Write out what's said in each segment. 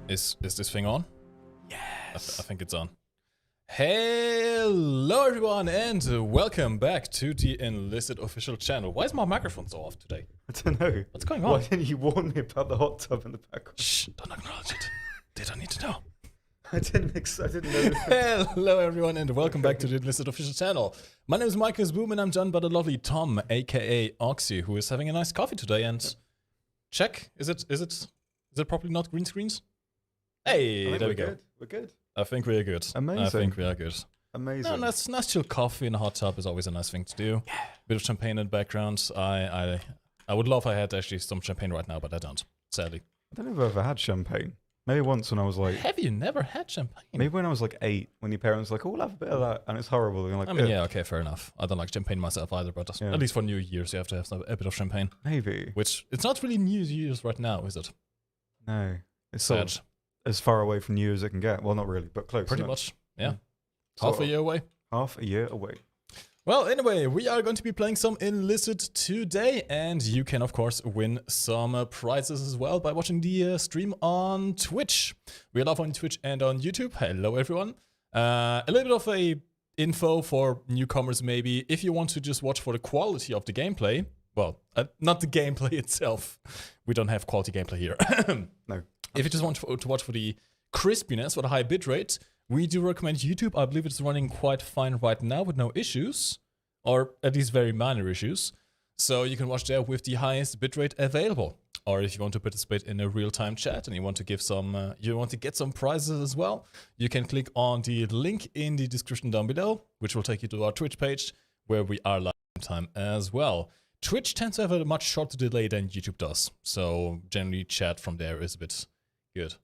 Is this thing on? Yes. I think it's on. Hello everyone and welcome back to the Enlisted official channel. Why is my microphone so off today? I don't know. What's going on? Why didn't you warn me about the hot tub in the background? Shh, don't acknowledge it. They don't need to know. I didn't know. Hello everyone and welcome back to the Enlisted official channel. My name is Marcus Boom and I'm joined by the lovely Tom, aka Oxy, who is having a nice coffee today and check. Is it properly not green screens? Hey, there we go. We're good. I think we're good. Amazing. I think we are good. Amazing. No, nice chill coffee in a hot tub is always a nice thing to do. Yeah. Bit of champagne in the background. I would love if I had actually some champagne right now, but I don't, sadly. I don't know if I've ever had champagne. Maybe once when I was like... Have you never had champagne? Maybe when I was like 8, when your parents were like, oh, we'll have a bit of that, and it's horrible. And you're like, I mean, yeah, okay, fair enough. I don't like champagne myself either, but Yeah. at least for New Year's you have to have a bit of champagne. Maybe. Which, it's not really New Year's right now, is it? No. It's Sad. sort of as far away from New Year as it can get. Well, not really, but close. Pretty isn't it? much, yeah. Sort Half a of. year away. Half a year away. Well, anyway, we are going to be playing some Enlisted today, and you can, of course, win some prizes as well by watching the stream on Twitch. We are live on Twitch and on YouTube. Hello, everyone. A little bit of a info for newcomers, maybe. If you want to just watch for the quality of the gameplay, well, not the gameplay itself. We don't have quality gameplay here. No. If you just want to watch for the crispiness, for the high bitrate, we do recommend YouTube. I believe it's running quite fine right now with no issues, or at least very minor issues. So you can watch there with the highest bitrate available. Or if you want to participate in a real-time chat and you want to give some, you want to get some prizes as well, you can click on the link in the description down below, which will take you to our Twitch page where we are live time as well. Twitch tends to have a much shorter delay than YouTube does, so generally chat from there is a bit good.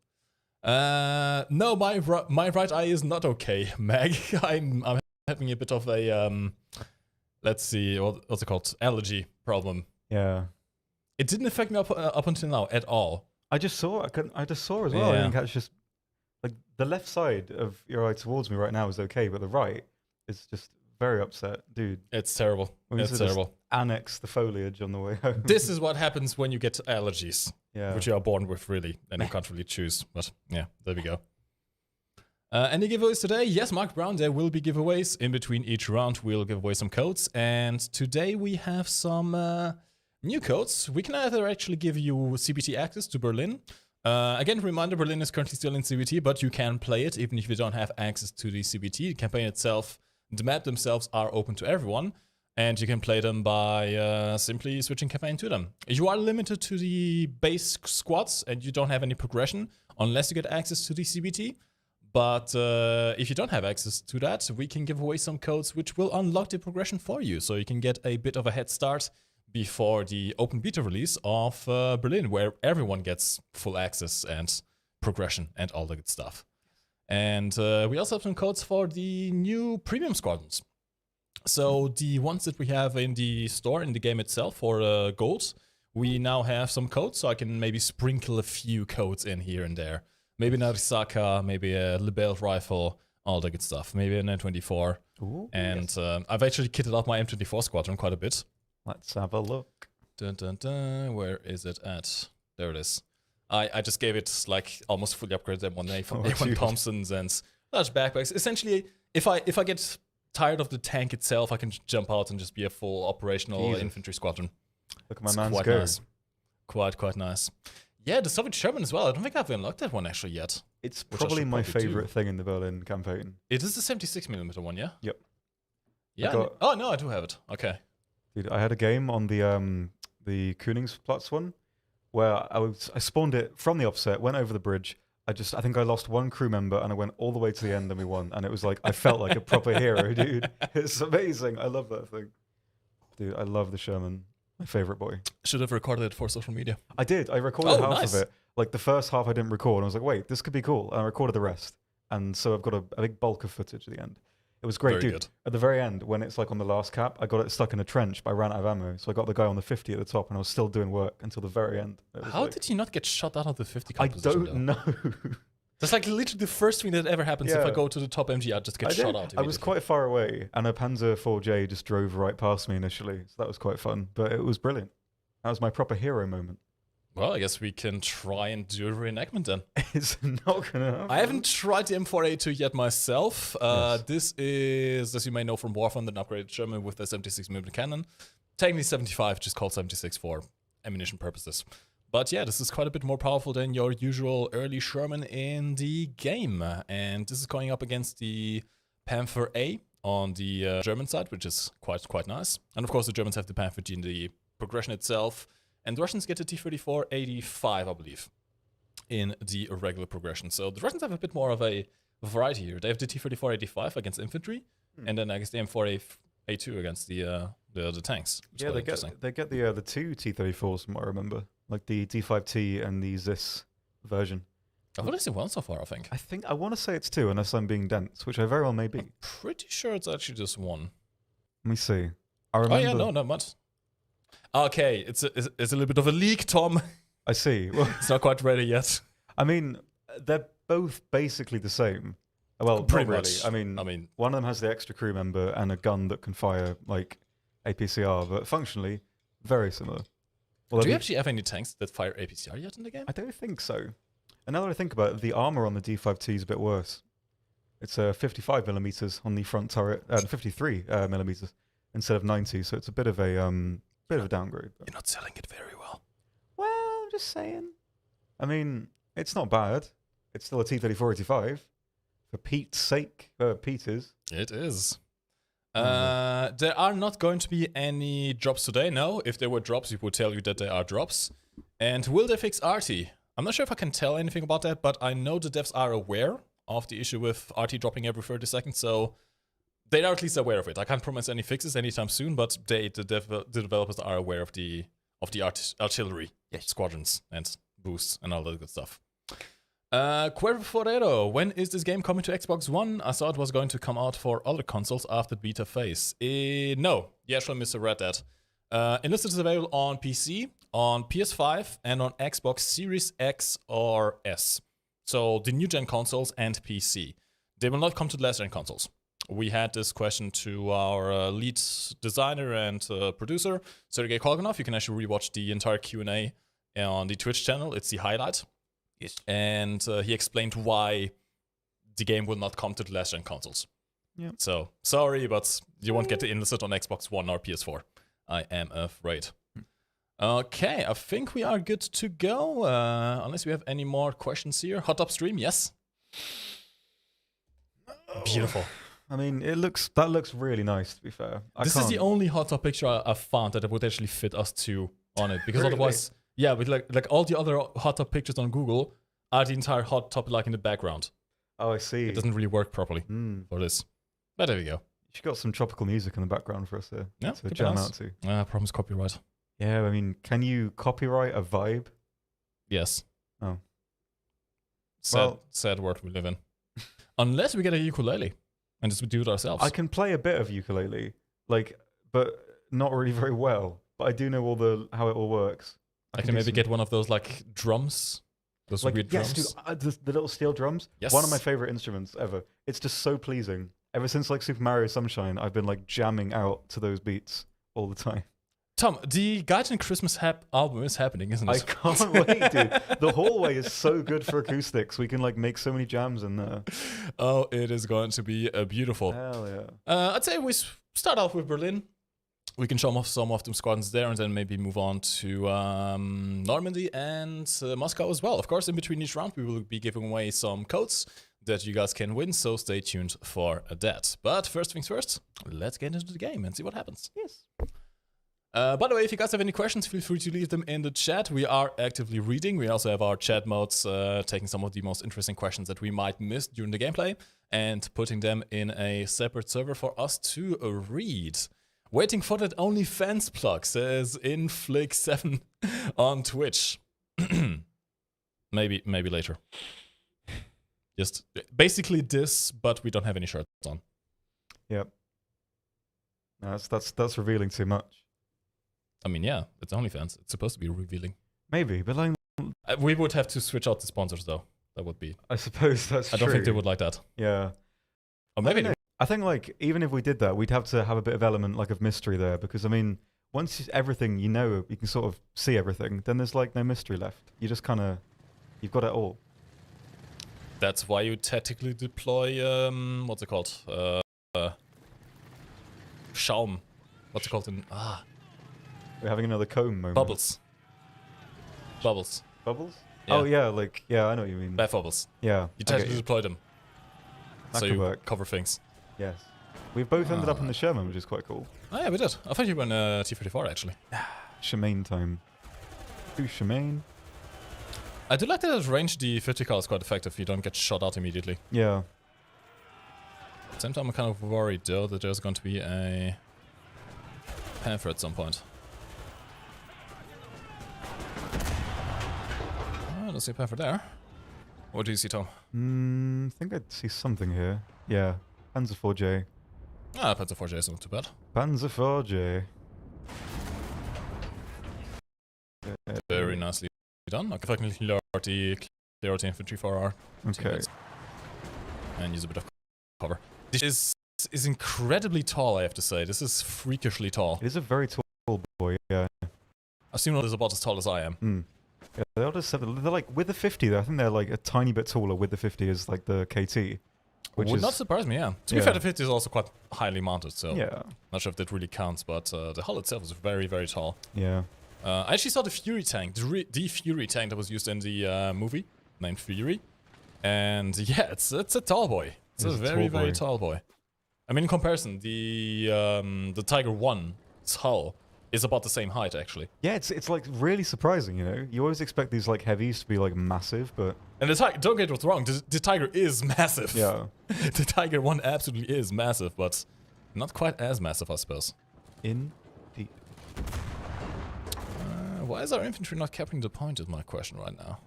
No, my right eye is not okay, Meg. I'm having a bit of a let's see, what's it called? Allergy problem. Yeah. It didn't affect me up until now at all. I just saw. I just saw as well. Yeah. I think it's just like the left side of your eye towards me right now is okay, but the right is just very upset, dude. It's terrible. We need It's to just terrible. Annex the foliage on the way home. This is what happens when you get allergies, Yeah. which you are born with, really, and you can't really choose. But yeah, there we go. Any giveaways today? Yes, Mark Brown, there will be giveaways. In between each round, we'll give away some codes. And today we have some new codes. We can either actually give you CBT access to Berlin. Again, reminder, Berlin is currently still in CBT, but you can play it even if you don't have access to the CBT. The campaign itself, the map themselves are open to everyone. And you can play them by simply switching campaign to them. You are limited to the base squads and you don't have any progression unless you get access to the CBT. But if you don't have access to that, we can give away some codes which will unlock the progression for you. So you can get a bit of a head start before the open beta release of Berlin, where everyone gets full access and progression and all the good stuff. And we also have some codes for the new premium squadrons. So the ones that we have in the store, in the game itself for gold, we now have some codes, so I can maybe sprinkle a few codes in here and there. Maybe an Arisaka, maybe a Lebel rifle, all the good stuff. Maybe an M24. Ooh, And yes. I've actually kitted out my M24 squadron quite a bit. Let's have a look. Dun, dun, dun. Where is it at? There it is. I just gave it like almost fully upgraded M1A from Oh, A1 dude. Thompsons and large backpacks. Essentially, if I get tired of the tank itself, I can jump out and just be a full operational Jesus. infantry squadron. Look at my It's man's quite go. nice. Quite nice. Yeah, the Soviet Sherman as well. I don't think I've unlocked that one actually yet. It's Which I probably should my probably do. favorite thing in the Berlin campaign. It is the 76mm one, yeah? Yep. Yeah. got- Oh no, I do have it. Okay. Dude, I had a game on the Koningsplatz one where I spawned it from the offset, went over the bridge. I think I lost one crew member and I went all the way to the end and we won. And it was like, I felt like a proper hero, dude. It's amazing. I love that thing. Dude, I love the Sherman. My favorite boy. Should have recorded it for social media. I did. I recorded half nice. of it. Like the first half I didn't record. I was like, wait, this could be cool. And I recorded the rest. And so I've got a big bulk of footage at the end. It was great, Very dude. good. At the very end, when it's like on the last cap, I got it stuck in a trench, but I ran out of ammo. So I got the guy on the 50 at the top and I was still doing work until the very end. It was How like, did he not get shot out of the 50 I composition, don't know. That's like literally the first thing that ever happens if I Yeah. go to the top MG, I just get I shot did. out I was immediately. quite far away, and a Panzer 4J just drove right past me initially, so that was quite fun. But it was brilliant. That was my proper hero moment. Well, I guess we can try and do a reenactment then. It's not gonna happen. I haven't tried the M4A2 yet myself. Yes. This is, as you may know from Warfront, an upgraded German with a 76mm cannon. Technically 75, just called 76 for ammunition purposes. But yeah, this is quite a bit more powerful than your usual early Sherman in the game. And this is going up against the Panther A on the German side, which is quite nice. And of course, the Germans have the Panther G in the progression itself. And the Russians get the T-34-85, I believe, in the regular progression. So the Russians have a bit more of a variety here. They have the T-34-85 against infantry, and then I guess the M4A2 against the tanks. Yeah, they get the two T-34s from what I remember, like the D5T and the ZIS version. I've only seen one so far, I think. I want to say it's two, unless I'm being dense, which I very well may be. I'm pretty sure it's actually just one. Let me see. I remember. Oh yeah, no, not much. Okay, it's a little bit of a leak, Tom. I see. Well, It's not quite ready yet. I mean, they're both basically the same. Well, Pretty not much. really. I mean, one of them has the extra crew member and a gun that can fire like APCR, but functionally very similar. Well, do you actually have any tanks that fire APCR yet in the game? I don't think so. And now that I think about it, the armor on the D5T is a bit worse. It's 55 millimeters on the front turret, 53 millimeters instead of 90, so it's a bit of a downgrade. You're not selling it very well. Well, I'm just saying. I mean, it's not bad. It's still a T-34-85. For Pete's sake, Pete is. It is. There are not going to be any drops today. No, if there were drops, we would tell you that there are drops. And will they fix RT? I'm not sure if I can tell anything about that, but I know the devs are aware of the issue with RT dropping every 30 seconds, so they are at least aware of it. I can't promise any fixes anytime soon, but the developers are aware of the artillery squadrons and boosts and all that good stuff. Cuervo Forero, when is this game coming to Xbox One? I thought it was going to come out for other consoles after beta phase. No, you actually misread that. Enlisted is available on PC, on PS5, and on Xbox Series X or S. So the new gen consoles and PC. They will not come to the last gen consoles. We had this question to our lead designer and producer, Sergei Kolganov. You can actually rewatch the entire Q&A on the Twitch channel. It's the highlight. Yes. And he explained why the game will not come to the last gen consoles. Yeah. So, sorry, but you won't get to Enlisted on Xbox One or PS4. I am afraid. Okay, I think we are good to go. Unless we have any more questions here. Hot up stream, yes? Beautiful. I mean, that looks really nice, to be fair. This is the only hot top picture I found that would actually fit us two on it. Because Really? otherwise, yeah, but like all the other hot top pictures on Google are the entire hot top like in the background. Oh, I see. It doesn't really work properly for this. But there we go. You got some tropical music in the background for us to Could be jam nice. out to. I promise copyright. Yeah, I mean, can you copyright a vibe? Yes. Oh. Sad world we live in. Unless we get a ukulele and just do it ourselves. I can play a bit of ukulele, but not really very well. But I do know how it all works. I can maybe get one of those like drums. Those weird drums. Dude, the little steel drums. Yes. One of my favorite instruments ever. It's just so pleasing. Ever since like Super Mario Sunshine, I've been like jamming out to those beats all the time. Tom, the Gaijin Christmas album is happening, isn't it? I can't wait, dude. The hallway is so good for acoustics. We can like make so many jams in there. Oh, it is going to be beautiful. Hell yeah. I'd say we start off with Berlin. We can show off some of them squadrons there and then maybe move on to Normandy and Moscow as well. Of course, in between each round, we will be giving away some codes that you guys can win, so stay tuned for that. But first things first, let's get into the game and see what happens. Yes. By the way, if you guys have any questions, feel free to leave them in the chat. We are actively reading. We also have our chat modes taking some of the most interesting questions that we might miss during the gameplay and putting them in a separate server for us to read. Waiting for that OnlyFans plug, says Inflick7 on Twitch. Maybe later. Just basically this, but we don't have any shirts on. Yep. No, that's revealing too much. I mean, yeah, it's OnlyFans. It's supposed to be revealing. Maybe, but like, we would have to switch out the sponsors, though. That would be. I suppose that's true. I don't think they would like that. Yeah. Or maybe they I think like even if we did that, we'd have to have a bit of element like of mystery there, because I mean, once everything you know, you can sort of see everything. Then there's like no mystery left. You just kind of, you've got it all. That's why you tactically deploy, what's it called? Schaum. What's it called in... We're having another comb moment. Bubbles. Bubbles. Bubbles? Yeah. Oh yeah, like, yeah, I know what you mean. Bad bubbles. Yeah. You tactically deploy them. That So could you work. cover things. Yes. We've both ended up in the Sherman, which is quite cool. Oh yeah, we did. I thought you were in T-34 actually. Shemaine time. Do Shemaine. I do like that at range the 50 cal is quite effective. You don't get shot out immediately. Yeah. At the same time, I'm kind of worried though that there's going to be a Panther at some point. Oh, I don't see a Panther there. What do you see, Tom? I think I see something here. Yeah. Panzer 4J. Ah, Panzer 4J is not too bad. Panzer 4J. Very nicely done. Okay, if I can clear out the infantry for our Okay. teammates. And use a bit of cover. This is incredibly tall, I have to say. This is freakishly tall. It is a very tall boy, yeah. I've seen one is about as tall as I am. Yeah, they're like, with the 50, I think they're like a tiny bit taller with the 50 as like the KT. Which Would is, not surprise me, yeah. To be fair, the 50 is also quite highly mounted, so yeah. not sure if that really counts, but the hull itself is very, very tall. Yeah. I actually saw the Fury tank, the Fury tank that was used in the movie, named Fury. And yeah, it's a tall boy. It's a very, very tall boy. I mean, in comparison, the Tiger 1's hull is about the same height, actually. Yeah, it's like really surprising, you know? You always expect these like heavies to be like massive, but... And the Tiger, don't get what's wrong, the Tiger is massive. Yeah. The Tiger 1 absolutely is massive, but not quite as massive, I suppose. Indeed. Why is our infantry not capturing the point is my question right now.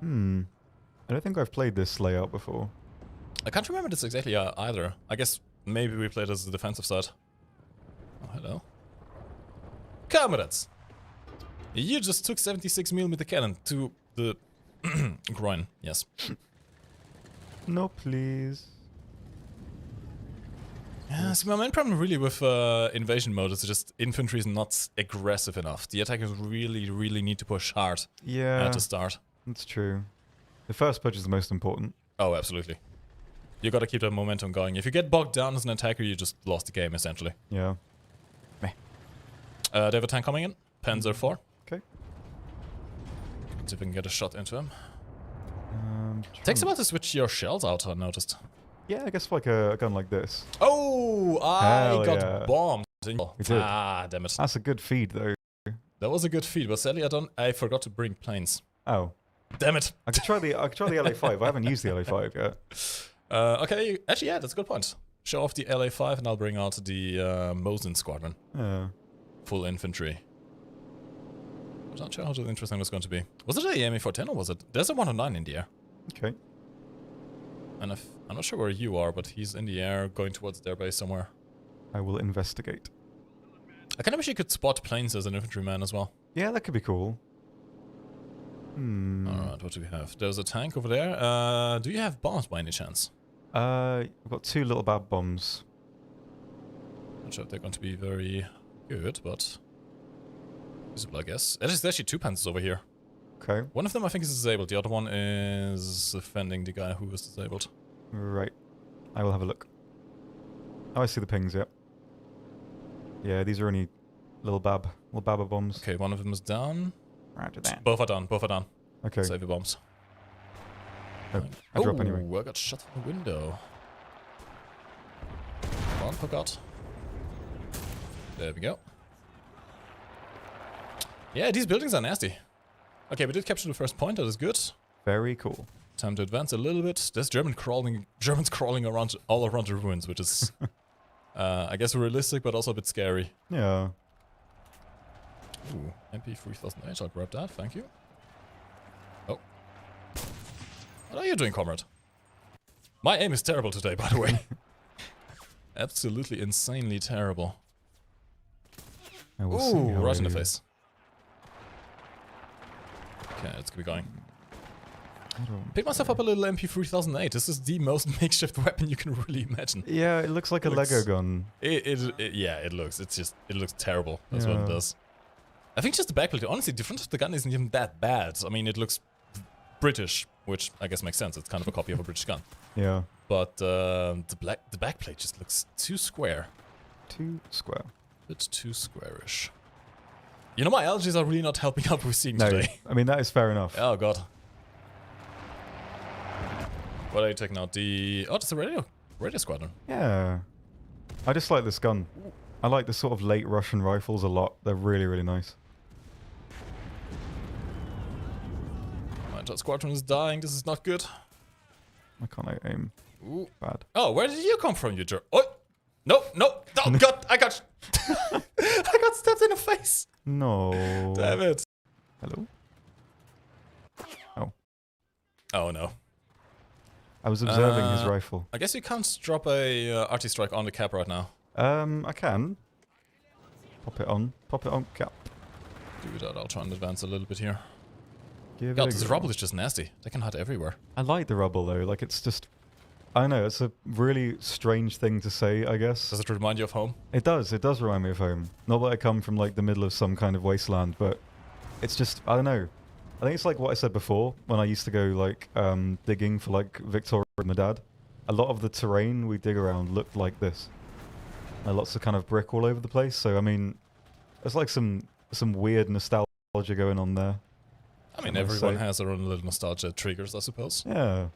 I don't think I've played this layout before. I can't remember this exactly either. I guess maybe we played as the defensive side. Oh, hello. Comrades! You just took 76mm cannon to the groin, yes. No, please. Yeah, see, my main problem really with invasion mode is just infantry is not aggressive enough. The attackers really, really need to push hard to start. That's true. The first push is the most important. Oh, absolutely. You gotta keep that momentum going. If you get bogged down as an attacker, you just lost the game, essentially. Yeah. They have a tank coming in. Panzer 4. Okay. See if we can get a shot into him. Takes a while to switch your shells out, I noticed. Yeah, I guess like a gun like this. Oh, I got yeah. bombed. did. Ah, damn it. That's a good feed, though. That was a good feed, but sadly I forgot to bring planes. Oh. Damn it. I could try the LA5. I haven't used the LA5 yet. Okay, actually, yeah, that's a good point. Show off the LA5 and I'll bring out the Mosin squadron. Yeah. Full infantry. I'm not sure how interesting that's going to be. Was it a MA410 or was it? There's a 109 in the air. Okay. And I'm not sure where you are, but he's in the air going towards their base somewhere. I will investigate. I kind of wish you could spot planes as an infantryman as well. Yeah, that could be cool. Alright, what do we have? There's a tank over there. Do you have bombs by any chance? I've got 2 little bad bombs. Not sure if they're going to be very good, but usable, I guess. There's actually 2 Panzers over here. Okay. One of them I think is disabled. The other one is defending the guy who was disabled. Right. I will have a look. Oh, I see the pings, yep. Yeah, these are only little baba bombs. Okay, one of them is down. Roger that. Both are down, both are down. Okay. Save your bombs. Oh, I drop anyway. I got shot from the window. One forgot. There we go. Yeah, these buildings are nasty. Okay, we did capture the first point, that is good. Very cool. Time to advance a little bit. There's Germans crawling around all around the ruins, which is, I guess, realistic, but also a bit scary. Yeah. Ooh, MP 3008, I'll grab that, thank you. Oh. What are you doing, comrade? My aim is terrible today, by the way. Absolutely insanely terrible. Ooh, right in the face. Okay, let's keep going. Pick myself up a little MP3008. This is the most makeshift weapon you can really imagine. Yeah, it looks like a Lego gun. Yeah, it looks. It looks terrible. That's what it does. I think just the backplate. Honestly, the front of the gun isn't even that bad. I mean, it looks British, which I guess makes sense. It's kind of a copy of a British gun. Yeah. But the backplate just looks too square. Too square. Bit too squarish. You know, my allergies are really not helping out with seeing today. I mean, that is fair enough. Oh god. What are you taking out? That's a radio squadron. Yeah. I just like this gun. I like the sort of late Russian rifles a lot. They're really, really nice. My jet squadron is dying. This is not good. I can't aim. Ooh. Bad. Oh, where did you come from, you jerk? Oh! No! Oh god! I got stabbed in the face! No. Damn it. Hello? Oh. Oh no. I was observing his rifle. I guess you can't drop a arty strike on the cap right now. I can. Pop it on. Pop it on cap. Do that. I'll try and advance a little bit here. Give God, it a this go. rubble is just nasty. They can hide everywhere. I like the rubble though. Like it's just... I don't know. It's a really strange thing to say, I guess. Does it remind you of home? It does. It does remind me of home. Not that I come from like the middle of some kind of wasteland, but it's just... I don't know. I think it's like what I said before when I used to go like digging for like Victoria with my dad. A lot of the terrain we dig around looked like this. Lots of kind of brick all over the place. So I mean, there's like some weird nostalgia going on there. I mean, everyone has their own little nostalgia triggers, I suppose. Yeah.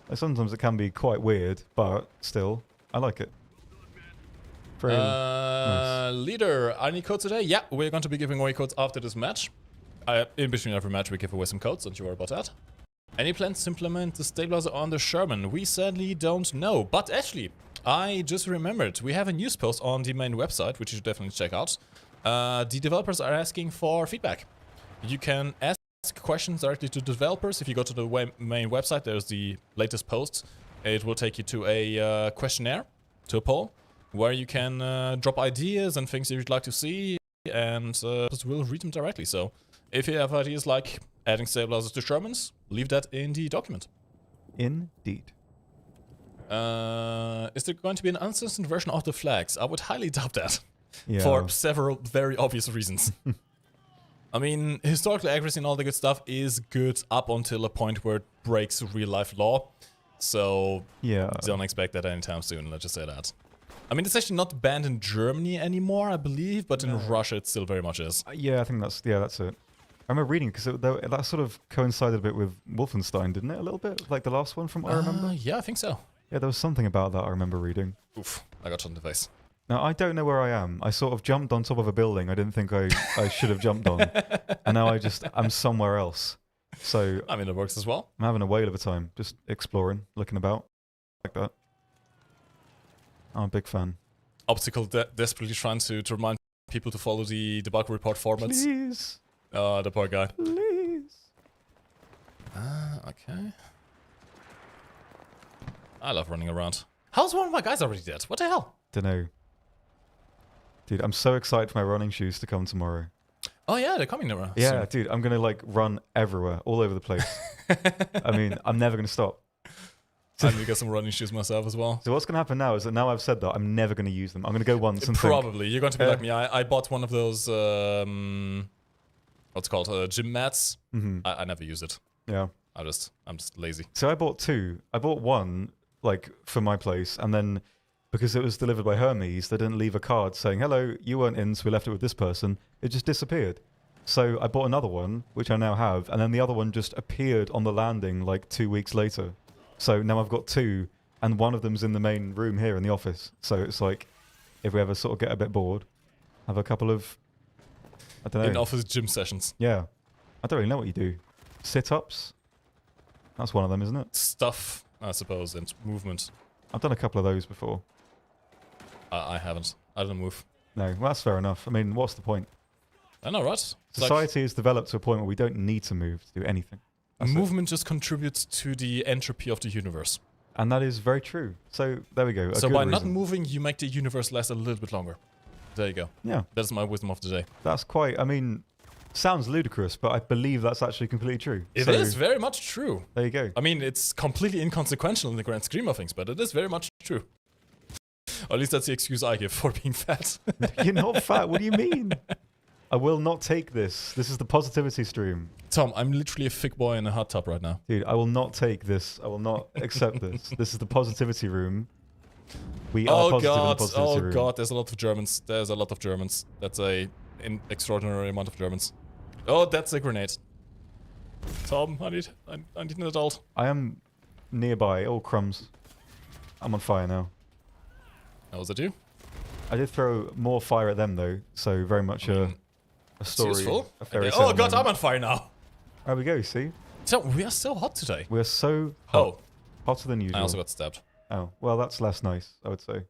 Like, sometimes it can be quite weird, but still, I like it. Very nice. Leader, any codes today? Yeah, we're going to be giving away codes after this match. In between every match, we give away some codes, don't you worry about that. Any plans to implement the stabilizer on the Sherman? We sadly don't know, but actually, I just remembered, we have a news post on the main website, which you should definitely check out. The developers are asking for feedback. You can ask questions directly to the developers. If you go to the main website, there's the latest posts. It will take you to a questionnaire, to a poll, where you can drop ideas and things you'd like to see, and we'll read them directly. So, if you have ideas like adding stabilizers to Shermans, leave that in the document. Indeed. Is there going to be an uncensored version of the flags? I would highly doubt that. Yeah. For several very obvious reasons. I mean, historical accuracy and all the good stuff is good up until a point where it breaks real life law. So, yeah, don't expect that anytime soon, let's just say that. I mean, it's actually not banned in Germany anymore, I believe, but in Russia it still very much is. Yeah, I think that's it. I remember reading, because that sort of coincided a bit with Wolfenstein, didn't it? A little bit? Like the last one from what I remember? Yeah, I think so. Yeah, there was something about that I remember reading. Oof, I got shot in the face. Now, I don't know where I am. I sort of jumped on top of a building I didn't think I should have jumped on. And now I'm somewhere else. So... I mean, it works as well. I'm having a whale of a time, just exploring, looking about, like that. I'm a big fan. Obstacle desperately trying to remind people to follow the bug report formats. Please. The poor guy. Please. Okay. I love running around. How's one of my guys already dead? What the hell? Dunno. Dude, I'm so excited for my running shoes to come tomorrow. Oh yeah, they're coming tomorrow. Yeah, soon. dude, I'm gonna like run everywhere, all over the place. I mean, I'm never gonna stop. I need to get some running shoes myself as well. So what's gonna happen now is that now I've said that, I'm never gonna use them. I'm gonna go once and Probably. think, You're going to be like me. I bought one of those, what's it called, gym mats. I never use it. Yeah. I'm just lazy. So I bought two. I bought one, like, for my place, and then because it was delivered by Hermes, they didn't leave a card saying, hello, you weren't in, so we left it with this person. It just disappeared. So I bought another one, which I now have, and then the other one just appeared on the landing like 2 weeks later. So now I've got two, and one of them's in the main room here in the office. So it's like, if we ever sort of get a bit bored, have a couple of, I don't know. In-office gym sessions. Yeah. I don't really know what you do. Sit-ups? That's one of them, isn't it? Stuff, I suppose, and movement. I've done a couple of those before. I haven't. I don't move. No, well, that's fair enough. I mean, what's the point? I know, right? It's Society has developed to a point where we don't need to move to do anything. That's movement just contributes to the entropy of the universe. And that is very true. So there we go. So by not moving, you make the universe last a little bit longer. There you go. Yeah. That's my wisdom of the day. That's quite, I mean, Sounds ludicrous, but I believe that's actually completely true. It is very much true. There you go. I mean, it's completely inconsequential in the grand scheme of things, but it is very much true. Or at least that's the excuse I give for being fat. You're not fat. What do you mean? I will not take this. This is the positivity stream. Tom, I'm literally a thick boy in a hot tub right now. Dude, I will not take this. I will not accept this. This is the positivity room. We are positive in the positivity room. Oh god, there's a lot of Germans. There's a lot of Germans. That's an extraordinary amount of Germans. Oh, that's a grenade. Tom, I need an adult. I am nearby. Oh, crumbs. I'm on fire now. How was it you? I did throw more fire at them though, so very much a story. Useful. A fairy Oh tale god, moment. I'm on fire now. There we go, see? So we are so hot today. We're so hot. Oh, Hotter than usual. I also got stabbed. Oh, well, that's less nice, I would say.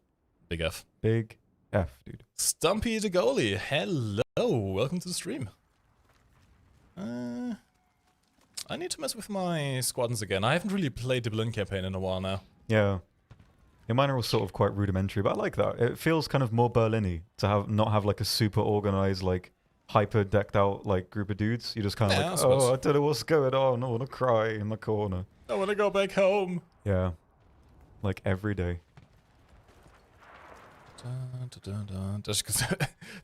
Big F. Big F, dude. Stumpy the goalie. Hello, welcome to the stream. I need to mess with my squadrons again. I haven't really played the Berlin campaign in a while now. Yeah. Yeah, mine are all sort of quite rudimentary, but I like that. It feels kind of more Berlin-y to not have like a super organized, like hyper decked out like group of dudes. You just kind of Yeah, I like, suppose. oh, I don't know what's going on. I want to cry in the corner. I want to go back home. Yeah. Like every day. Just because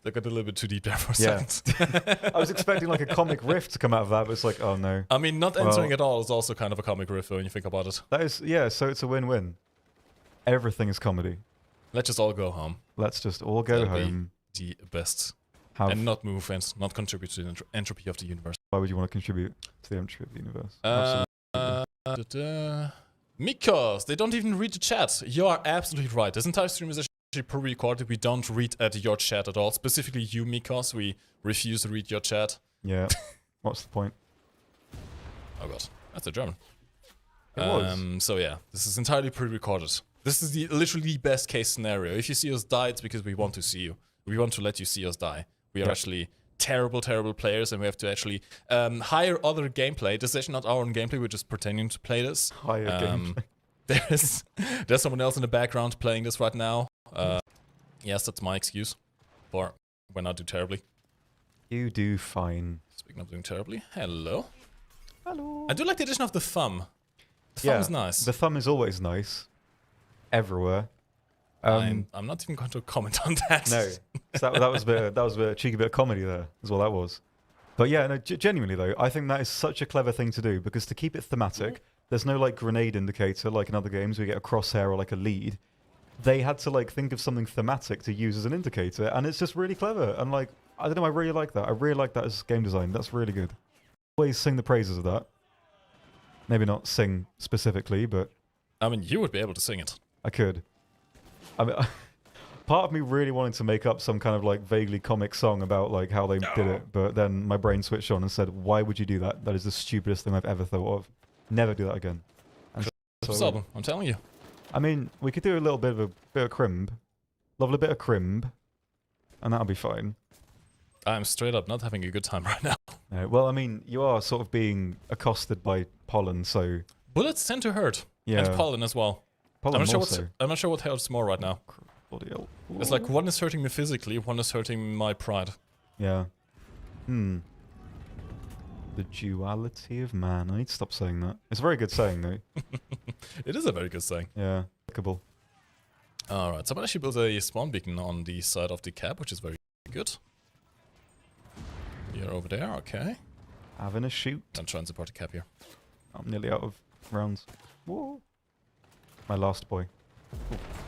they got a little bit too deep there for a Yeah. second. I was expecting like a comic riff to come out of that, but it's like, oh no. I mean, not entering at all is also kind of a comic riff when you think about it. That is, yeah, so it's a win-win. Everything is comedy. Let's just all go home. Let's just all go That'll be home. The best. Have, And not move and not contribute to the entropy of the universe. why would you want to contribute to the entropy of the universe? Mikos, they don't even read the chat. You are absolutely right. This entire stream is actually pre-recorded. We don't read at your chat at all. Specifically you, Mikos. We refuse to read your chat. Yeah. What's the point? Oh god, that's a German. It was. So yeah, this is entirely pre-recorded. This is literally the best case scenario. If you see us die, it's because we want to see you. We want to let you see us die. We are actually terrible, terrible players, and we have to actually hire other gameplay. This is actually not our own gameplay. We're just pretending to play this. Higher gameplay. There's someone else in the background playing this right now. Yes, that's my excuse for when I do terribly. You do fine. Speaking of doing terribly, hello. Hello. I do like the addition of the thumb. The thumb is nice. The thumb is always nice. Everywhere. I'm not even going to comment on that. No, so that was a bit cheeky bit of comedy there, is what that was. But yeah, no, genuinely though, I think that is such a clever thing to do because to keep it thematic, there's no like grenade indicator like in other games where you get a crosshair or like a lead. They had to like think of something thematic to use as an indicator, and it's just really clever. And like, I don't know, I really like that. I really like that as game design. That's really good. Always sing the praises of that. Maybe not sing specifically, but I mean, you would be able to sing it. I could. I mean, part of me really wanted to make up some kind of like vaguely comic song about like how they did it, but then my brain switched on and said, "Why would you do that? That is the stupidest thing I've ever thought of. Never do that again." And This so, album, I'm telling you. I mean, we could do a little bit of crimb, lovely bit of crimb, and that'll be fine. I'm straight up not having a good time right now. Well, I mean, you are sort of being accosted by pollen, so Bullets tend to hurt, yeah. and pollen as well. Pollen I'm not sure what hurts more right now. Bloody hell. It's like one is hurting me physically, one is hurting my pride. Yeah. The duality of man. I need to stop saying that. It's a very good saying, though. It is a very good saying. Yeah. Applicable. Alright, someone actually built a spawn beacon on the side of the cap, which is very good. You're over there, okay. Having a shoot. I'm trying to support the cap here. I'm nearly out of rounds. Whoa. My last boy.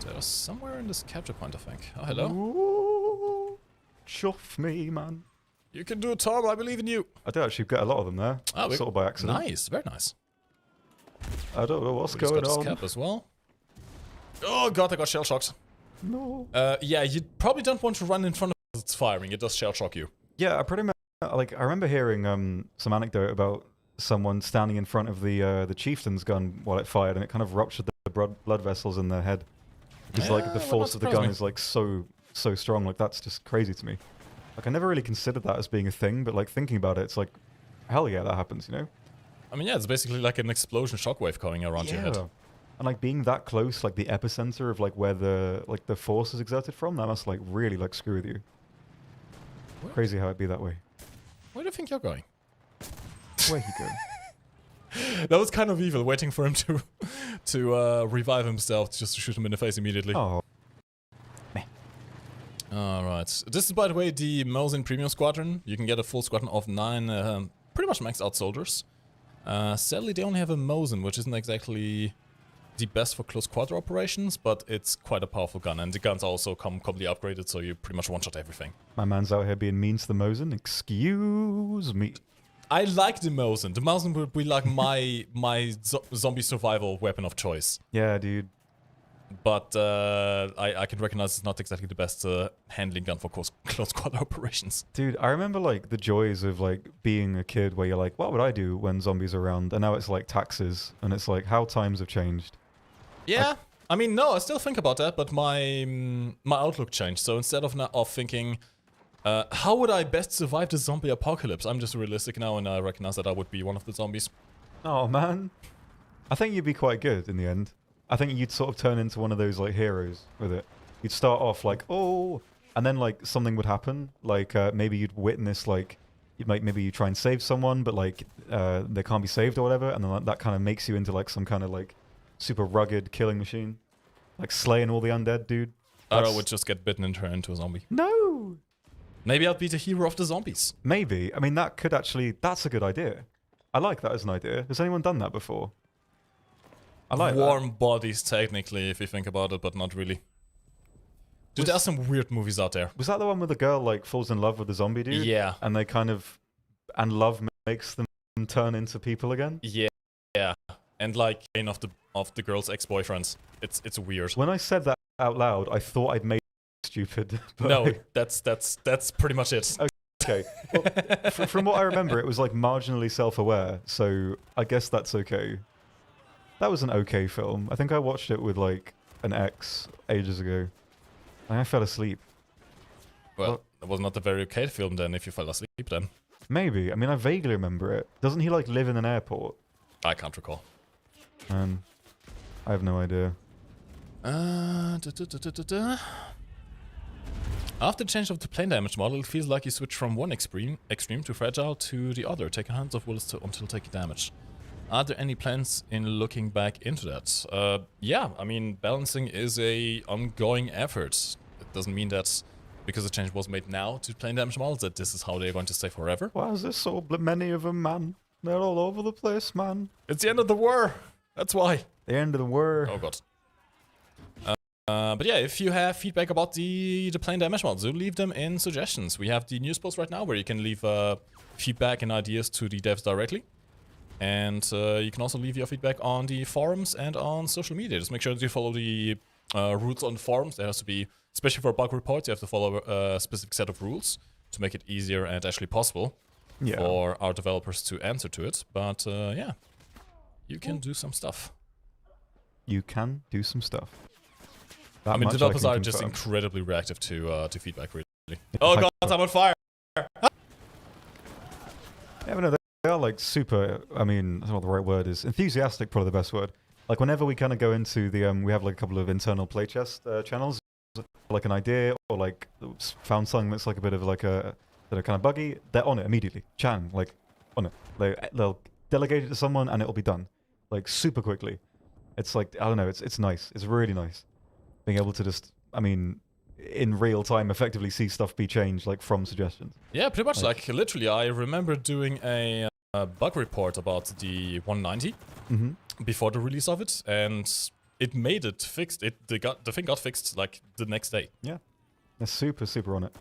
There's somewhere in this capture point, I think. Oh, hello. Ooh, chuff me, man. You can do it, Tom. I believe in you. I did actually get a lot of them there. Sort of by accident. Nice, very nice. I don't know what's We just going got on. this cap as well. Oh god, I got shell shocked. No. Yeah, you probably don't want to run in front of its firing. It does shell shock you. Yeah, I pretty much like. I remember hearing some anecdote about someone standing in front of the chieftain's gun while it fired, and it kind of ruptured the blood vessels in their head. Because like the force of the gun is like so strong. Like that's just crazy to me. Like I never really considered that as being a thing, but like thinking about it, it's like, hell yeah, that happens, you know? I mean, yeah, it's basically like an explosion shockwave going around your head. And like being that close, like the epicenter of like where the force is exerted from, that must like really like screw with you. What? Crazy how it'd be that way. Where the think you're going? Where he go? That was kind of evil, waiting for him to revive himself just to shoot him in the face immediately. Oh. Alright. This is, by the way, the Mosin Premium Squadron. You can get a full squadron of 9 pretty much maxed out soldiers. Sadly, they only have a Mosin, which isn't exactly the best for close quarter operations, but it's quite a powerful gun, and the guns also come completely upgraded, so you pretty much one-shot everything. My man's out here being mean to the Mosin. Excuse me. I like the Mosin. The Mosin would be like my zombie survival weapon of choice. Yeah, dude. But I can recognize it's not exactly the best handling gun for close quarter operations. Dude, I remember like the joys of like being a kid where you're like, what would I do when zombies are around? And now it's like taxes, and it's like how times have changed. Yeah, I mean, no, I still think about that, but my outlook changed. So instead of thinking, how would I best survive the zombie apocalypse, I'm just realistic now, and I recognize that I would be one of the zombies. Oh man, I think you'd be quite good in the end. I think you'd sort of turn into one of those like heroes with it. You'd start off like, oh, and then like something would happen. Like maybe you'd witness like, maybe you try and save someone, but like they can't be saved or whatever, and then that kind of makes you into like some kind of like super rugged killing machine, like slaying all the undead, dude. Or I would just get bitten and turn into a zombie. No. Maybe I'd be the hero of the zombies. Maybe. I mean, that could actually. That's a good idea. I like that as an idea. Has anyone done that before? I like Warm bodies, technically, if you think about it, but not really. Dude, there are some weird movies out there. Was that the one where the girl like falls in love with the zombie dude? Yeah. And they kind of, and love makes them turn into people again. Yeah, yeah. And like, of the girl's ex-boyfriends. It's weird. When I said that out loud, I thought I'd made it stupid. But No, that's pretty much it. Okay. Well, from what I remember, it was like marginally self-aware, so I guess that's okay. That was an okay film. I think I watched it with like an ex ages ago. And I fell asleep. Well, that was not a very okay film then, if you fell asleep then. Maybe. I mean, I vaguely remember it. Doesn't he like live in an airport? I can't recall. I have no idea. After the change of the plane damage model, it feels like you switch from one extreme to fragile to the other, taking hundreds of bullets until taking damage. Are there any plans in looking back into that? Yeah, I mean, balancing is a ongoing effort. It doesn't mean that because the change was made now to plane damage models that this is how they're going to stay forever. Why is there so many of them, man? They're all over the place, man. It's the end of the war. That's why. The end of the war. Oh god. But yeah, if you have feedback about the plane damage models, do leave them in suggestions. We have the news post right now where you can leave feedback and ideas to the devs directly. And you can also leave your feedback on the forums and on social media. Just make sure that you follow the rules on the forums. There has to be, especially for bug reports, you have to follow a specific set of rules to make it easier and actually possible for our developers to answer to it. But yeah, you can do some stuff. You can do some stuff. I mean, developers are just incredibly reactive to feedback, really. Oh god, I'm on fire! Yeah, but no, they are like super, I mean, I don't know what the right word is. Enthusiastic, probably the best word. Like whenever we kind of go into the, we have like a couple of internal playtest channels, like an idea or like found something that's like a bit of like a, that are kind of buggy, they're on it immediately. Chatting, like on it. They'll delegate it to someone and it'll be done. Like super quickly. It's like, I don't know, it's nice. It's really nice. Being able to just, I mean, in real time effectively see stuff be changed like from suggestions. Yeah, pretty much like literally I remember doing a bug report about the 190 before the release of it, and it made it fixed. The thing got fixed like the next day. Yeah, they're super on it.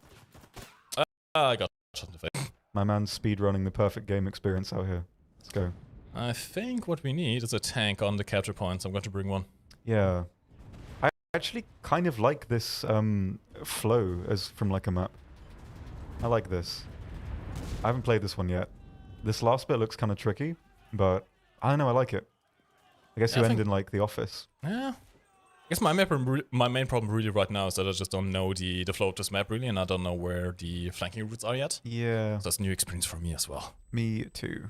I got shot in the face. My man's speedrunning the perfect game experience out here. Let's go. I think what we need is a tank on the capture points. I'm going to bring one. Yeah. I actually kind of like this flow as from like a map. I like this. I haven't played this one yet. This last bit looks kind of tricky, but I don't know, I like it. I guess you end in like the office. Yeah. I guess my main problem really right now is that I just don't know the flow of this map really, and I don't know where the flanking routes are yet. Yeah. So that's a new experience for me as well. Me too.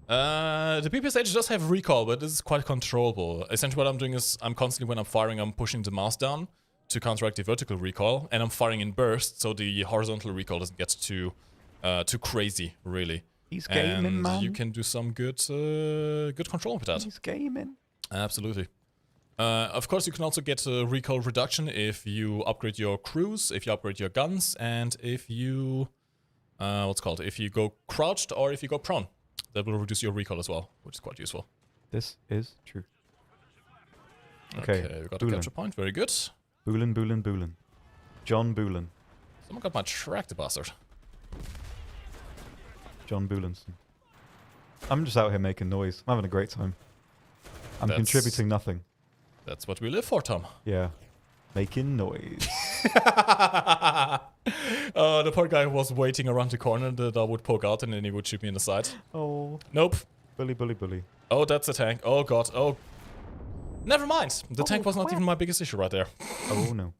The PPSH does have recall, but this is quite controllable. Essentially what I'm doing is I'm constantly, when I'm firing, I'm pushing the mouse down to counteract the vertical recoil, and I'm firing in bursts, so the horizontal recoil doesn't get too too crazy, really. He's gaming, And man. you can do some good control with that. He's gaming. Absolutely. Of course, you can also get a recoil reduction if you upgrade your crews, if you upgrade your guns, and if you, if you go crouched or if you go prone. That will reduce your recoil as well, which is quite useful. This is true. Okay, we got a capture point. Very good. Boolin. John Boolin. Someone got my track, the bastard. John Boolinson. I'm just out here making noise. I'm having a great time. I'm contributing nothing. That's what we live for, Tom. Yeah. Making noise. The poor guy was waiting around the corner that I would poke out and then he would shoot me in the side. Oh. Nope. Bully. Oh, that's a tank. Oh, God. Oh. Never mind. The tank was not even my biggest issue right there. Oh, no.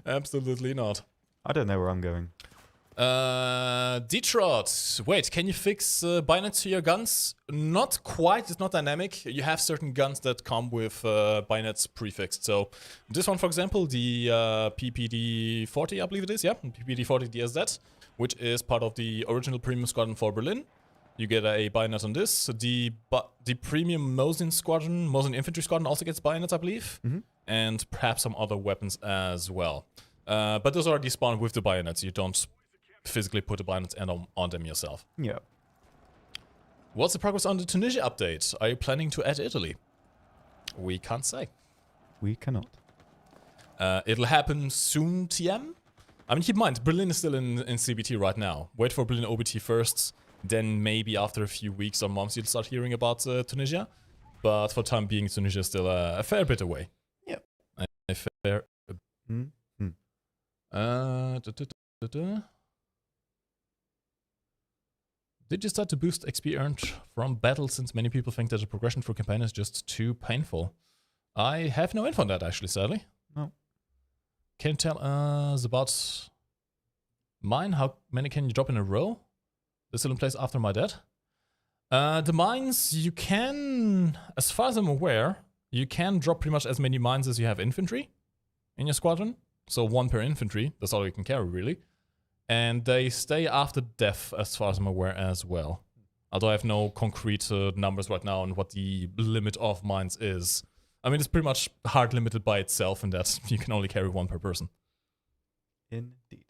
Absolutely not. I don't know where I'm going. Detrot. Wait, can you fix bayonets to your guns? Not quite, it's not dynamic. You have certain guns that come with bayonets prefixed. So this one, for example, the PPD-40, I believe it is, yeah? PPD-40 DSZ, which is part of the original premium squadron for Berlin. You get a bayonet on this. The premium Mosin infantry squadron also gets bayonets, I believe. Mm-hmm. And perhaps some other weapons as well. But those already spawn with the bayonets. You don't physically put the bayonets on them yourself. Yeah. What's the progress on the Tunisia update? Are you planning to add Italy? We can't say. We cannot. It'll happen soon, TM. I mean, keep in mind, Berlin is still in CBT right now. Wait for Berlin OBT first, then maybe after a few weeks or months you'll start hearing about Tunisia. But for the time being, Tunisia is still a fair bit away. Yep. A fair... Mm-hmm. Did you start to boost XP earned from battle, since many people think that the progression through campaign is just too painful? I have no info on that, actually, sadly. No. Can you tell us about mine? How many can you drop in a row? They're still in place after my death. The mines, you can, as far as I'm aware, you can drop pretty much as many mines as you have infantry in your squadron. So 1 per infantry, that's all you can carry, really. And they stay after death, as far as I'm aware, as well. Although I have no concrete numbers right now on what the limit of mines is. I mean, it's pretty much hard limited by itself in that you can only carry 1 per person. Indeed.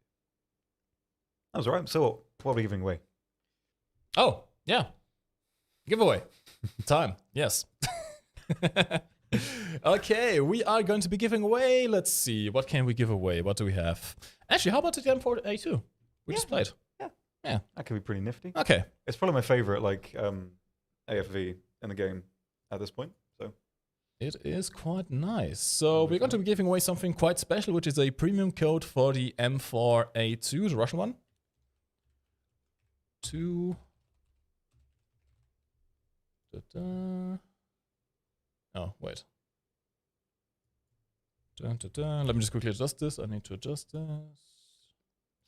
That was alright. So what are we giving away? Oh, yeah. Giveaway. Time. Yes. Okay, we are going to be giving away. Let's see. What can we give away? What do we have? Actually, how about the M4A2? We just played. Yeah. That could be pretty nifty. Okay. It's probably my favorite, like, AFV in the game at this point. So It is quite nice. So we're going to be giving away something quite special, which is a premium code for the M4A2, the Russian one. Oh, wait. Let me just quickly adjust this. I need to adjust this.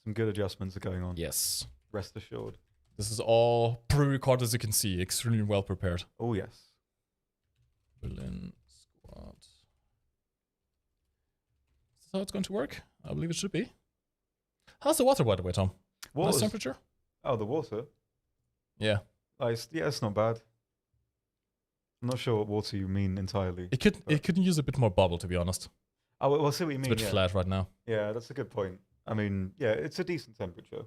some good adjustments are going on. Yes. Rest assured. This is all pre-recorded, as you can see. Extremely well prepared. Oh, yes. Berlin squad. Is this how it's going to work? I believe it should be. How's the water, by the way, Tom? Nice temperature? Oh, the water? Yeah. Yeah, it's not bad. I'm not sure what water you mean entirely. It could use a bit more bubble, to be honest. Oh, we'll see what you mean. It's a bit flat right now. Yeah, that's a good point. I mean, yeah, it's a decent temperature.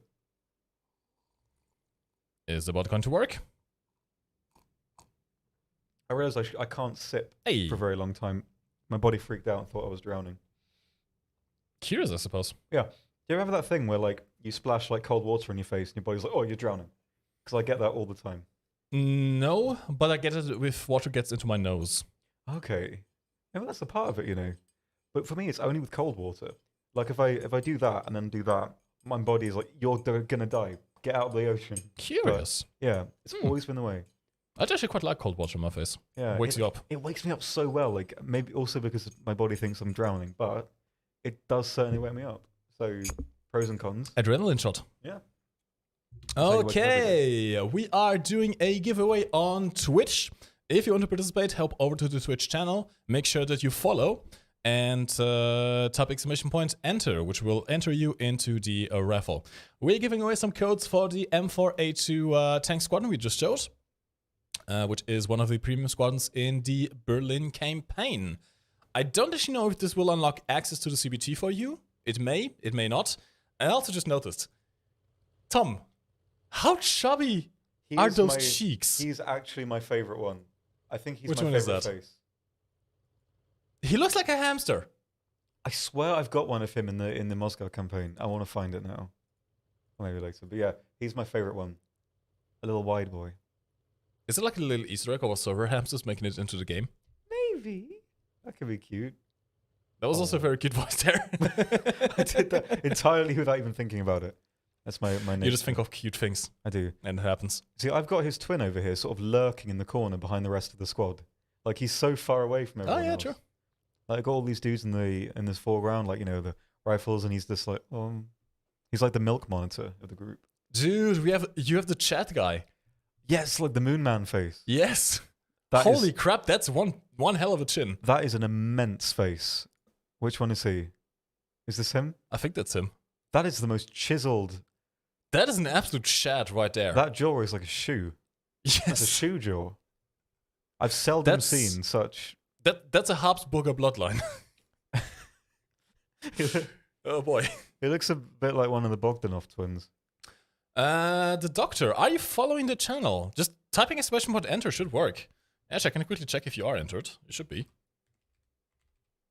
Is the bot going to work? I realized I can't sip Hey. for a very long time. My body freaked out and thought I was drowning. Curious, I suppose. Yeah. Do you ever have that thing where, like, you splash, like, cold water in your face and your body's like, oh, you're drowning? Because I get that all the time. No, but I get it if water gets into my nose. Okay. Yeah, well, that's a part of it, you know. But for me, it's only with cold water. Like, if I do that and then do that, my body is like, you're gonna die. Get out of the ocean. Curious. But, yeah, it's always been the way. I actually quite like cold water in my face. Yeah, Wakes you up. It wakes me up so well. Like, maybe also because my body thinks I'm drowning, but it does certainly wake me up. So, pros and cons. Adrenaline shot. Yeah. Okay, we are doing a giveaway on Twitch. If you want to participate, help over to the Twitch channel. Make sure that you follow. and type exclamation point enter, which will enter you into the raffle. We're giving away some codes for the M4A2 tank squadron we just showed, which is one of the premium squadrons in the Berlin campaign. I don't actually know if this will unlock access to the CBT for you. It may not. I also just noticed, Tom, how chubby are those cheeks? He's actually my favorite one. I think he's Which my one is favorite that? face. He looks like a hamster. I swear I've got one of him in the Moscow campaign. I want to find it now. Or maybe later. But yeah, he's my favorite one. A little wide boy. Is it like a little Easter egg of server hamsters making it into the game? Maybe. That could be cute. That was also a very cute voice there. I did that entirely without even thinking about it. That's my name. You just think of cute things. I do. And it happens. See, I've got his twin over here sort of lurking in the corner behind the rest of the squad. Like, he's so far away from everyone else. True. Like, all these dudes in this foreground, like, the rifles, and he's just like, he's like the milk monitor of the group. Dude, you have the chat guy. Yes, like the Moon Man face. Yes. That Holy crap, that's one hell of a chin. That is an immense face. Which one is he? Is this him? I think that's him. That is the most chiseled. That is an absolute chat right there. That jaw is like a shoe. Yes. That's a shoe jaw. I've seldom seen such. That's a Habsburger bloodline. Oh boy. He looks a bit like one of the Bogdanov twins. The doctor, are you following the channel? Just typing exclamation point enter should work. Actually, I can quickly check if you are entered. You should be.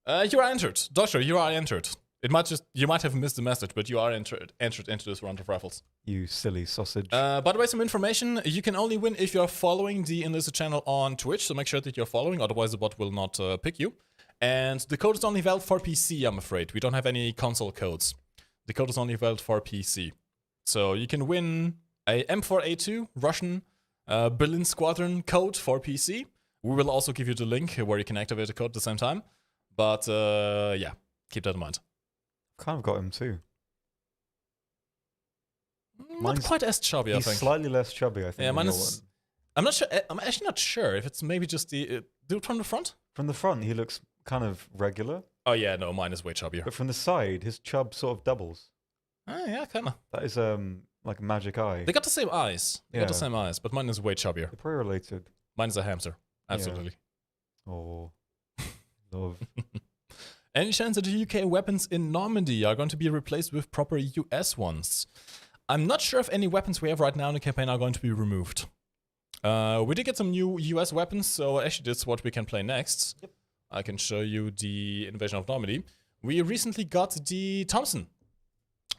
You are entered. Doctor, you are entered. You might have missed the message, but you are entered into this round of raffles. You silly sausage. By the way, some information. You can only win if you're following the Enlisted channel on Twitch, so make sure that you're following, otherwise the bot will not pick you. And the code is only valid for PC, I'm afraid. We don't have any console codes. The code is only valid for PC. So you can win a M4A2 Russian Berlin Squadron code for PC. We will also give you the link where you can activate the code at the same time. But yeah, keep that in mind. Kind of got him too. Not quite as chubby, I think. He's slightly less chubby, I think. Yeah, mine is. I'm not sure. I'm actually not sure if it's maybe just the dude from the front. From the front, he looks kind of regular. Oh yeah, no, mine is way chubbier. But from the side, his chub sort of doubles. Oh yeah, kinda. That is like a magic eye. They got the same eyes. They got the same eyes, but mine is way chubbier. They're probably related. Mine is a hamster. Absolutely. Yeah. Oh, love. Any chance that the UK weapons in Normandy are going to be replaced with proper US ones? I'm not sure if any weapons we have right now in the campaign are going to be removed. We did get some new US weapons, so actually that's what we can play next. Yep. I can show you the Invasion of Normandy. We recently got the Thompson.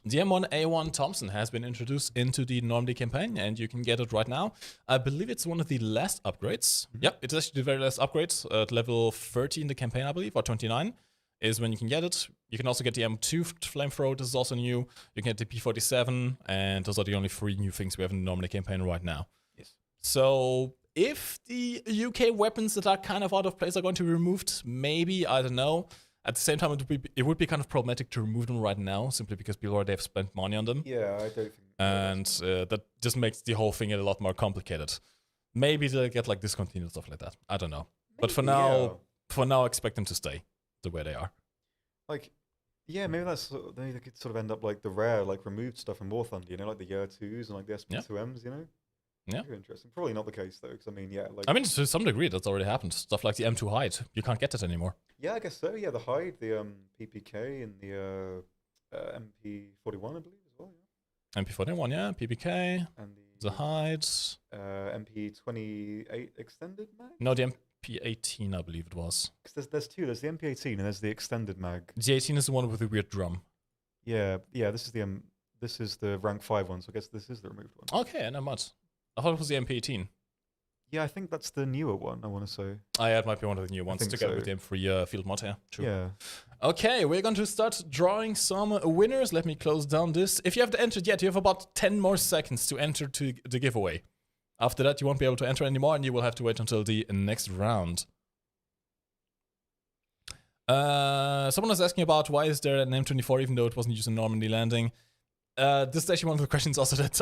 The M1A1 Thompson has been introduced into the Normandy campaign, and you can get it right now. I believe it's one of the last upgrades. Mm-hmm. Yep, it's actually the very last upgrade at level 30 in the campaign, I believe, or 29 is when you can get it. You can also get the M2 flamethrower. This is also new. You can get the P47, and those are the only 3 new things we have in the Normandy campaign right now. Yes. So if the UK weapons that are kind of out of place are going to be removed, maybe, I don't know. At the same time, it would be kind of problematic to remove them right now, simply because people already have spent money on them. Yeah, I don't think. And that just makes the whole thing a lot more complicated. Maybe they'll get like discontinued and stuff like that. I don't know. Maybe, but for now, expect them to stay the way they are. Like, yeah, maybe they could sort of end up like the rare, like removed stuff in War Thunder, like the Year 2s and like the SP2Ms, Yeah. Very interesting. Probably not the case though, because I mean, to some degree, that's already happened. Stuff like the M2 Hide, you can't get it anymore. Yeah, I guess so. Yeah, the Hide, the PPK, and the MP41, I believe as well. Yeah. MP41, yeah, PPK, and the Hide, MP28 extended mag. No, the MP18, I believe it was. Because there's 2. There's the MP18 and there's the extended mag. The 18 is the one with the weird drum. Yeah. This is the rank 5 one. So I guess this is the removed one. Okay, not much. I thought it was the MP18. Yeah, I think that's the newer one, I want to say. Oh, yeah, it might be one of the new ones together with the M3 field mod, yeah. True. Yeah. Okay, we're going to start drawing some winners. Let me close down this. If you haven't entered yet, you have about 10 more seconds to enter to the giveaway. After that, you won't be able to enter anymore, and you will have to wait until the next round. Someone was asking about why is there an M24 even though it wasn't used in Normandy landing. This is actually one of the questions also that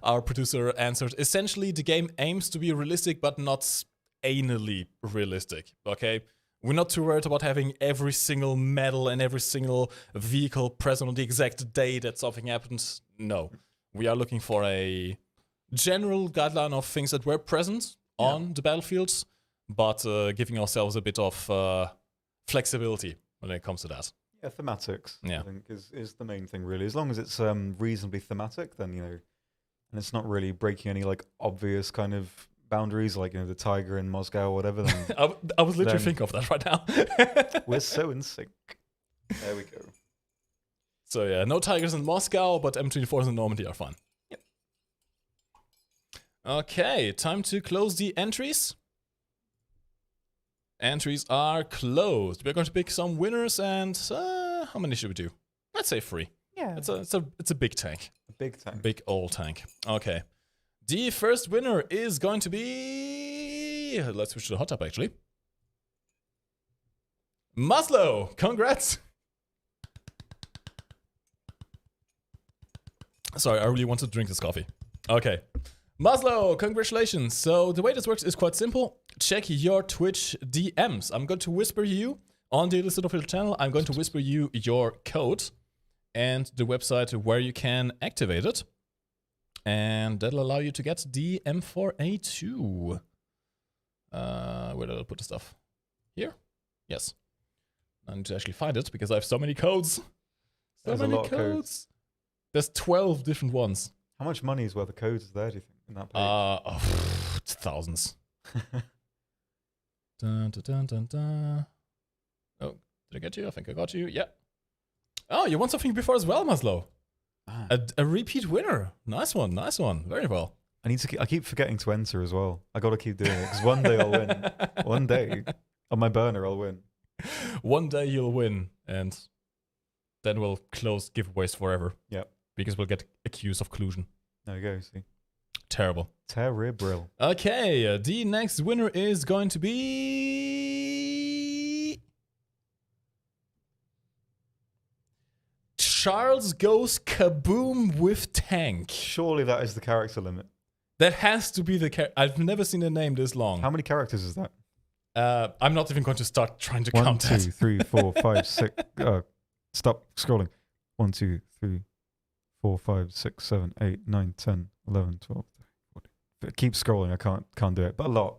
our producer answered. Essentially, the game aims to be realistic, but not anally realistic, okay? We're not too worried about having every single medal and every single vehicle present on the exact day that something happens. No. We are looking for a general guideline of things that were present on the battlefields, but giving ourselves a bit of flexibility when it comes to that. Yeah, thematics, Yeah. I think, is the main thing, really. As long as it's reasonably thematic, then, and it's not really breaking any, like, obvious kind of boundaries, like, the tiger in Moscow or whatever, then I was literally thinking of that right now. we're so in sync. There we go. So yeah, no tigers in Moscow, but M24s in Normandy are fine. Yep. Okay, time to close the entries. Entries are closed. We're going to pick some winners, and how many should we do? Let's say 3. Yeah. It's a big tank. A big tank. Big old tank. Okay. The first winner is going to be... Let's switch to the hot tub, actually. Maslow! Congrats! Sorry, I really want to drink this coffee. Okay. Maslow, congratulations. So the way this works is quite simple. Check your Twitch DMs. I'm going to whisper you on the Enlisted official channel. I'm going to whisper you your code and the website where you can activate it. And that'll allow you to get the M4A2. Where did I put the stuff? Here? Yes. I need to actually find it because I have so many codes. There's a lot of codes. There's 12 different ones. How much money is worth of codes is there, do you think, in that page? Thousands. Dun, dun, dun, dun, dun. Oh, did I get you? I think I got you. Yeah. Oh, you won something before as well, Maslow. A repeat winner. Nice one, nice one. Very well. I keep forgetting to enter as well. I got to keep doing it because one day I'll win. One day on my burner I'll win. One day you'll win, and then we'll close giveaways forever. Yeah. Because we'll get accused of collusion. There you go. See. Terrible. Terrible. Okay, the next winner is going to be... Charles Goes Kaboom with Tank. Surely that is the character limit. That has to be the character. I've never seen a name this long. How many characters is that? I'm not even going to start trying to 1, count 2, that. 3, 4, 5, 6. Stop scrolling. 1, 2, 3, 4, 5, 6, 7, 8, 9, 10, 11, 12, 13, 14. Keep scrolling. I can't do it, but a lot.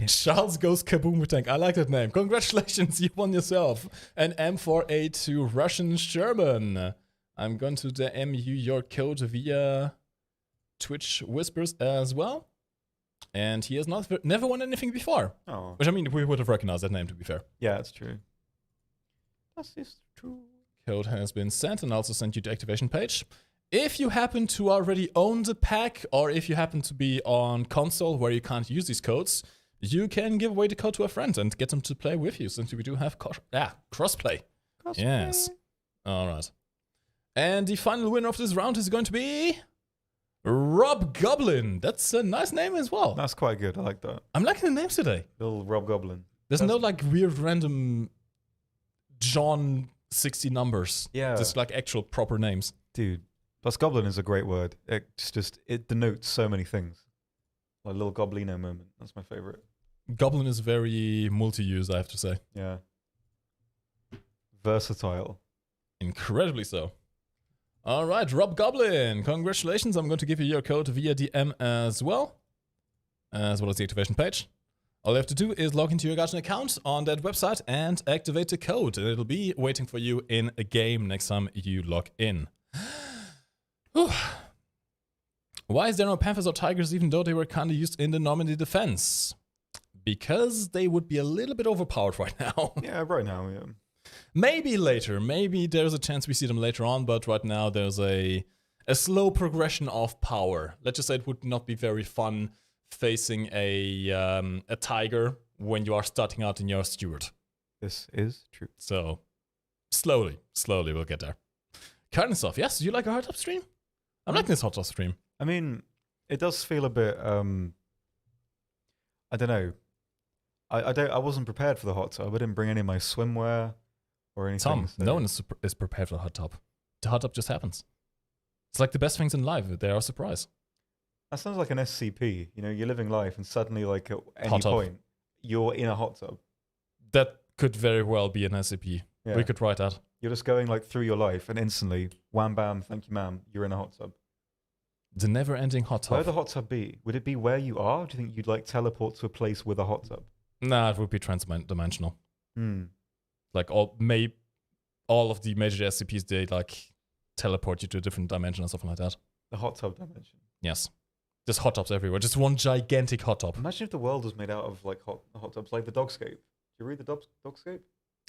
Charles Goes Kaboom with Tank. I like that name. Congratulations, you won yourself an M4A2 Russian Sherman. I'm going to DM you your code via Twitch Whispers as well. And he has never won anything before. Oh. Which, I mean, we would have recognized that name, to be fair. Yeah, that's true. That is true. Code has been sent, and I'll also send you the activation page. If you happen to already own the pack, or if you happen to be on console where you can't use these codes, you can give away the code to a friend and get them to play with you, since we do have crossplay. Yes. All right. And the final winner of this round is going to be Rob Goblin. That's a nice name as well. That's quite good. I like that. I'm liking the names today. Little Rob Goblin. There's no like weird random John 60 numbers. Yeah. Just like actual proper names. Dude. Plus Goblin is a great word. It denotes so many things. Like little Goblino moment. That's my favorite. Goblin is very multi-use, I have to say. Yeah. Versatile. Incredibly so. All right, Rob Goblin, congratulations. I'm going to give you your code via DM as well as the activation page. All you have to do is log into your Guardian account on that website and activate the code. And it'll be waiting for you in a game next time you log in. Why is there no Panthers or Tigers even though they were kind of used in the Normandy defense? Because they would be a little bit overpowered right now. Yeah, right now, yeah. Maybe later. Maybe there's a chance we see them later on, but right now there's a slow progression of power. Let's just say it would not be very fun facing a tiger when you are starting out in your steward. This is true. So, slowly we'll get there. Current stuff. Yes, do you like a hot tub stream? I'm liking this hot tub stream. I mean, it does feel a bit, I don't know. I wasn't prepared for the hot tub. I didn't bring any of my swimwear or anything. Tom, so. no one is prepared for the hot tub. The hot tub just happens. It's like the best things in life. They are a surprise. That sounds like an SCP. You know, you're living life and suddenly, like, at any Hot tub. point, you're in a hot tub. That could very well be an SCP. Yeah. We could write that. You're just going like through your life and instantly, wham bam, thank you ma'am, you're in a hot tub. The never-ending hot tub. Where would the hot tub be? Would it be where you are? Do you think you'd like teleport to a place with a hot tub? Nah, it would be transdimensional. Hmm. Like all of the major SCPs, they like teleport you to a different dimension or something like that. The hot tub dimension. Yes. There's hot tubs everywhere. Just one gigantic hot tub. Imagine if the world was made out of like hot tubs, like the Dogscape. Do you read the Dogscape?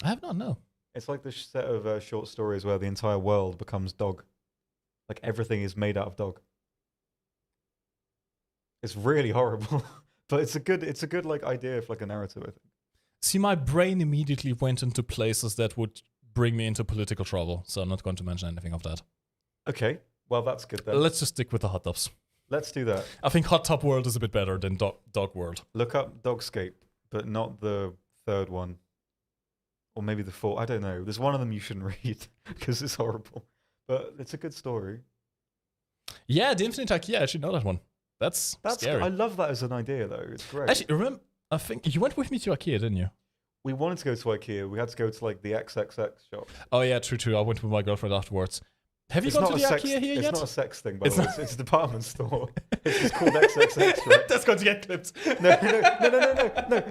I have not, no. It's like this set of short stories where the entire world becomes dog. Like everything is made out of dog. It's really horrible, but it's a good like idea for like a narrative, I think. See, my brain immediately went into places that would bring me into political trouble, so I'm not going to mention anything of that. Okay, well that's good then. Let's just stick with the hot tubs. Let's do that. I think hot tub world is a bit better than dog world. Look up Dogscape, but not the third one. Or maybe the fourth. I don't know. There's one of them you shouldn't read because it's horrible. But it's a good story. Yeah, the Infinite IKEA, I actually know that one. That's scary. I love that as an idea though. It's great. Actually, remember, I think you went with me to IKEA, didn't you? We wanted to go to IKEA. We had to go to like the XXX shop. Oh yeah, true. I went with my girlfriend afterwards. Have you gone to the IKEA here yet? It's not a sex thing, by the way. It's a department store. It's just called XXX, right? That's going to get clipped. No.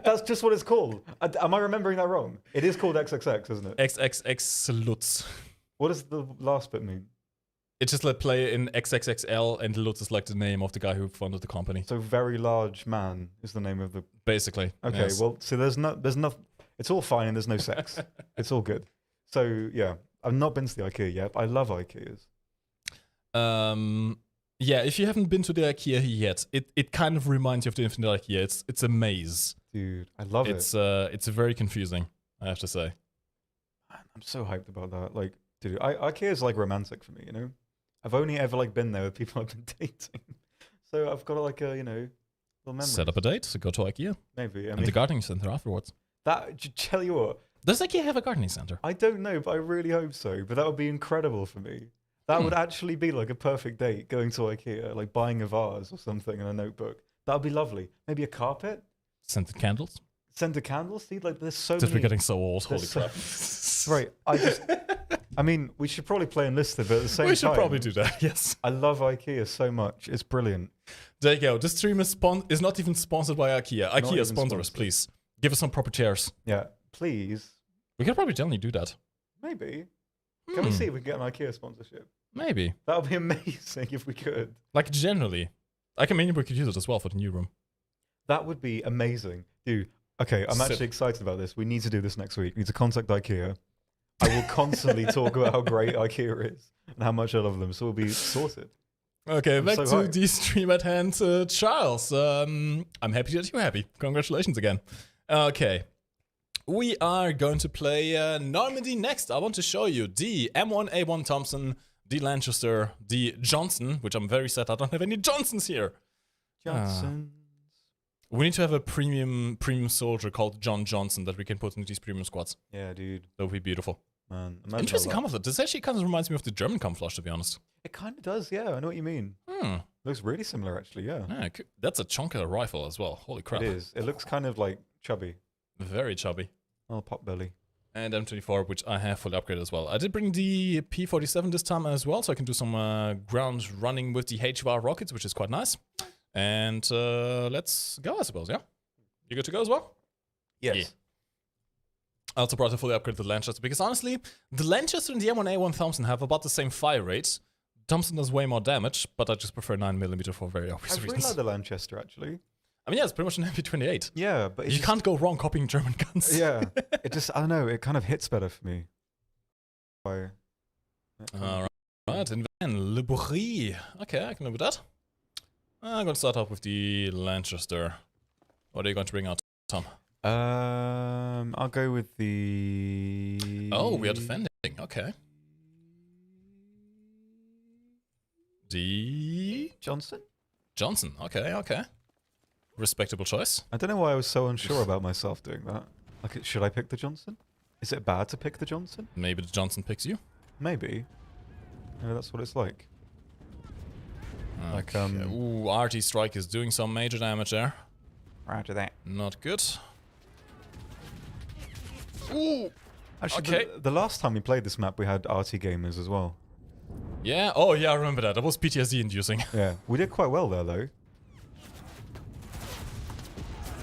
That's just what it's called. Am I remembering that wrong? It is called XXX, isn't it? XXX Lutz. What does the last bit mean? It's just like play in XXXL, and Lutz is like the name of the guy who founded the company. So very large man is the name of the... Basically. Okay, yes. well, so there's no... It's all fine and there's no sex. It's all good. So, yeah. I've not been to the IKEA yet, but I love IKEAs. Yeah, if you haven't been to the IKEA yet, it kind of reminds you of the Infinite IKEA. It's a maze. Dude, I love it. It's very confusing, I have to say. Man, I'm so hyped about that. Like, dude, IKEA is like romantic for me, you know? I've only ever like been there with people I've been dating. So I've got like a, little memory. Set up a date, go to IKEA. Maybe. And the gardening center afterwards. Tell you what. Does IKEA have a gardening center? I don't know, but I really hope so. But that would be incredible for me. That would actually be like a perfect date, going to IKEA, like buying a vase or something and a notebook. That would be lovely. Maybe a carpet? Scented candles? Scented candles? See, like there's so Just many... we're getting so old, holy crap. Right, I mean, we should probably play Enlisted, but at the same time... We should probably do that, yes. I love IKEA so much. It's brilliant. There you go. This stream is not even sponsored by IKEA. IKEA, sponsor us, please. Give us some proper chairs. Yeah, please. We could probably generally do that. Maybe. Can we see if we can get an IKEA sponsorship? Maybe. That would be amazing if we could. Like, generally. I mean, we could use it as well for the new room. That would be amazing. Dude, okay, I'm actually excited about this. We need to do this next week. We need to contact IKEA. I will constantly talk about how great IKEA is and how much I love them, so we'll be sorted. Okay, back to the stream at hand. Charles, I'm happy that you're happy. Congratulations again. Okay. We are going to play Normandy next. I want to show you the M1A1 Thompson, the Lanchester, the Johnson, which I'm very sad I don't have any Johnsons here. Johnsons. We need to have a premium soldier called John Johnson that we can put into these premium squads. Yeah, dude. That would be beautiful. Man, interesting camouflage. This actually kind of reminds me of the German camouflage, to be honest. It kind of does, yeah. I know what you mean. Looks really similar, actually, yeah. That's a chunker rifle as well. Holy crap. It is. It looks kind of like chubby. Very chubby. Oh, pot belly. And M24, which I have fully upgraded as well. I did bring the P47 this time as well, so I can do some ground running with the HVAR rockets, which is quite nice. And let's go, I suppose, yeah? You good to go as well? Yes. Yeah. I also brought a fully upgraded Lanchester, because honestly, the Lanchester and the M1A1 Thompson have about the same fire rate. Thompson does way more damage, but I just prefer 9mm for very obvious reasons. I really like the Lanchester, actually. I mean, yeah, it's pretty much an MP28. Yeah, but you can't go wrong copying German guns. Yeah, it just, I don't know, it kind of hits better for me. Alright, and then Le Bourri. Okay, I can live with that. I'm going to start off with the Lanchester. What are you going to bring out, Tom? I'll go with the... Oh, we are defending. Okay. The... Johnson? Johnson. Okay. Respectable choice. I don't know why I was so unsure about myself doing that. Like, should I pick the Johnson? Is it bad to pick the Johnson? Maybe the Johnson picks you. Maybe. Yeah, that's what it's like. Okay. Ooh, RT Strike is doing some major damage there. Roger that. Not good. Ooh. Actually, Okay. the last time we played this map, we had RT gamers as well. Yeah. Oh, yeah. I remember that. That was PTSD inducing. Yeah, we did quite well there, though.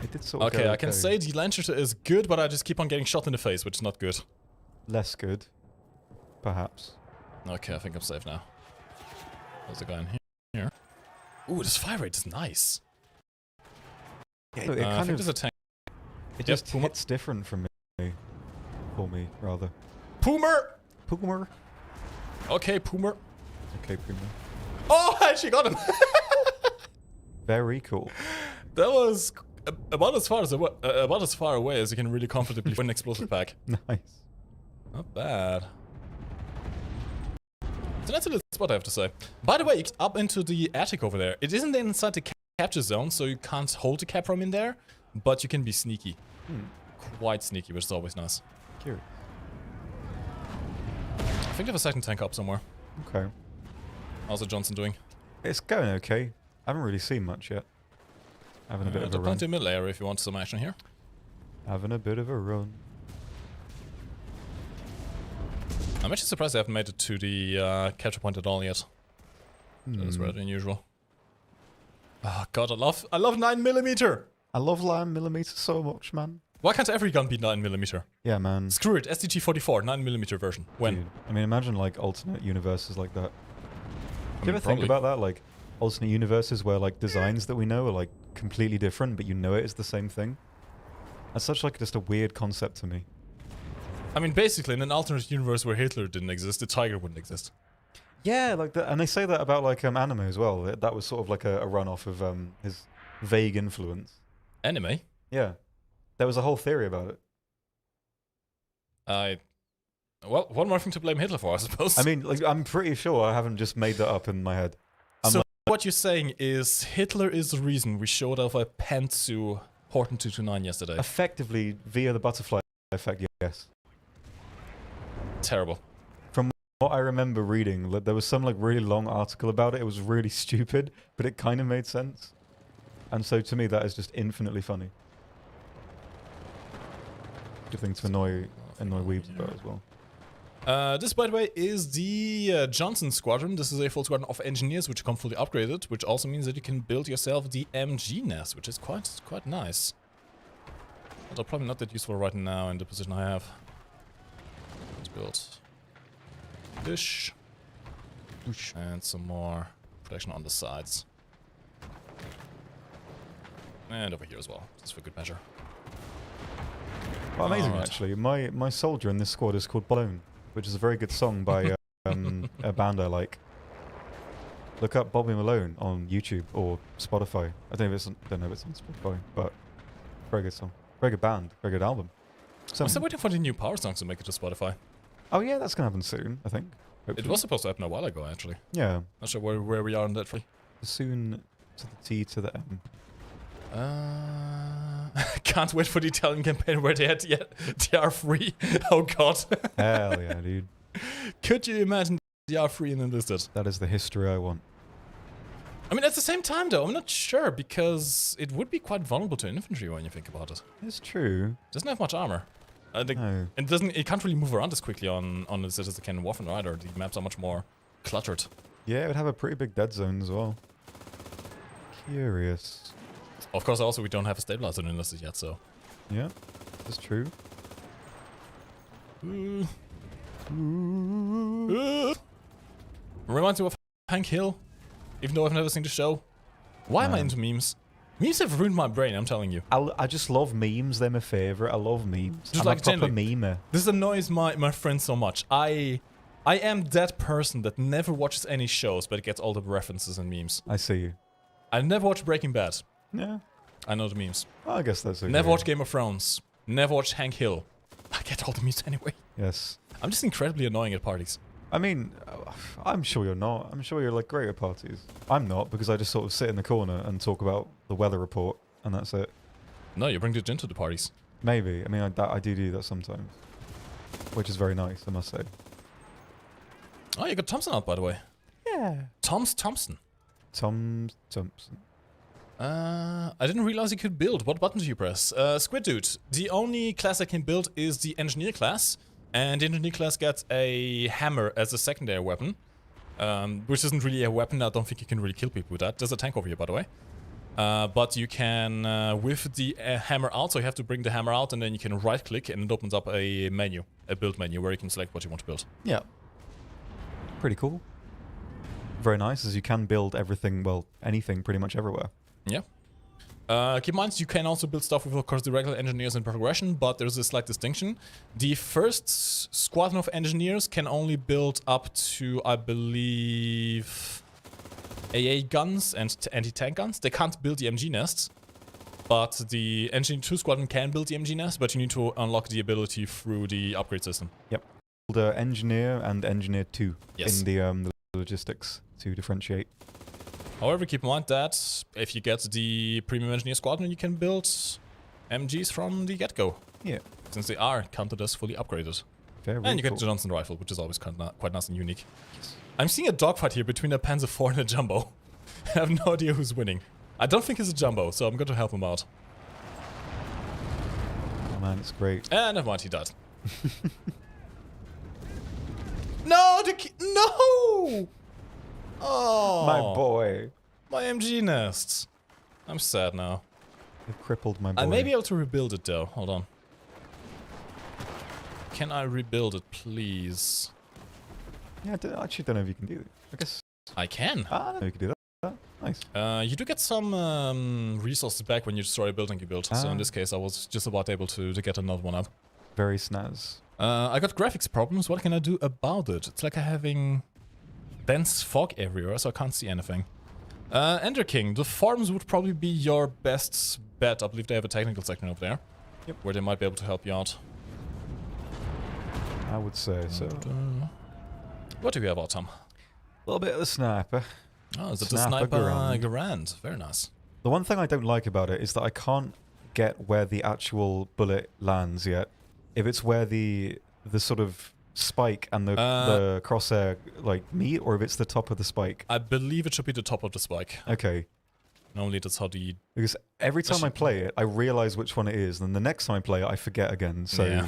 It did sort of Okay, go I can say the Lancer is good, but I just keep on getting shot in the face, which is not good. less good, perhaps. Okay, I think I'm safe now. There's a guy in here. Ooh, this fire rate is nice. Yeah, it I kind think of there's a tank. it just hits different from me, for me rather. Poomer! Poomer. Okay, Poomer. Okay, Poomer. Oh, I actually got him. Very cool. That was about as far away as you can really comfortably win an explosive pack. Nice. Not bad. So that's a little spot, I have to say. By the way, up into the attic over there. It isn't inside the capture zone, so you can't hold the cap from in there, but you can be sneaky. Quite sneaky, which is always nice. Cute. I think they have a second tank up somewhere. Okay. How's the Johnson doing? It's going okay. I haven't really seen much yet. Having a bit of a run. Plenty of middle area if you want some action here. Having a bit of a run. I'm actually surprised they haven't made it to the capture point at all yet. That's rather unusual. Oh god, I love 9mm! I love 9mm so much, man. Why can't every gun be 9mm? Yeah, man. Screw it, STG-44, 9mm version. When? Dude, I mean, imagine like alternate universes like that. Do you ever probably. think about that? Like alternate universes where like designs that we know are like completely different, but you know it is the same thing. That's such like just a weird concept to me. I mean, basically, in an alternate universe where Hitler didn't exist, the tiger wouldn't exist. Yeah, like that, and they say that about like anime as well. That was sort of like a runoff of his vague influence. Anime? Yeah, there was a whole theory about it. Well, one more thing to blame Hitler for, I suppose. I mean, like I'm pretty sure I haven't just made that up in my head. So what you're saying is Hitler is the reason we showed off a pantsu Horton 229 yesterday. Effectively, via the butterfly effect, yes. Terrible. From what I remember reading, there was some like really long article about it. It was really stupid, but it kind of made sense. And so to me, that is just infinitely funny. Good thing to annoy weebs about as well. This, by the way, is the Johnson Squadron. This is a full squadron of engineers which come fully upgraded, which also means that you can build yourself the MG nest, which is quite nice. Although probably not that useful right now in the position I have. Let's build this. And some more protection on the sides. And over here as well, just for good measure. Well, amazing, Alright. actually. My soldier in this squad is called Blown, which is a very good song by a band I like. Look up Bobby Malone on YouTube or Spotify. I don't know if it's on Spotify, but very good song. Very good band. Very good album. I'm still waiting for the new Power songs to make it to Spotify. Oh yeah, that's gonna happen soon, I think. Hopefully. It was supposed to happen a while ago, actually. Yeah. Not sure where we are on that. Soon to the T to the M. Can't wait for the Italian campaign where they are free. Oh god. Hell yeah, dude. Could you imagine they are free and enlisted? That is the history I want. I mean, at the same time though, I'm not sure because it would be quite vulnerable to infantry when you think about it. It's true. Doesn't have much armor. No. It can't really move around as quickly on the as it can in Warframe either. The maps are much more cluttered. Yeah, it would have a pretty big dead zone as well. Curious. Of course, also we don't have a stabilizer enlisted yet, so. Yeah, that's true. Reminds me of Hank Hill, even though I've never seen the show. Why am I into memes? Memes have ruined my brain, I'm telling you. I just love memes. They're my favorite. I love memes. Just I'm like a proper generally. memer. This annoys my friends so much. I am that person that never watches any shows, but gets all the references and memes. I see you. I never watched Breaking Bad. Yeah. I know the memes. I guess that's okay. Never watched Game of Thrones. Never watched Hank Hill. I get all the memes anyway. Yes. I'm just incredibly annoying at parties. I mean, I'm sure you're not. I'm sure you're like great at parties. I'm not because I just sort of sit in the corner and talk about the weather report and that's it. No, you bring the gin to the parties. Maybe. I mean, I do that sometimes, which is very nice, I must say. Oh, you got Thompson out, by the way. Yeah. Thompson. Tom Thompson. I didn't realize you could build. What button do you press? Squid Dude. The only class I can build is the Engineer class. And the Engineer class gets a hammer as a secondary weapon. Which isn't really a weapon. I don't think you can really kill people with that. There's a tank over here, by the way. But you can, with the hammer out, so you have to bring the hammer out and then you can right click and it opens up a menu, a build menu where you can select what you want to build. Yeah. Pretty cool. Very nice, as you can build everything, well, anything pretty much everywhere. Yeah. Keep in mind, you can also build stuff with, of course, the regular engineers in progression, but there's a slight distinction. The first squadron of engineers can only build up to, I believe, AA guns and anti-tank guns. They can't build the MG nests, but the Engineer 2 squadron can build the MG nest, but you need to unlock the ability through the upgrade system. Yep. The Engineer and Engineer 2 Yes. in the logistics to differentiate. However, keep in mind that if you get the Premium Engineer Squadron, you can build MGs from the get-go. Yeah. Since they are counted as fully upgraded. Very And you get cool. the Johnson rifle, which is always quite nice and unique. Yes. I'm seeing a dogfight here between a Panzer IV and a Jumbo. I have no idea who's winning. I don't think it's a Jumbo, so I'm going to help him out. Oh man, it's great. Never mind, he died. No! No! Oh! My boy. My MG nests. I'm sad now. You've crippled my boy. I may be able to rebuild it though. Hold on. Can I rebuild it, please? Yeah, I actually don't know if you can do it. I guess. I can. I don't know if you can do that. Nice. You do get some resources back when you destroy a building you built. So in this case, I was just about able to get another one up. Very snaz. I got graphics problems. What can I do about it? It's like I'm having dense fog everywhere, so I can't see anything. Ender King, the farms would probably be your best bet. I believe they have a technical section up there. Yep. Where they might be able to help you out. I would say so. What do we have out, Tom? A little bit of the sniper. Oh, is it the Sniper Sniper Garand. Garand? Very nice. The one thing I don't like about it is that I can't get where the actual bullet lands yet. If it's where the sort of spike and the crosshair like meet, or if it's the top of the spike. I believe it should be the top of the spike. Okay. Normally that's how the... Because every time I play it, I realize which one it is, and then the next time I play it, I forget again. So Yeah.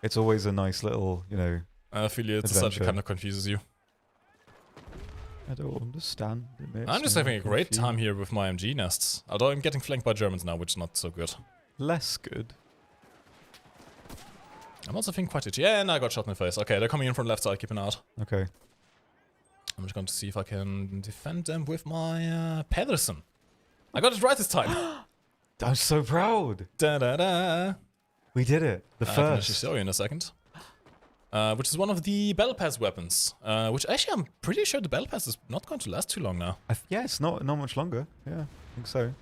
it's always a nice little, you know. I feel it's such adventure. a kind of confuses you. I don't understand. I'm just having a great time here with my MG nests. Although I'm getting flanked by Germans now, which is not so good. Less good. I'm also feeling quite itchy. Yeah, and I got shot in the face. Okay, they're coming in from the left side, keep an eye out. Okay. I'm just going to see if I can defend them with my Pedersen. I got it right this time. I'm so proud. Da-da-da. We did it. The I can actually first. show you in a second. Which is one of the Battle Pass weapons. Which actually I'm pretty sure the Battle Pass is not going to last too long now. Yeah, it's not much longer. Yeah, I think so.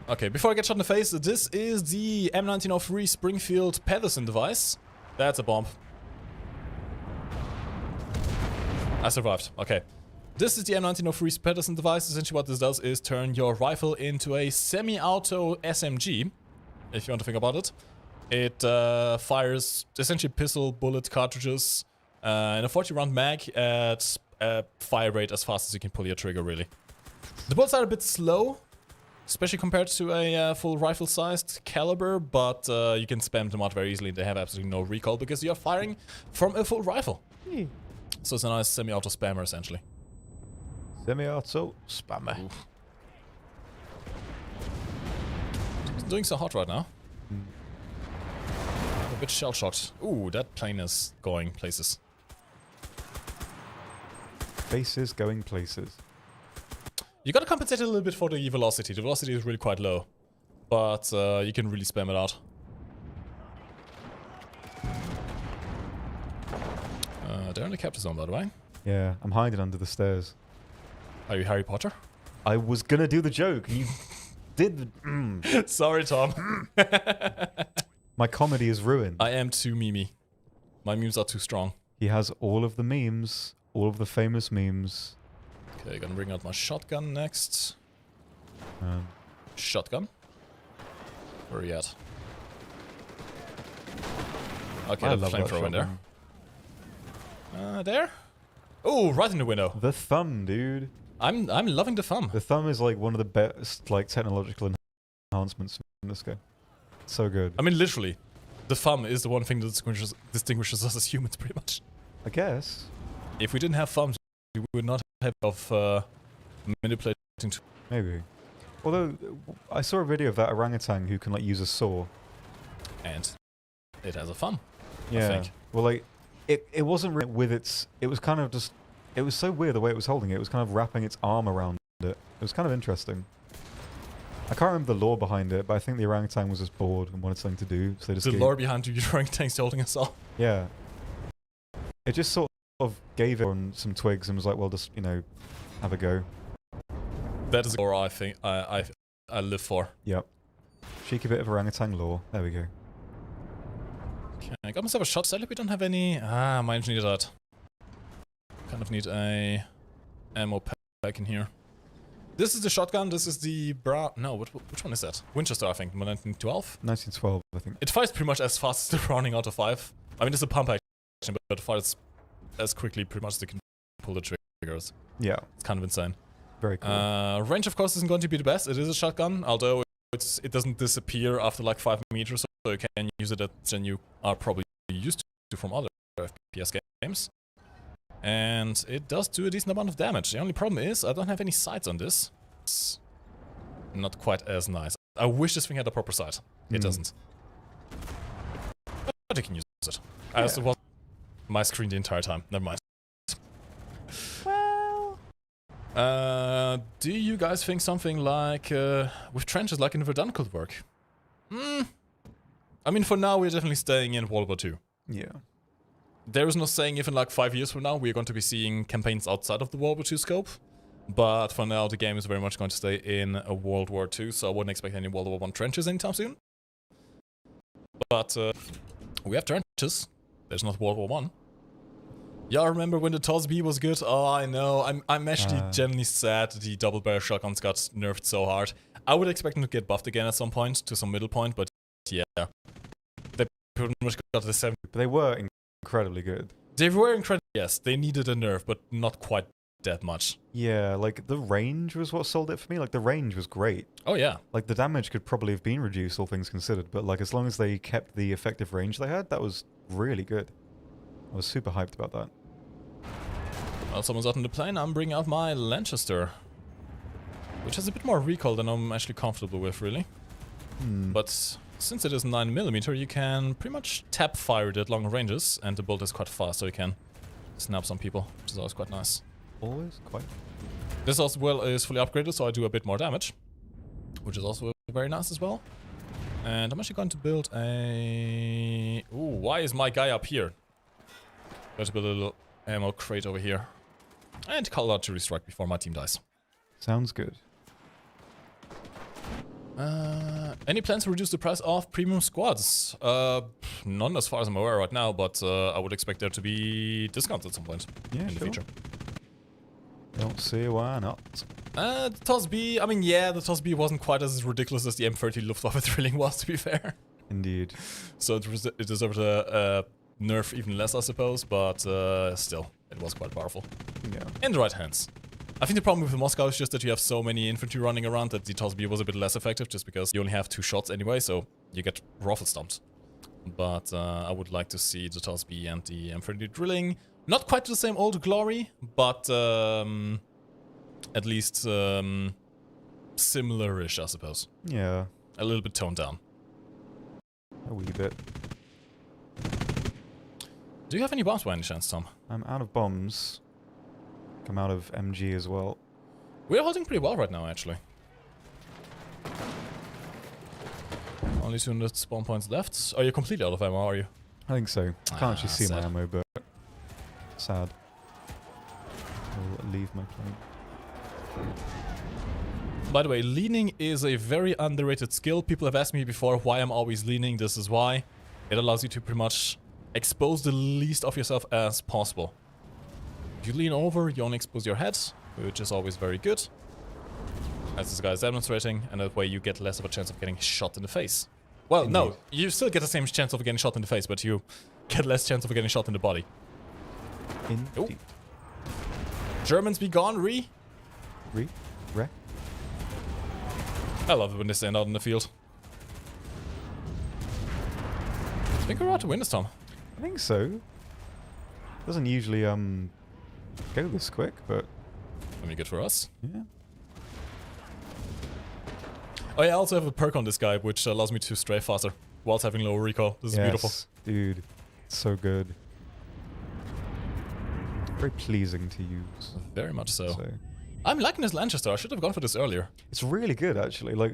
Okay, before I get shot in the face, this is the M1903 Springfield Pedersen device. That's a bomb. I survived. Okay. This is the M1903 Pedersen device. Essentially what this does is turn your rifle into a semi-auto SMG, if you want to think about it. It fires essentially pistol bullet cartridges in a 40-round mag at a fire rate as fast as you can pull your trigger, really. The bullets are a bit slow, especially compared to a full rifle-sized caliber, but you can spam them out very easily. They have absolutely no recoil because you're firing from a full rifle. So it's a nice semi-auto spammer, essentially. Semi-auto spammer. Oof. It's doing so hot right now. A bit shell-shocked. Ooh, that plane is going places. Faces going places. You gotta compensate a little bit for the velocity. The velocity is really quite low. But you can really spam it out. They're in the capture zone, by the way. Yeah, I'm hiding under the stairs. Are you Harry Potter? I was gonna do the joke. You did the... Sorry, Tom. My comedy is ruined. I am too memey. My memes are too strong. He has all of the memes, all of the famous memes. Okay, gonna bring out my shotgun next. Shotgun? Where are you at? Okay, I the love that flamethrower in there. shotgun. There? Oh, right in the window. The thumb, dude. I'm loving the thumb. The thumb is like one of the best like technological enhancements in this game. It's so good. I mean, literally, the thumb is the one thing that distinguishes us as humans, pretty much. I guess. If we didn't have thumbs, we would not have of manipulating. Maybe. Although I saw a video of that orangutan who can like use a saw. And it has a thumb. Yeah. I think. Well, like it wasn't really with its. It was kind of just. It was so weird the way it was holding it. It was kind of wrapping its arm around it. It was kind of interesting. I can't remember the lore behind it, but I think the orangutan was just bored and wanted something to do, so they just The lore behind the orangutans holding us all. Yeah. It just sort of gave it on some twigs and was like, well, just, you know, have a go. That is a lore I think I live for. Yep. Cheeky bit of orangutan lore. There we go. Okay, I got myself a shot. Sadly, we don't have any. Ah, might need that. Kind of need a ammo pack in here. This is the shotgun. This is the No, which one is that? Winchester, I think. 1912? 1912, I think. It fires pretty much as fast as the Browning out of 5. I mean, it's a pump action, but it fires as quickly pretty much as they can pull the triggers. Yeah. It's kind of insane. Very cool. Range, of course, isn't going to be the best. It is a shotgun, although it doesn't disappear after like 5 meters, so you can use it than you are probably used to from other FPS games. And it does do a decent amount of damage. The only problem is I don't have any sights on this. It's not quite as nice. I wish this thing had a proper sight. It doesn't. But you can use it. I also was my screen the entire time. Never mind. Well, do you guys think something like with trenches like in Verdun could work? I mean, for now we're definitely staying in World War II. Yeah. There is no saying if in like 5 years from now we're going to be seeing campaigns outside of the World War II scope. But for now the game is very much going to stay in a World War II, so I wouldn't expect any World War I trenches anytime soon. But we have trenches. There's not World War I. Yeah, I remember when the TOS-B was good. Oh, I know. I'm actually genuinely sad that the double barrel shotguns got nerfed so hard. I would expect them to get buffed again at some point, to some middle point, but yeah. They pretty much got the 70. But they were incredibly good. They were incredible, yes. They needed a nerf, but not quite that much. Yeah, like the range was what sold it for me. Like the range was great. Oh yeah. Like the damage could probably have been reduced, all things considered, but like as long as they kept the effective range they had, that was really good. I was super hyped about that. Well, someone's out in the plane. I'm bringing out my Lanchester, which has a bit more recoil than I'm actually comfortable with, really. But since it is 9mm, you can pretty much tap fire it at long ranges, and the bolt is quite fast, so you can snap some people, which is always quite nice. Always quite. This as well is fully upgraded, so I do a bit more damage, which is also very nice as well. And I'm actually going to build a... Ooh, why is my guy up here? Going to build a little ammo crate over here. And call out to restrike before my team dies. Sounds good. Any plans to reduce the price of premium squads? None as far as I'm aware right now, but I would expect there to be discounts at some point in the future. Don't see why not. The TOS-B, I mean, yeah, the TOS-B wasn't quite as ridiculous as the M30 Luftwaffe drilling was, to be fair. Indeed. So it deserved a nerf even less, I suppose, but still, it was quite powerful. Yeah. In the right hands. I think the problem with the Moscow is just that you have so many infantry running around that the TOS-B was a bit less effective, just because you only have 2 shots anyway, so you get rifle stumped. But I would like to see the TOS-B and the M30 drilling. Not quite to the same old glory, but at least similar-ish, I suppose. Yeah. A little bit toned down. A wee bit. Do you have any bombs by any chance, Tom? I'm out of bombs. I'm out of MG as well. We're holding pretty well right now, actually. Only 200 spawn points left. Are you completely out of ammo, are you? I think so. I can't actually see sad. my ammo, but sad. I'll leave my plane. By the way, leaning is a very underrated skill. People have asked me before why I'm always leaning. This is why. It allows you to pretty much expose the least of yourself as possible. If you lean over, you only expose your head, which is always very good, as this guy is demonstrating, and that way you get less of a chance of getting shot in the face. Well, Indeed. no, you still get the same chance of getting shot in the face, but you get less chance of getting shot in the body. Indeed. Germans be gone, Re? Re. I love it when they stand out in the field. I think we're out to win this time. I think so. Doesn't usually go this quick, but That'd be good for us. yeah. Oh yeah, I also have a perk on this guy, which allows me to stray faster whilst having lower recoil. This is beautiful. Dude. So good. Very pleasing to use. Very much so. I'm liking this Lanchester. I should have gone for this earlier. It's really good, actually. Like,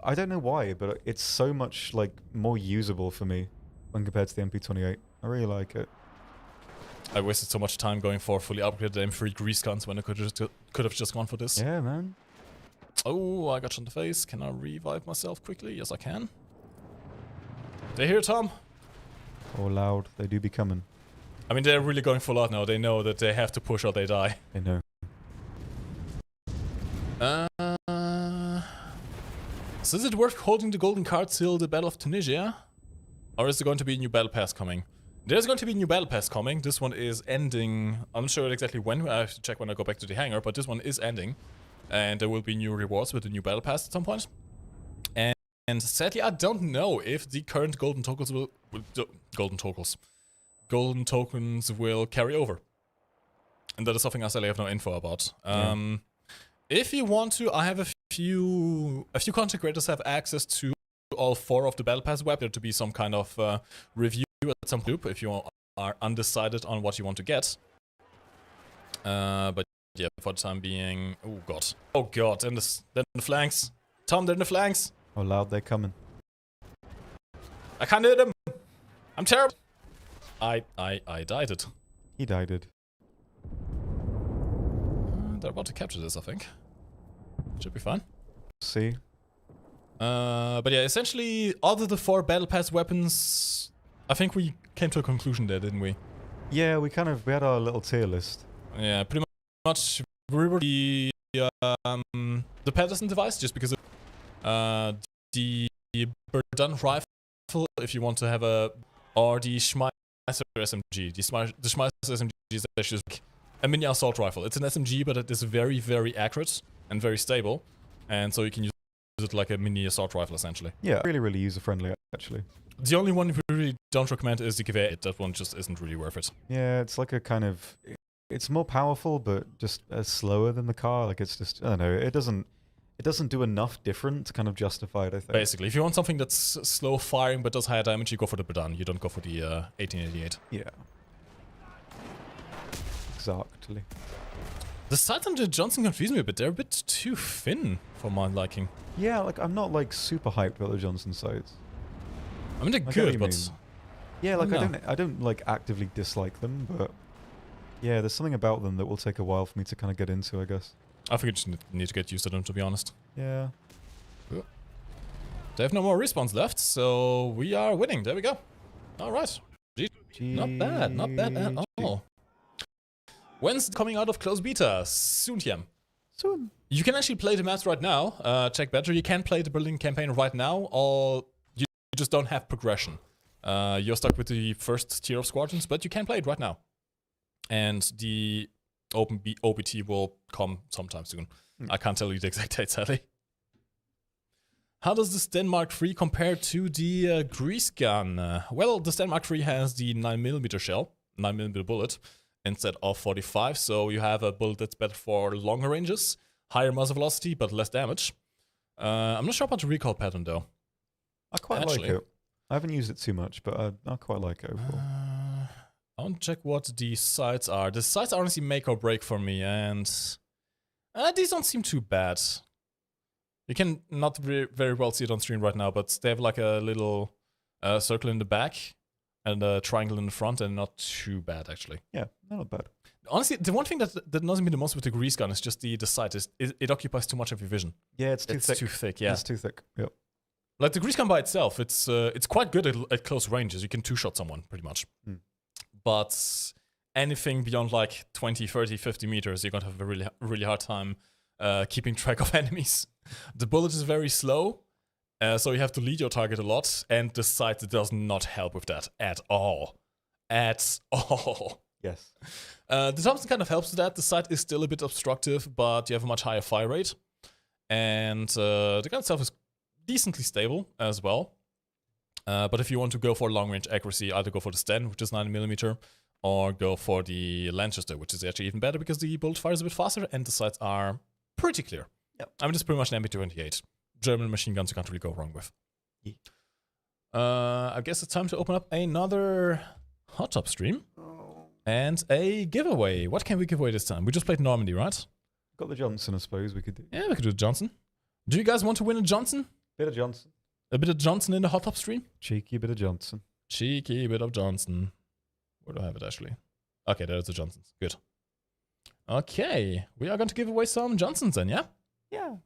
I don't know why, but it's so much, like, more usable for me when compared to the MP28. I really like it. I wasted so much time going for fully upgraded M3 grease guns when I could have just gone for this. Yeah, man. Oh, I got shot in the face. Can I revive myself quickly? Yes, I can. They're here, Tom. Oh, loud. They do be coming. I mean, they're really going full out now. They know that they have to push or they die. They know. So is it worth holding the golden card till the Battle of Tunisia? Or is there going to be a new battle pass coming? There's going to be a new battle pass coming. This one is ending. I'm not sure exactly when. I have to check when I go back to the hangar, but this one is ending. And there will be new rewards with the new battle pass at some point. And sadly, I don't know if the current golden tokens golden tokens will carry over. And that is something I sadly have no info about. If you want to, I have a few content creators have access to all 4 of the battle pass web. There to be some kind of review at some loop if you are undecided on what you want to get. But yeah, for the time being, oh god, they're in the flanks. Tom, they're in the flanks. Oh, loud, they're coming. I can't hit them. I'm terrible. I died it. He died it. They're about to capture this, I think. Should be fine. See? But yeah, essentially, other the 4 battle pass weapons, I think we came to a conclusion there, didn't we? Yeah, we had our little tier list. Yeah, pretty much. We were the Patterson device, just because of the Verdun rifle, if you want to have or the Schmeiser SMG. The Schmeiser SMG is actually like a mini assault rifle. It's an SMG, but it is very, very accurate and very stable, and so you can use it like a mini assault rifle, essentially. Yeah, really, really user-friendly, actually. The only one we really don't recommend is the Gewehr. That one just isn't really worth it. Yeah, it's like a kind of... It's more powerful, but just slower than the car. Like, it's just... I don't know, it doesn't do enough different to kind of justify it, I think. Basically, if you want something that's slow firing but does higher damage, you go for the Verdun. You don't go for the 1888. Yeah. Exactly. The sights on the Johnson confuse me a bit. They're a bit too thin for my liking. Yeah, like, I'm not, like, super hyped about the Johnson sights. I mean, they're good, but... Yeah, like, I don't, like, actively dislike them, but... Yeah, there's something about them that will take a while for me to kind of get into, I guess. I think you just need to get used to them, to be honest. Yeah. They have no more respawns left, so we are winning. There we go. Alright. Not bad. Not bad at all. When's coming out of closed beta? Soon, TM. Soon. You can actually play the maps right now. Check better. You can play the Berlin campaign right now, or you just don't have progression. You're stuck with the first tier of squadrons, but you can play it right now. And the OBT will come sometime soon. I can't tell you the exact date, sadly. How does the Stenmark 3 compare to the grease gun? Well, the Stenmark 3 has the 9mm shell, 9mm bullet, instead of 45, so you have a bullet that's better for longer ranges, higher muzzle velocity, but less damage. I'm not sure about the recoil pattern, though. I quite like it. I haven't used it too much, but I quite like it overall. I want to check what the sights are. The sights honestly make or break for me, and these don't seem too bad. You can not very well see it on screen right now, but they have like a little circle in the back and a triangle in the front, and not too bad, actually. Yeah, not bad. Honestly, the one thing that annoys me the most with the grease gun is just the sight. It occupies too much of your vision. Yeah, it's too thick. It's too thick, yeah. It's too thick, yep. Like the grease gun by itself, it's quite good at close ranges. You can two-shot someone, pretty much. But anything beyond like 20, 30, 50 meters, you're going to have a really hard time keeping track of enemies. The bullet is very slow, so you have to lead your target a lot, and the sight does not help with that at all. At all. Yes. The Thompson kind of helps with that. The sight is still a bit obstructive, but you have a much higher fire rate. And the gun itself is decently stable as well. But if you want to go for long-range accuracy, either go for the Sten, which is 9mm, or go for the Lanchester, which is actually even better because the bullet fires a bit faster and the sights are pretty clear. Yep. I mean, it's pretty much an MP28. German machine guns you can't really go wrong with. Yeah. I guess it's time to open up another hot top stream and a giveaway. What can we give away this time? We just played Normandy, right? Got the Johnson, I suppose we could do. Yeah, we could do Johnson. Do you guys want to win a Johnson? Bit of Johnson. A bit of Johnson in the hot top stream? Cheeky bit of Johnson. Cheeky bit of Johnson. Where do I have it, actually? Okay, there's the Johnsons. Good. Okay, we are going to give away some Johnsons then, yeah? Yeah.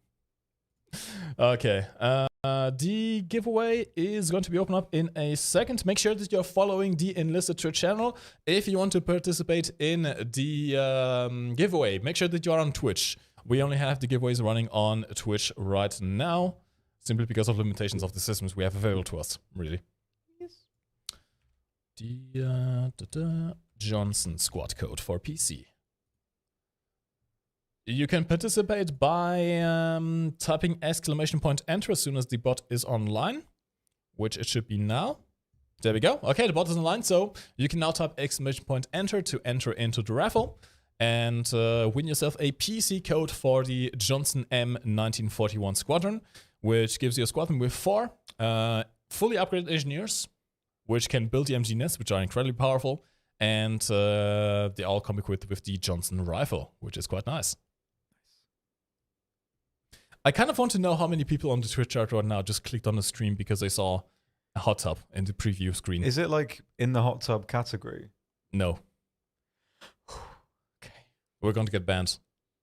Okay, the giveaway is going to be opened up in a second. Make sure that you're following the Enlisted Twitch channel if you want to participate in the giveaway. Make sure that you're on Twitch. We only have the giveaways running on Twitch right now, simply because of limitations of the systems we have available to us, really. Yes. The Johnson squad code for PC. You can participate by typing !enter as soon as the bot is online, which it should be now. There we go. Okay, the bot is online, so you can now type !enter to enter into the raffle and win yourself a PC code for the Johnson M1941 squadron, which gives you a squadron with 4 fully upgraded engineers, which can build the MG nests, which are incredibly powerful, and they all come equipped with the Johnson rifle, which is quite nice. I kind of want to know how many people on the Twitch chat right now just clicked on the stream because they saw a hot tub in the preview screen. Is it like in the hot tub category? No. Okay. We're going to get banned.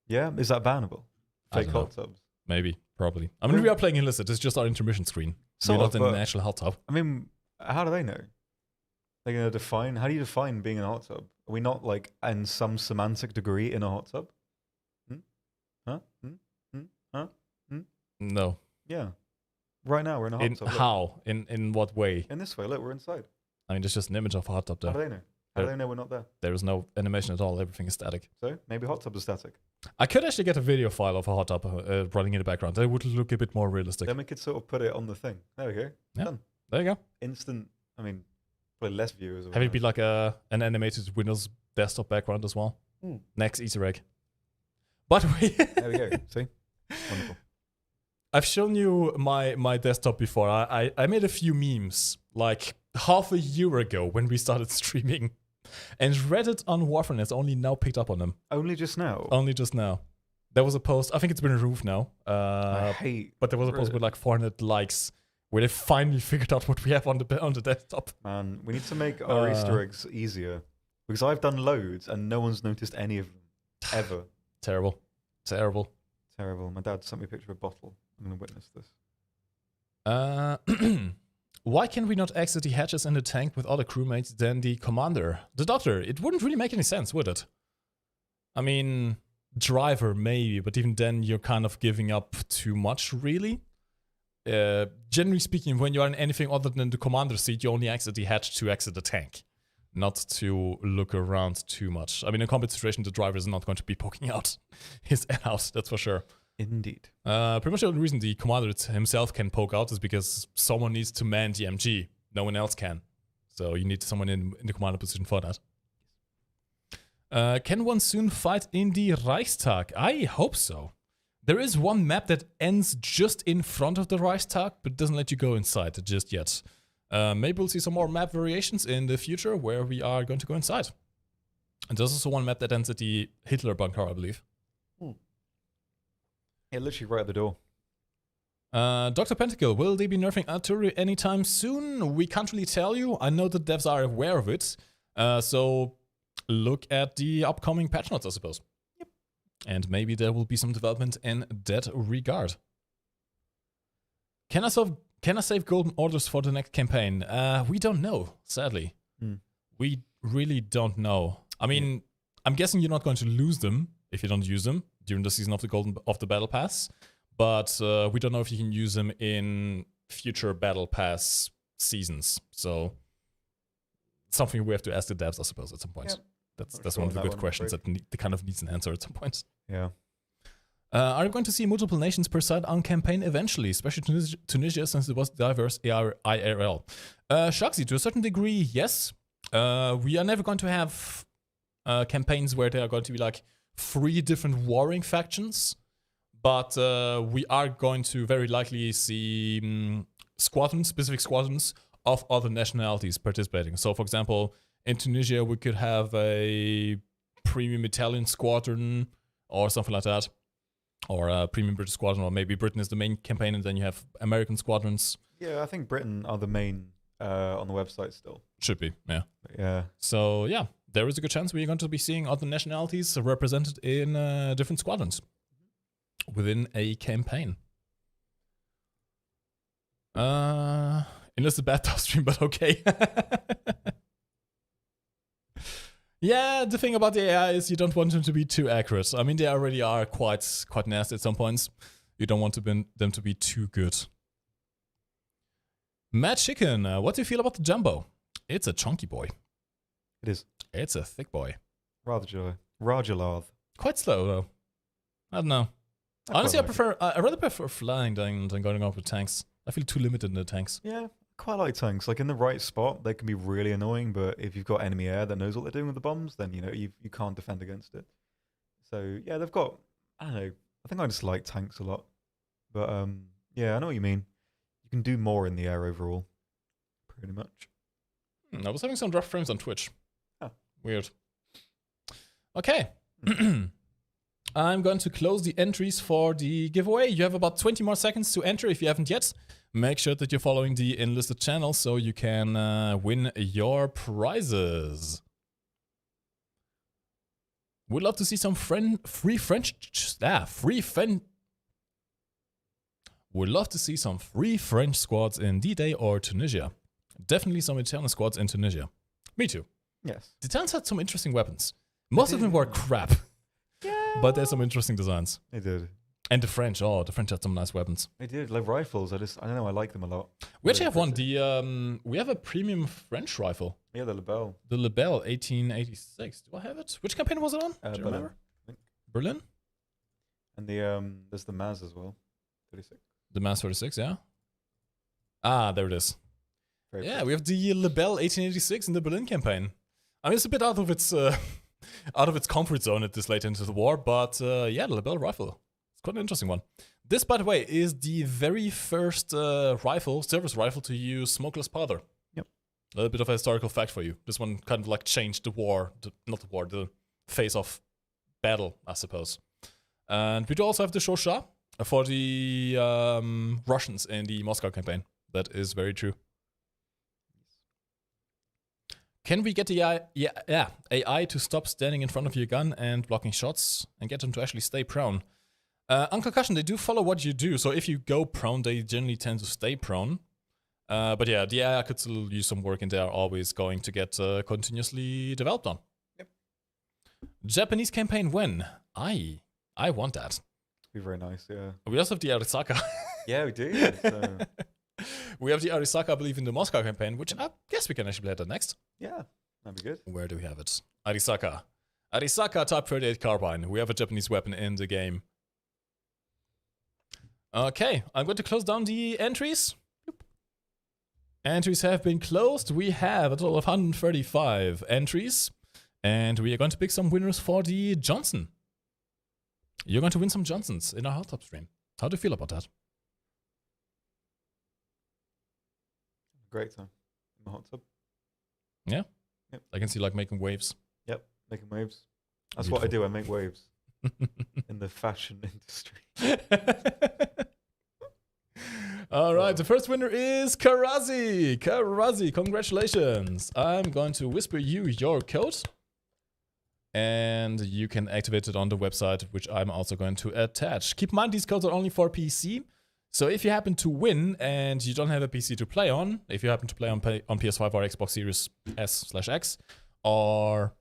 Yeah? Is that bannable? I Fake don't know. hot tubs? Maybe. Probably. I mean, we are playing Enlisted. It's just our intermission screen. Sort We're of, not in but- the actual hot tub. I mean, how do they know? They're going to define... How do you define being in a hot tub? Are we not, like, in some semantic degree in a hot tub? Huh? Huh? No. Yeah. Right now, we're in a hot In tub. Look. how? In what way? In this way. Look, we're inside. I mean, it's just an image of a hot tub How do there. they know? How do they know we're not there? There is no animation at all. Everything is static. So, maybe hot tubs are static. I could actually get a video file of a hot tub running in the background. That would look a bit more realistic. Then we could sort of put it on the thing. There we go. Yeah. Done. There you go. Instant... I mean, probably less viewers. Have it be like an animated Windows desktop background as well. Next Easter egg. But There we go. See? Wonderful. I've shown you my desktop before. I made a few memes like half a year ago when we started streaming. And Reddit on Warframe has only now picked up on them. Only just now? Only just now. There was a post, I think it's been removed now. I hate But there was a post Reddit. with like 400 likes where they finally figured out what we have on the desktop. Man, we need to make our Easter eggs easier. Because I've done loads and no one's noticed any of them. Ever. Terrible. Terrible. Terrible. My dad sent me a picture of a bottle. I'm going to witness this. Why can we not exit the hatches in the tank with other crewmates than the commander? The doctor, it wouldn't really make any sense, would it? I mean, driver maybe, but even then you're kind of giving up too much, really. Generally speaking, when you are in anything other than the commander seat, you only exit the hatch to exit the tank, not to look around too much. I mean, in a combat situation, the driver is not going to be poking out his out, that's for sure. Indeed. Pretty much the only reason the commander himself can poke out is because someone needs to man the MG. No one else can. So you need someone in the commander position for that. Can one soon fight in the Reichstag? I hope so. There is one map that ends just in front of the Reichstag, but doesn't let you go inside just yet. Maybe we'll see some more map variations in the future where we are going to go inside. And there's also one map that ends at the Hitler bunker, I believe. Yeah, literally right at the door. Dr. Pentacle, will they be nerfing artillery anytime soon? We can't really tell you. I know the devs are aware of it. So look at the upcoming patch notes, I suppose. Yep. And maybe there will be some development in that regard. Can I save golden orders for the next campaign? We don't know, sadly. We really don't know. I mean, I'm guessing you're not going to lose them if you don't use them during the season of the battle pass, but we don't know if you can use them in future battle pass seasons. So something we have to ask the devs, I suppose, at some point. Yep. That's sure one of the on that good one, I'm questions afraid. that kind of needs an answer at some point. Yeah. Are you going to see multiple nations per side on campaign eventually, especially Tunisia, since it was diverse IRL? Shaxi, to a certain degree, yes. We are never going to have campaigns where there are going to be like 3 different warring factions, but we are going to very likely see specific squadrons of other nationalities participating. So, for example, in Tunisia, we could have a premium Italian squadron or something like that. Or a premium British squadron, or maybe Britain is the main campaign, and then you have American squadrons. Yeah, I think Britain are the main on the website still. Should be, yeah. But yeah. So, yeah, there is a good chance we're going to be seeing other nationalities represented in different squadrons within a campaign. Enlisted bad top stream, but okay. Yeah, the thing about the AI is you don't want them to be too accurate. I mean, they already are quite nasty at some points. You don't want them to be too good. Mad Chicken, what do you feel about the Jumbo? It's a chunky boy. It is. It's a thick boy. Rajalard. Quite slow, though. I don't know. Honestly, I rather prefer flying than going up with tanks. I feel too limited in the tanks. Yeah, quite like tanks. Like in the right spot, they can be really annoying. But if you've got enemy air that knows what they're doing with the bombs, then you can't defend against it. So yeah, they've got. I don't know. I think I just like tanks a lot. But yeah, I know what you mean. You can do more in the air overall, pretty much. I was having some rough frames on Twitch. Oh. Weird. Okay. I'm going to close the entries for the giveaway. You have about 20 more seconds to enter if you haven't yet. Make sure that you're following the Enlisted channel so you can win your prizes. Would love to see some Would love to see some free French squads in D-Day or Tunisia. Definitely some Italian squads in Tunisia. Me too. Yes. The Italians had some interesting weapons. Most of them were crap. Yeah. But there's some interesting designs. They did. And the French had some nice weapons. They did. Like rifles. I don't know. I like them a lot. We actually have one. We have a premium French rifle. Yeah, the Lebel. The Lebel 1886. Do I have it? Which campaign was it on? Do you Berlin, remember? I think. Berlin? And there's the Maz as well. 36. The Mass 36, yeah. Ah, there it is. Very Yeah, pretty. we have the Lebel 1886 in the Berlin campaign. I mean, it's a bit out of its comfort zone at this late into the war, but yeah, the Lebel rifle. It's quite an interesting one. This, by the way, is the very first service rifle to use smokeless powder. Yep. A little bit of a historical fact for you. This one kind of like changed the phase of battle, I suppose. And we do also have the Shosha for the Russians in the Moscow campaign. That is very true. Can we get the AI to stop standing in front of your gun and blocking shots and get them to actually stay prone? Uncle Cushion, they do follow what you do. So if you go prone, they generally tend to stay prone. But yeah, the AI could still use some work and they are always going to get continuously developed on. Yep. Japanese campaign when? I want that. Be very nice, yeah. We also have the Arisaka. Yeah, we do. So, We have the Arisaka, I believe, in the Moscow campaign, which I guess we can actually play that next. yeah, that'd be good. Where do we have it? Arisaka. Arisaka Type 38 carbine. We have a Japanese weapon in the game. Okay, I'm going to close down the entries. Entries have been closed. We have a total of 135 entries. And we are going to pick some winners for the Johnson. You're going to win some Johnsons in our hot top stream. How do you feel about that? Great time in the hot tub. Yeah? Yep. I can see like making waves. Yep, making waves. That's what I do. I make waves in the fashion industry. All right, the first winner is Karazi. Karazi, congratulations. I'm going to whisper you your code. And you can activate it on the website, which I'm also going to attach. Keep in mind, these codes are only for PC. So if you happen to win and you don't have a PC to play on, if you happen to play on PS5 or Xbox Series S/X, or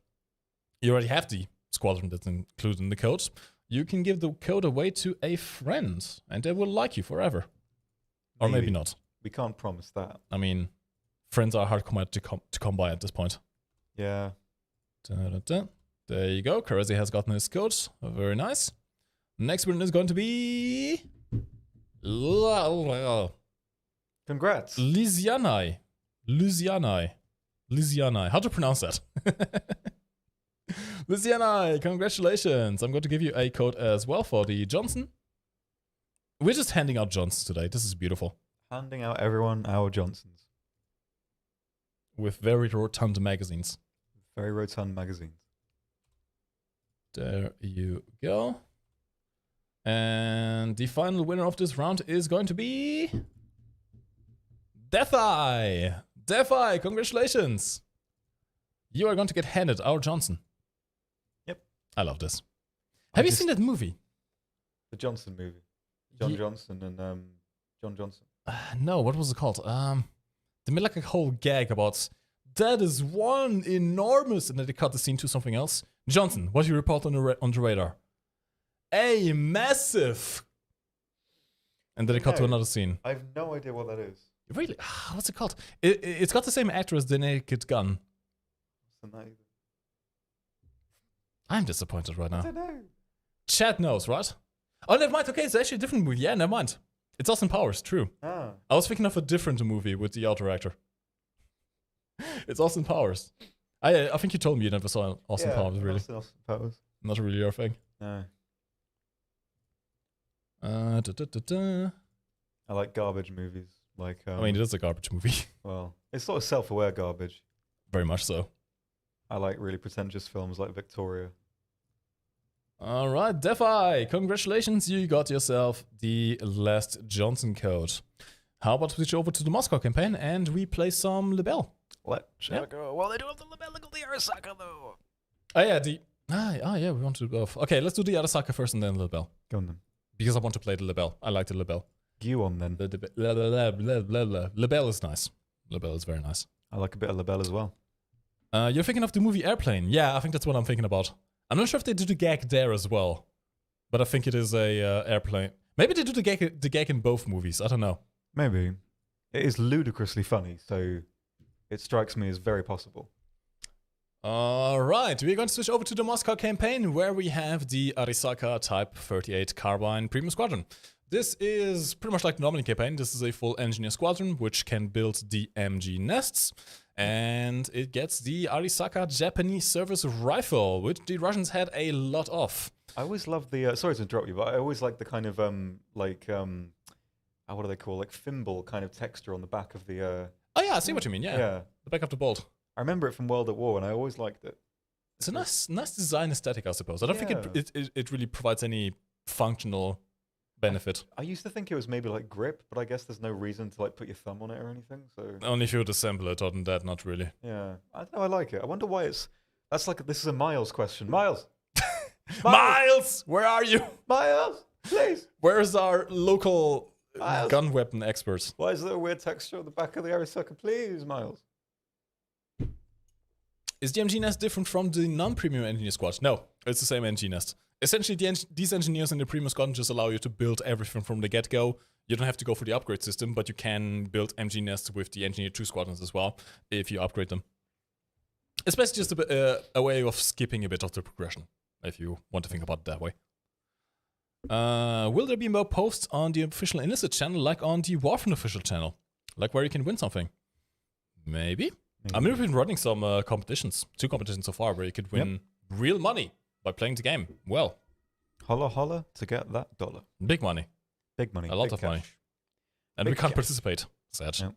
you already have the squadron that's included in the code, you can give the code away to a friend, and they will like you forever. Or maybe not. We can't promise that. I mean, friends are hard to come by at this point. Yeah. Da-da-da. There you go. Karezi has gotten his code. Very nice. Next one is going to be... Congrats. Lysianai. How to pronounce that? Lysianai, congratulations. I'm going to give you a code as well for the Johnson. We're just handing out Johnsons today. This is beautiful. Handing out everyone our Johnsons. With very rotund magazines. Very rotund magazines. There you go. And the final winner of this round is going to be... Deatheye! Deatheye, congratulations! You are going to get handed our Johnson. Yep. I love this. Have you seen that movie? The Johnson movie. John Johnson and John Johnson. No, what was it called? They made like a whole gag about that is one enormous, and then they cut the scene to something else. Johnson, what do you report on the radar? A massive. And then they cut to another scene. I have no idea what that is. Really? What's it called? It's got the same actor as The Naked Gun. What's the name? I'm disappointed right now. I don't know. Chad knows, right? Oh, never mind. Okay, it's actually a different movie. Yeah, never mind. It's Austin Powers, true. Ah. I was thinking of a different movie with the other actor. It's Austin Powers. I think you told me you never saw Austin Powers, really. Austin Powers. Not really your thing. No. I I like garbage movies. Like, mean, it is a garbage movie. well, it's sort of self-aware garbage. Very much so. I like really pretentious films like Victoria. All right, Defy, congratulations. You got yourself the last Johnson code. How about we switch over to the Moscow campaign and we play some Lebel? Let's go. Well, they do have the Lebel of the Arasaka, though. Oh, yeah, yeah, we want to do both. Okay, let's do the Arasaka first and then the Lebel. Go on then. Because I want to play the Lebel. I like the Lebel. You on then. Lebel is nice. Lebel is very nice. I like a bit of Lebel as well. You're thinking of the movie Airplane. Yeah, I think that's what I'm thinking about. I'm not sure if they do the gag there as well. But I think it is a airplane. Maybe they do the gag in both movies. I don't know. Maybe. It is ludicrously funny, so it strikes me as very possible. All right, we're going to switch over to the Moscow campaign where we have the Arisaka Type 38 Carbine Premium Squadron. This is pretty much like the normal campaign. This is a full engineer squadron which can build the MG nests. And it gets the Arisaka Japanese Service Rifle, which the Russians had a lot of. I always love the, sorry to interrupt you, but I always like the kind of, what do they call, like thimble kind of texture on the back of the... Oh yeah, I see what you mean, yeah. The back of the bolt. I remember it from World at War and I always liked it. It's a nice design aesthetic, I suppose. I don't think it really provides any functional benefit. I used to think it was maybe like grip, but I guess there's no reason to like put your thumb on it or anything. So only if you would assemble it, other than that, not really. Yeah, I don't know. I like it. I wonder why it's. That's like this is a Miles question. Miles, Miles, where are you? Miles, please. Where's our local gun weapon experts? Why is there a weird texture on the back of the Arisaka? Please, Miles. Is the MG nest different from the non-premium engineer squad? No, it's the same MG nest. Essentially, these engineers in the premium squadron just allow you to build everything from the get-go. You don't have to go for the upgrade system, but you can build MG nests with the Engineer 2 squadrons as well, if you upgrade them. It's basically just a way of skipping a bit of the progression, if you want to think about it that way. Will there be more posts on the official Enlisted channel, like on the Warframe official channel? Like where you can win something? Maybe. I mean, we've been running some competitions, 2 competitions so far, where you could win real money by playing the game well. Holla holla to get that dollar. Big money. Big money. A lot of money. And we can't participate. Sad. Yeah.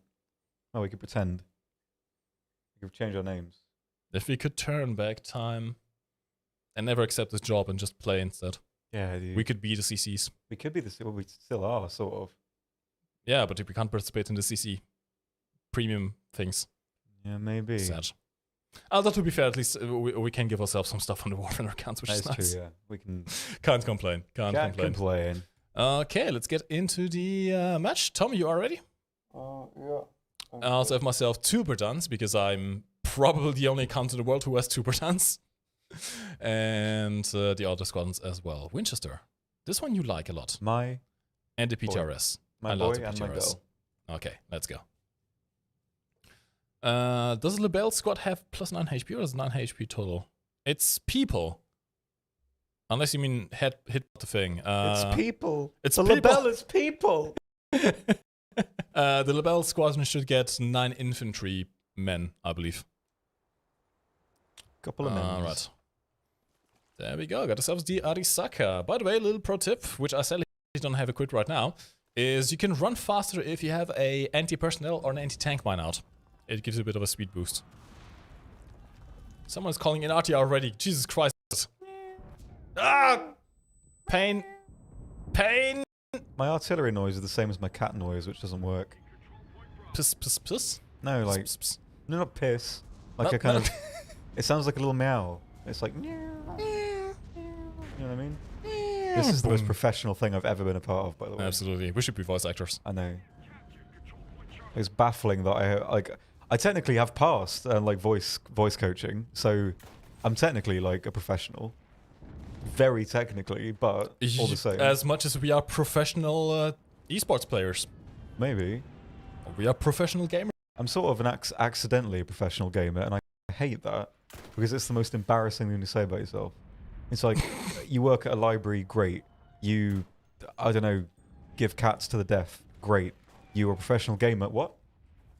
Oh, we could pretend. We could change our names. If we could turn back time and never accept this job and just play instead. Yeah, dude. We could be the CCs. We could be the well, we still are, sort of. Yeah, but if we can't participate in the CC premium things. Yeah, maybe. Sad. Although to be fair, at least we can give ourselves some stuff on the Warframe accounts, which is nice. That's true, yeah. We can... Can't complain. Can't complain. Okay, let's get into the match. Tom, you are ready? Yeah. I also have myself 2 Bertans, because I'm probably the only account in the world who has 2 Bertans. And the other squadrons as well. Winchester. This one you like a lot. And the PTRS. My boy and my girl. Okay, let's go. Does the Lebel squad have plus 9 HP or is 9 HP total? It's people. Unless you mean hit the thing. It's people. It's the people. label is people. The Label squadron should get 9 infantry men, I believe. Couple of men. Right. There we go. Got ourselves the Arisaka. By the way, a little pro tip, which I sadly don't have equipped right now, is you can run faster if you have a anti-personnel or an anti-tank mine out. It gives you a bit of a speed boost. Someone's calling in RT already. Jesus Christ. Ah! Pain. Pain. My artillery noise is the same as my cat noise, which doesn't work. Piss, piss, piss? No, like... Piss, piss. No, not piss. Like a kind of... It sounds like a little meow. It's like... You know what I mean? This is the most professional thing I've ever been a part of, by the way. Absolutely. We should be voice actors. I know. It's baffling that I technically have passed like voice coaching, so I'm technically like a professional. Very technically, but all the same. As much as we are professional esports players. Maybe. We are professional gamers. I'm sort of an accidentally a professional gamer, and I hate that because it's the most embarrassing thing to say about yourself. It's like, you work at a library, great. You, I don't know, give cats to the deaf, great. You're a professional gamer, what?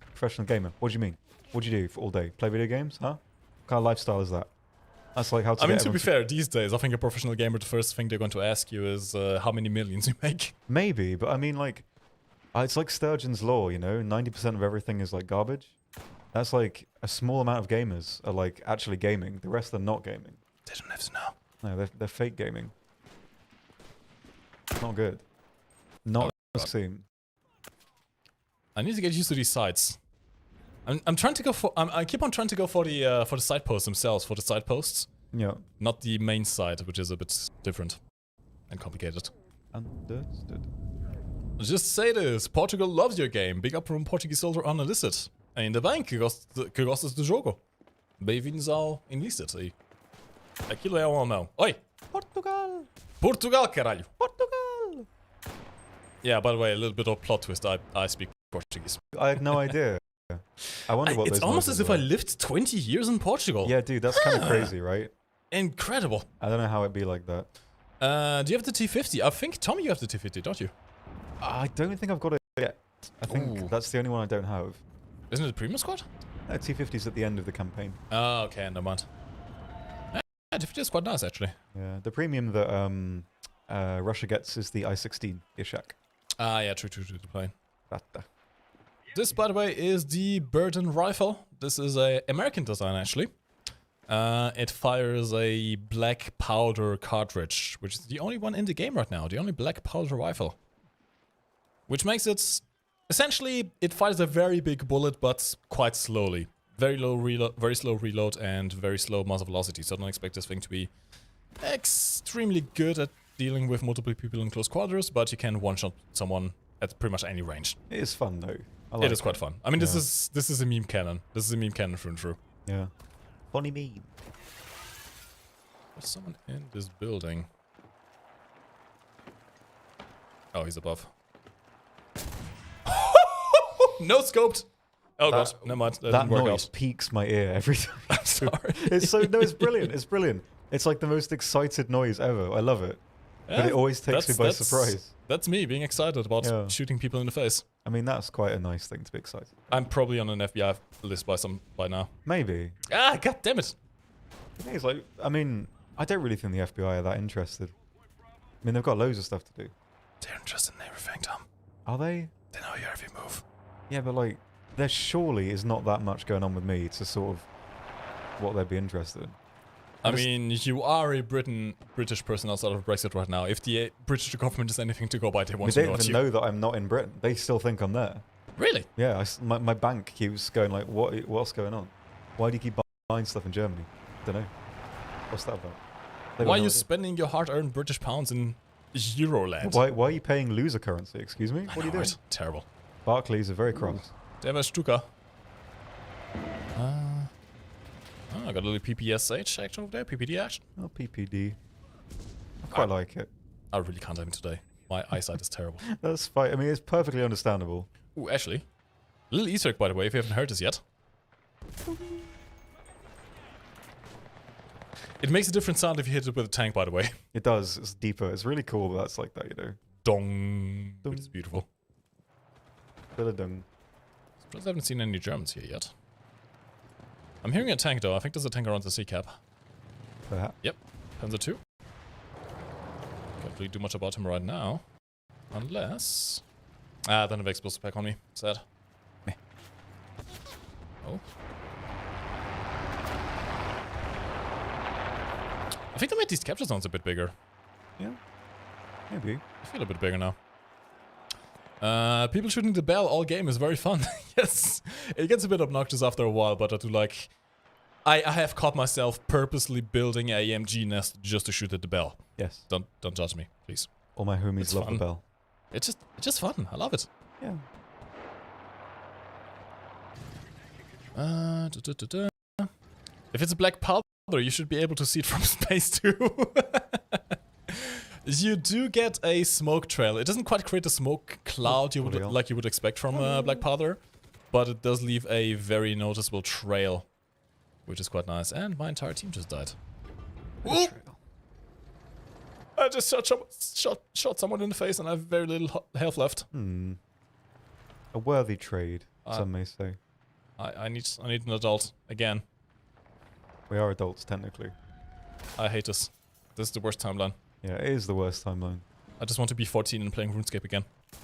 Professional gamer, what do you mean? What do you do for all day? Play video games, huh? What kind of lifestyle is that? That's like how to I mean, to be fair, these days, I think a professional gamer, the first thing they're going to ask you is how many millions you make. Maybe, but I mean, like, it's like Sturgeon's law, you know? 90% of everything is like garbage. That's like a small amount of gamers are like actually gaming. The rest are not gaming. They don't have to know. No, they're fake gaming. Not good. Not seen. I need to get used to these sites. I'm trying to go for. I keep on trying to go for the side posts themselves, for the side posts. Yeah. Not the main site, which is a bit different and complicated. Understood. Just say this: Portugal loves your game. Big up from Portuguese soldier on Enlisted. Ainda bem que gostas do jogo. Bem-vindos ao Enlisted aí. Aquilo é um não. Oi! Portugal! Portugal, caralho! Portugal! Yeah, by the way, a little bit of plot twist. I speak Portuguese. I had no idea. I wonder what it's those almost as if were. I lived 20 years in Portugal. Yeah, dude, that's kind of crazy, right? Incredible. I don't know how it'd be like that. Do you have the T50? I think, Tommy, you have the T50, don't you? I don't think I've got it yet. I think that's the only one I don't have. Isn't it the Premium Squad? T50's at the end of the campaign. Oh, okay, never mind. Yeah, T50 is quite nice, actually. Yeah, the premium that Russia gets is the I-16 Ishak. Ah, yeah, true, the plane. Rata. This, by the way, is the Burden rifle. This is a American design, actually. It fires a black powder cartridge, which is the only one in the game right now. The only black powder rifle. Which makes it... Essentially, it fires a very big bullet, but quite slowly. Very slow reload, and very slow muzzle velocity. So don't expect this thing to be extremely good at dealing with multiple people in close quarters, but you can one-shot someone at pretty much any range. It is fun, though. It is quite fun. I mean, this is a meme cannon. This is a meme cannon through and through. Yeah. Funny meme. There's someone in this building. Oh, he's above. No scoped. Oh god, never mind. That didn't work noise out. piques my ear every time. I'm sorry. It's brilliant. It's brilliant. It's like the most excited noise ever. I love it. Yeah, but it always takes me by surprise. That's me being excited about shooting people in the face. I mean, that's quite a nice thing to be excited. I'm probably on an FBI list by now. Maybe. Ah, god damn it. The thing is, like, I mean, I don't really think the FBI are that interested. I mean, they've got loads of stuff to do. They're interested in everything, Tom. Are they? They know your every move. Yeah, but like, there surely is not that much going on with me to sort of what they'd be interested in. I mean, you are a British person outside of Brexit right now. If the British government is anything to go by, they want to know They don't even know that I'm not in Britain. They still think I'm there. Really? Yeah, my bank keeps going like, what's going on? Why do you keep buying stuff in Germany? Don't know. What's that about? Why are you spending your hard-earned British pounds in Euroland? Why are you paying loser currency? Excuse me? What are you doing? Right? Terrible. Barclays are very cross. Der war Stuka. I got a little PPSH action over there. PPD action. Oh, PPD. I quite like it. I really can't aim today. My eyesight is terrible. That's fine. I mean, it's perfectly understandable. Ooh, actually. A little Easter egg, by the way, if you haven't heard this yet. It makes a different sound if you hit it with a tank, by the way. It does. It's deeper. It's really cool. That's like that, you know. Dong. Dong. It's beautiful. Dong. Surprised I haven't seen any Germans here yet. I'm hearing a tank though. I think there's a tank around the sea cap. Yep. Panzer 2. Can't really do much about him right now. Unless... Ah, then have explosive pack on me. Sad. Meh. Oh. I think they made these capture zones a bit bigger. Yeah. Maybe. I feel a bit bigger now. People shooting the bell all game is very fun. Yes. It gets a bit obnoxious after a while, but I do like... I have caught myself purposely building a AMG nest just to shoot at the bell. Yes. Don't judge me, please. All my homies It's love fun. the bell. It's just fun. I love it. Yeah. If it's a black powder, you should be able to see it from space too. You do get a smoke trail. It doesn't quite create a smoke cloud you would expect from black powder, but it does leave a very noticeable trail, which is quite nice. And my entire team just died. I just shot someone in the face and I have very little health left. A worthy trade, some may say. I need an adult again. We are adults, technically. I hate this. This is the worst timeline. Yeah, it is the worst timeline. I just want to be 14 and playing RuneScape again.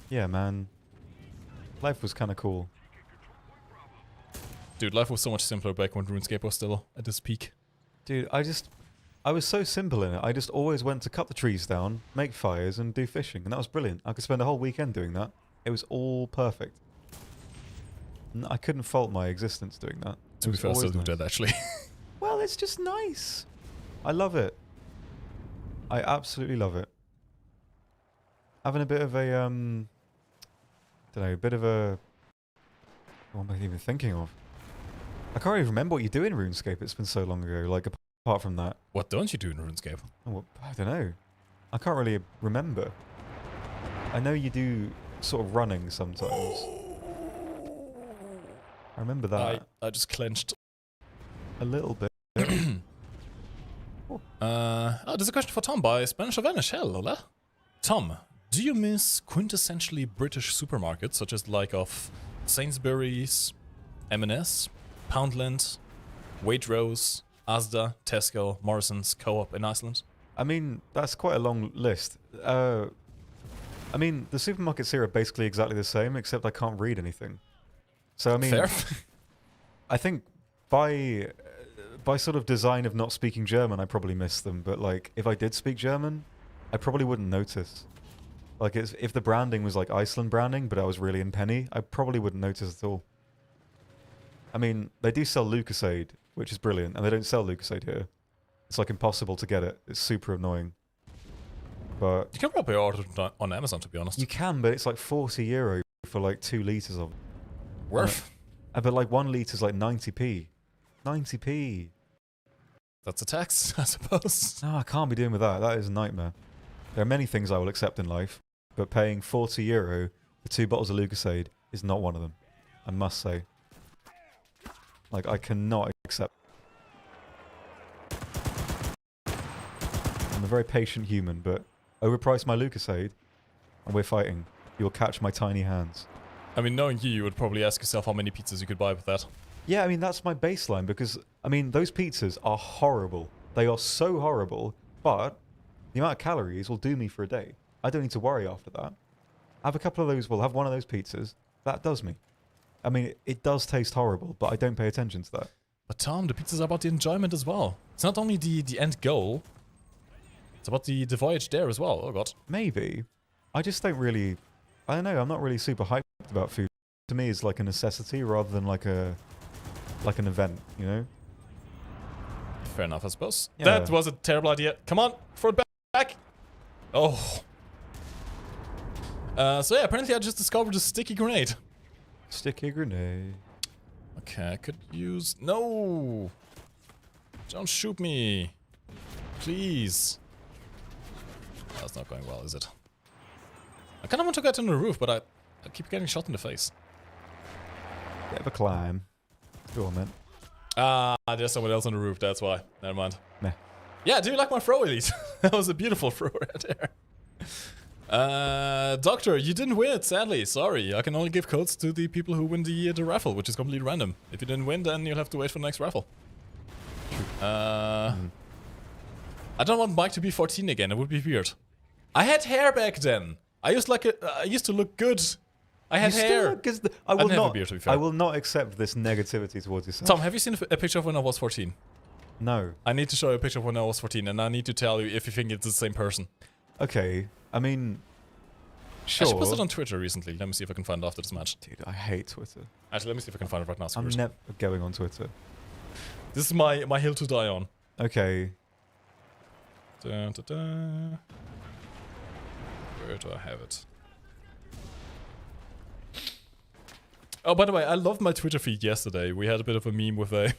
Yeah, man. Life was kind of cool. Dude, life was so much simpler back when RuneScape was still at its peak. Dude, I was so simple in it. I just always went to cut the trees down, make fires, and do fishing. And that was brilliant. I could spend a whole weekend doing that. It was all perfect. I couldn't fault my existence doing that. To be fair, I still do that, actually. Well, it's just nice. I love it. I absolutely love it. Having a bit of a, don't know, a bit of a... What am I even thinking of? I can't even remember what you do in RuneScape. It's been so long ago. Like, apart from that. What don't you do in RuneScape? Oh, I don't know. I can't really remember. I know you do sort of running sometimes. I remember that. I just clenched. A little bit. There's a question for Tom by Spanish Vanish. Hello. Tom, do you miss quintessentially British supermarkets such as like of Sainsbury's, M&S, Poundland, Waitrose, Asda, Tesco, Morrison's, Co-op in Iceland? I mean, that's quite a long list. I mean, the supermarkets here are basically exactly the same, except I can't read anything. So, I mean... Fair. I think by sort of design of not speaking German, I probably miss them. But, like, if I did speak German, I probably wouldn't notice. Like, if the branding was like Iceland branding, but I was really in penny, I probably wouldn't notice at all. I mean, they do sell Lucozade, which is brilliant, and they don't sell Lucozade here. It's like impossible to get it. It's super annoying. But you can probably order it on Amazon, to be honest. You can, but it's like €40 for like 2 litres of it. Worth? But like 1 litre is like 90p. 90p. That's a tax, I suppose. No, I can't be doing with that. That is a nightmare. There are many things I will accept in life, but paying €40 for 2 bottles of Lucozade is not one of them. I must say. Like, I cannot accept. I'm a very patient human, but overprice my Lucozade, and we're fighting. You'll catch my tiny hands. I mean, knowing you would probably ask yourself how many pizzas you could buy with that. Yeah, I mean, that's my baseline, because, I mean, those pizzas are horrible. They are so horrible, but the amount of calories will do me for a day. I don't need to worry after that. Have a couple of those, well, have one of those pizzas. That does me. I mean, it does taste horrible, but I don't pay attention to that. But Tom, the pizza's about the enjoyment as well. It's not only the end goal, it's about the voyage there as well. Oh god. Maybe. I just don't really... I don't know, I'm not really super hyped about food. To me, it's like a necessity rather than like an event, you know? Fair enough, I suppose. Yeah. That was a terrible idea. Come on, throw it back. Oh. So yeah, apparently I just discovered a sticky grenade. Sticky grenade. Okay, I could use... No! Don't shoot me. Please. That's not going well, is it? I kind of want to get on the roof, but I keep getting shot in the face. Bit of a climb. Go on, man. Ah, there's someone else on the roof, that's why. Never mind. Meh. Yeah, do you like my throw, Elite? That was a beautiful throw right there. Doctor, you didn't win it, sadly. Sorry, I can only give codes to the people who win the raffle, which is completely random. If you didn't win, then you'll have to wait for the next raffle. I don't want Mike to be 14 again. It would be weird. I had hair back then. I used to look good. I had hair. I will have a not. beard, to be fair. I will not accept this negativity towards yourself. Tom, have you seen a picture of when I was 14? No. I need to show you a picture of when I was 14, and I need to tell you if you think it's the same person. Okay. I mean, sure. I should post it on Twitter recently. Let me see if I can find it after this match. Dude, I hate Twitter. Actually, let me see if I can find it right now. I'm never going on Twitter. This is my hill to die on. Okay. Where do I have it? Oh, by the way, I loved my Twitter feed yesterday. We had a bit of a meme with a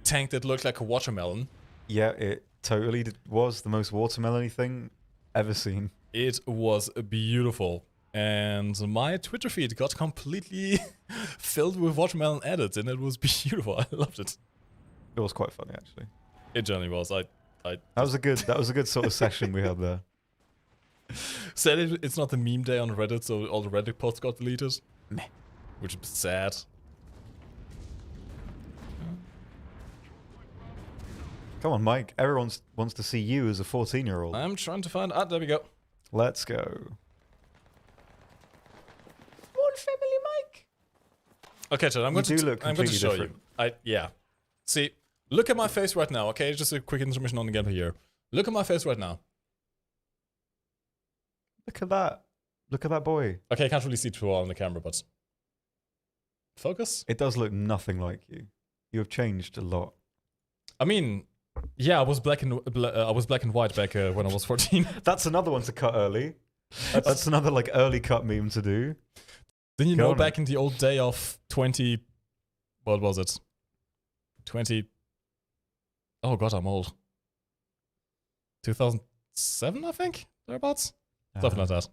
tank that looked like a watermelon. Yeah, it totally was the most watermelon-y thing ever seen. It was beautiful. And my Twitter feed got completely filled with watermelon edits, and it was beautiful. I loved it. It was quite funny, actually. It generally was. That was a good sort of session we had there. Sadly, it's not the meme day on Reddit, so all the Reddit posts got deleted. Meh. Which is sad. Come on, Mike. Everyone wants to see you as a 14-year-old. I'm trying to find... Ah, there we go. Let's go. One family, Mike. Okay, Chad, I'm going to show different. you. Yeah. See, look at my face right now, okay? Just a quick intermission on the gameplay here. Look at my face right now. Look at that. Look at that boy. Okay, I can't really see too well on the camera, but... Focus? It does look nothing like you. You have changed a lot. I mean... Yeah, I was black and white back when I was 14. That's another one to cut early. That's another like early cut meme to do. Then you know back in the old day of 20... What was it? 20... Oh god, I'm old. 2007, I think? Thereabouts? Something like that.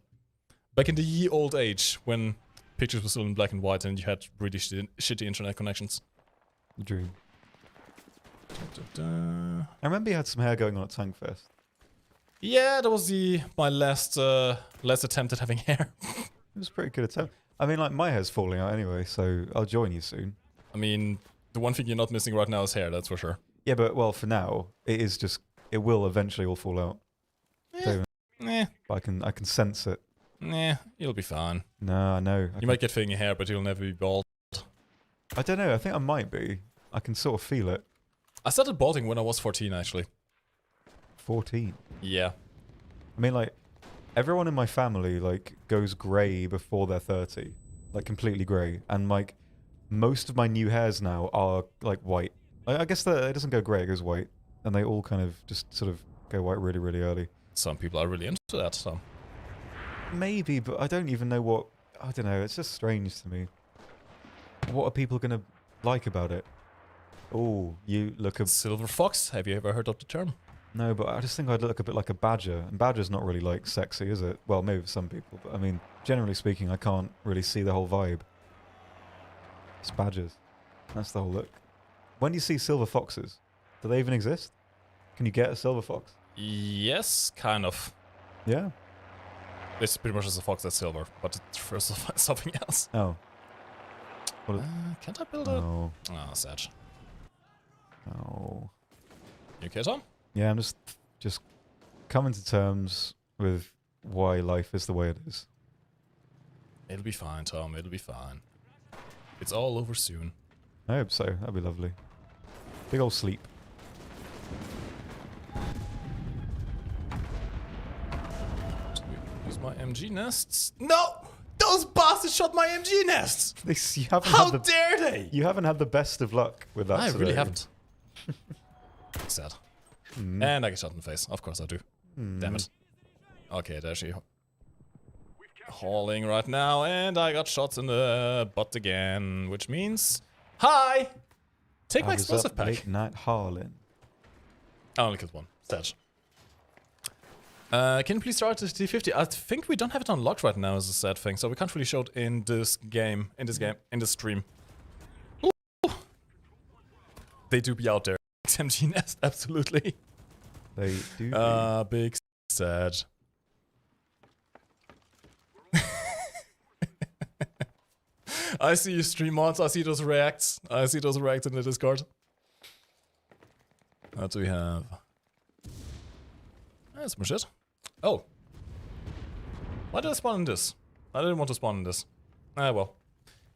Back in the ye old age, when pictures were still in black and white and you had really shitty internet connections. The dream. I remember you had some hair going on at Tankfest. Yeah, that was my last attempt at having hair. It was a pretty good attempt. I mean, like, my hair's falling out anyway, so I'll join you soon. I mean, the one thing you're not missing right now is hair, that's for sure. Yeah, but, well, for now, it will eventually all fall out. So, I can sense it. Nah, you'll be fine. No, I know. You might get thinning hair, but you'll never be bald. I don't know, I think I might be. I can sort of feel it. I started balding when I was 14, actually. 14? Yeah. I mean, like, everyone in my family, like, goes grey before they're 30. Like, completely grey. And, like, most of my new hairs now are, like, white. I guess that it doesn't go grey, it goes white. And they all kind of just sort of go white really, really early. Some people are really into that, so... Maybe, but I don't even know what... I don't know, it's just strange to me. What are people going to like about it? Oh, you look a... Silver fox? Have you ever heard of the term? No, but I just think I'd look a bit like a badger. And badger's not really, like, sexy, is it? Well, maybe for some people. But, I mean, generally speaking, I can't really see the whole vibe. It's badgers. That's the whole look. When you see silver foxes, do they even exist? Can you get a silver fox? Yes, kind of. Yeah? It's pretty much just a fox that's silver, but it's for something else. Oh. Can't I build a... Oh. Oh, sad. Oh. You okay, Tom? Yeah, I'm just coming to terms with why life is the way it is. It'll be fine, Tom. It'll be fine. It's all over soon. I hope so. That'd be lovely. Big old sleep. Use my MG nests. No! Those bastards shot my MG nests! How dare they? You haven't had the best of luck with that I today. really haven't. Sad. And I get shot in the face. Of course I do. Damn it. Okay, there's she hauling right now, and I got shots in the butt again, which means... Hi! Take my explosive pack. Late night hauling. I only killed one. Sad. Can you please start the T50? I think we don't have it unlocked right now as a sad thing, so we can't really show it in this game, in this stream. Ooh. They do be out there. XMG nest, absolutely. They do. Big sad. I see you stream mods, I see those reacts. I see those reacts in the Discord. What do we have? That's more shit. Oh. Why did I spawn in this? I didn't want to spawn in this. Ah, well.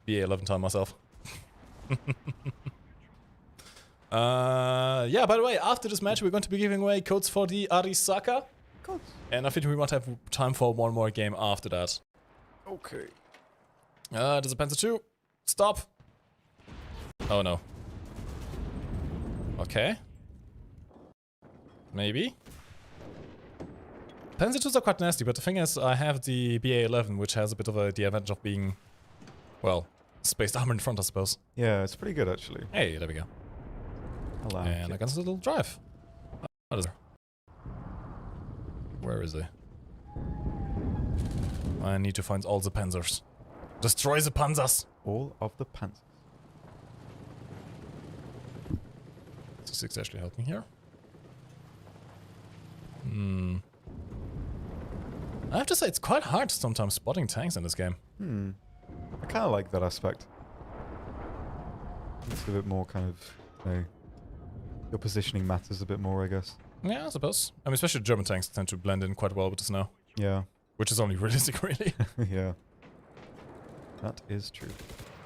BA11 time myself. Yeah, by the way, after this match, we're going to be giving away codes for the Arisaka. Codes. And I think we might have time for one more game after that. Okay. There's a Panzer 2. Stop. Oh no. Okay. Maybe. Panzer 2s are quite nasty, but the thing is, I have the BA11, which has a bit of the advantage of being, well, spaced armor in front, I suppose. Yeah, it's pretty good actually. Hey, there we go. Hello. And I got this little drive. What is there? Where is he? I need to find all the panzers. Destroy the panzers! All of the panzers. 6 actually helping here. I have to say, it's quite hard sometimes spotting tanks in this game. I kind of like that aspect. It's a bit more kind of, you know, your positioning matters a bit more, I guess. Yeah, I suppose. I mean, especially German tanks tend to blend in quite well with the snow. Yeah. Which is only realistic, really. Yeah. That is true.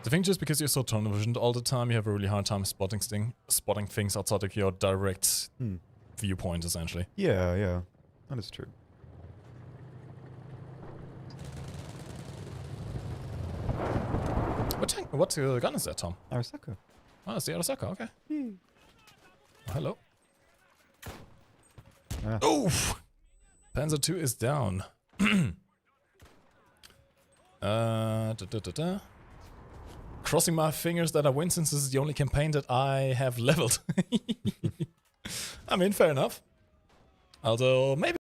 I think just because you're so tunnel visioned all the time, you have a really hard time spotting things outside of your direct viewpoint, essentially. Yeah, yeah. That is true. What gun is that, Tom? Arisaka. Oh, it's the Arasaka, okay. Oh, hello. Ah. Oof! Panzer 2 is down. Crossing my fingers that I win, since this is the only campaign that I have leveled. I mean, fair enough. Although, maybe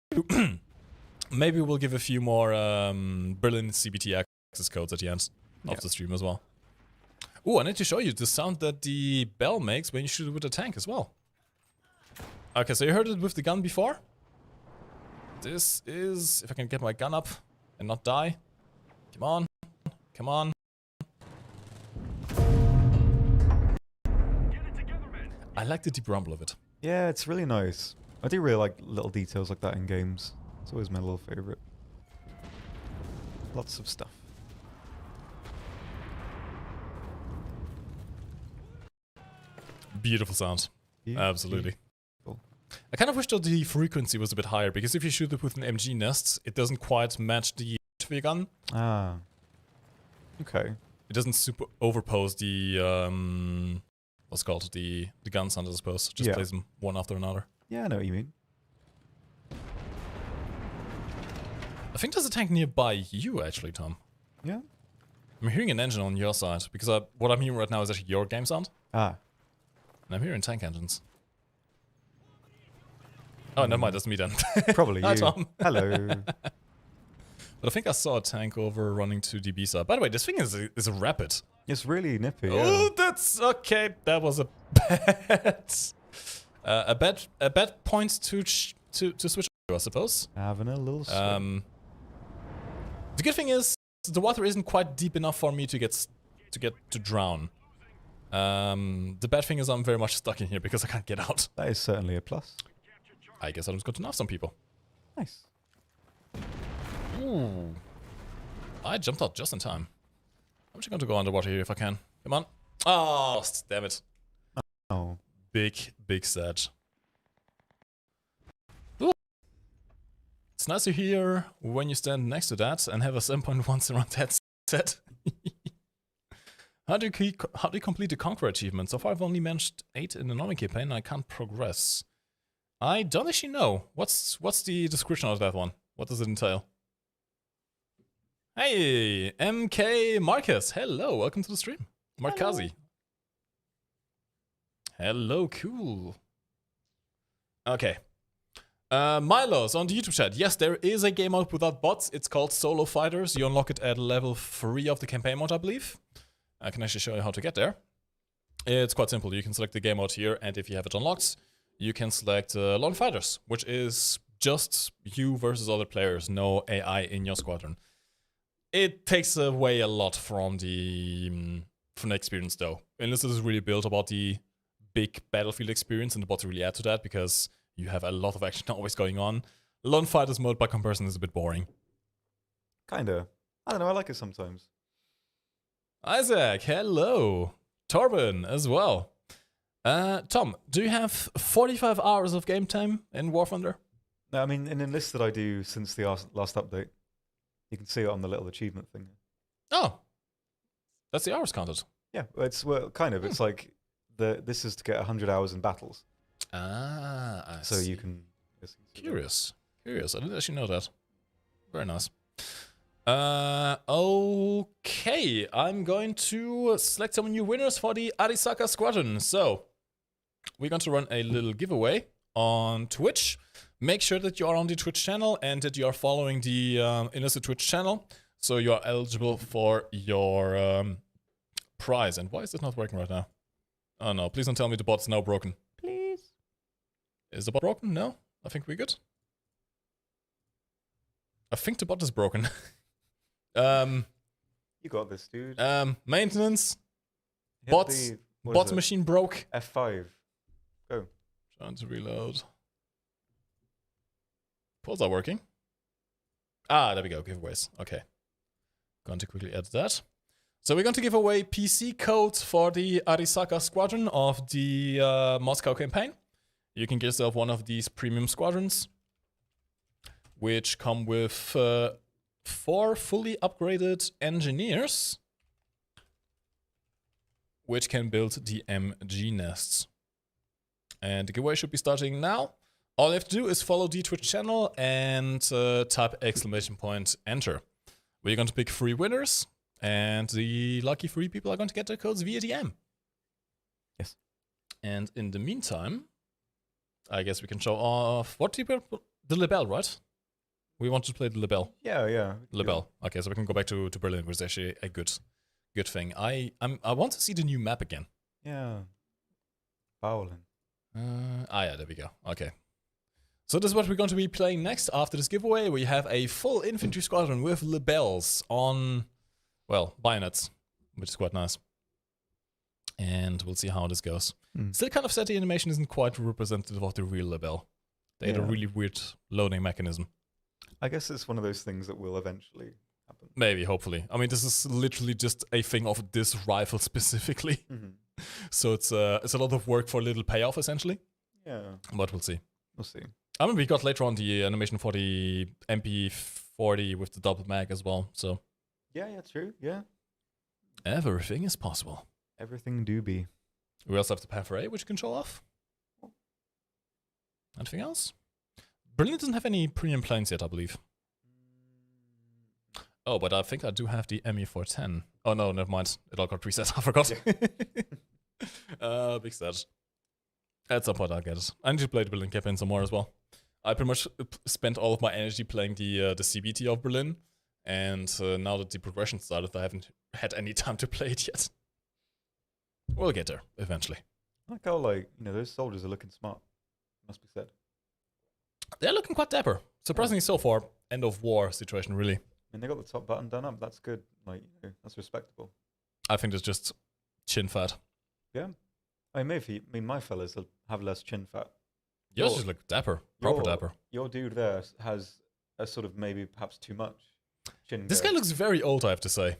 maybe we'll give a few more brilliant CBT access codes at the end of the stream as well. Oh, I need to show you the sound that the bell makes when you shoot it with a tank as well. Okay, so you heard it with the gun before? This is... if I can get my gun up and not die. Come on. Come on. I like the deep rumble of it. Yeah, it's really nice. I do really like little details like that in games. It's always my little favorite. Lots of stuff. Beautiful sound. Absolutely. Cool. I kind of wish that the frequency was a bit higher, because if you shoot it with an MG nest, it doesn't quite match the for your gun. Ah. Okay. It doesn't super overpose the what's called the gun sound, I suppose. Just plays them one after another. Yeah, I know what you mean. I think there's a tank nearby you, actually, Tom. Yeah. I'm hearing an engine on your side, because what I'm hearing right now is actually your game sound. Ah. And I'm hearing tank engines. Oh, never mind, that's me then. Probably Hi, you. Tom. Hello. But I think I saw a tank over running to the B side. By the way, this thing is a rapid. It's really nippy. Oh, Yeah. that's okay. That was a bad, a bad point to switch to, I suppose. Having a little swim. The good thing is the water isn't quite deep enough for me to drown. The bad thing is I'm very much stuck in here because I can't get out. That is certainly a plus. I guess I'm just going to knife some people. Nice. Ooh. I jumped out just in time. I'm just going to go underwater here if I can. Come on. Oh, damn it. Oh. Big sad. Ooh. It's nice to hear when you stand next to that and have a 7.1 around that set. How do you complete the Conqueror achievement? So far I've only managed 8 in the normal campaign and I can't progress. I don't actually know. What's the description of that one? What does it entail? Hey, MK Marcus. Hello, welcome to the stream. Markazi. Hello, cool. Okay. Milo's on the YouTube chat. Yes, there is a game mode without bots. It's called Solo Fighters. You unlock it at level 3 of the campaign mode, I believe. I can actually show you how to get there. It's quite simple. You can select the game mode here, and if you have it unlocked, you can select lone fighters, which is just you versus other players, no AI in your squadron. It takes away a lot from the experience, though. Enlisted is really built about the big battlefield experience, and the bots really add to that because you have a lot of action always going on. Lone fighters mode, by comparison, is a bit boring. Kinda. I don't know. I like it sometimes. Isaac, hello. Torben as well. Tom, do you have 45 hours of game time in War Thunder? No, I mean, in Enlisted, I do since the last update. You can see it on the little achievement thing. Oh, that's the hours counted. Yeah, it's kind of. It's like this is to get 100 hours in battles. I so see. you can. Curious. I didn't actually know that. Very nice. Okay, I'm going to select some new winners for the Arisaka Squadron. So, we're going to run a little giveaway on Twitch. Make sure that you are on the Twitch channel and that you are following the Enlisted Twitch channel, so you are eligible for your prize. And why is this not working right now? Oh no, please don't tell me the bot's now broken. Please. Is the bot broken? No? I think we're good. I think the bot is broken. You got this, dude. Maintenance. Hit Bots. Bot machine broke. F5. Go. Trying to reload. Polls are working. Ah, there we go. Giveaways. Okay. Going to quickly add that. So we're going to give away PC codes for the Arisaka Squadron of the Moscow campaign. You can get yourself one of these premium squadrons, which come with 4 fully upgraded engineers, which can build the MG nests. And the giveaway should be starting now. All you have to do is follow the Twitch channel and type !enter. We're going to pick 3 winners, and the lucky 3 people are going to get their codes via DM. Yes. And in the meantime, I guess we can show off the Lebel, right? We want to play the Lebel. Yeah. Lebel. Okay, so we can go back to Berlin, which is actually a good thing. I want to see the new map again. Yeah. Bowling. Yeah, there we go. Okay. So this is what we're going to be playing next after this giveaway. We have a full infantry squadron with Lebels on, well, bayonets, which is quite nice. And we'll see how this goes. Still kind of sad the animation isn't quite representative of the real Lebel. They had a really weird loading mechanism. I guess it's one of those things that will eventually happen. Maybe, hopefully. I mean, this is literally just a thing of this rifle specifically. So it's a lot of work for a little payoff, essentially. Yeah. But we'll see. We'll see. I mean, we got later on the animation for the MP40 with the double mag as well, so... Yeah, true, yeah. Everything is possible. Everything do be. We also have the Panther A, which you can show off. Anything else? Berlin doesn't have any premium planes yet, I believe. Oh, but I think I do have the ME410. Oh no, never mind. It all got reset. I forgot. Big sad. At some point I'll get it. I need to play the Berlin campaign some more as well. I pretty much spent all of my energy playing the CBT of Berlin, and now that the progression started, I haven't had any time to play it yet. We'll get there eventually. I like how, those soldiers are looking smart. Must be said. They're looking quite dapper. Surprisingly so far. End of war situation, really. I mean, they got the top button done up. That's good. That's respectable. I think it's just chin fat. Yeah. I mean, my fellas have less chin fat. Yours just look dapper. Proper dapper. Your dude there has a sort of maybe perhaps too much chin. This guy looks very old, I have to say.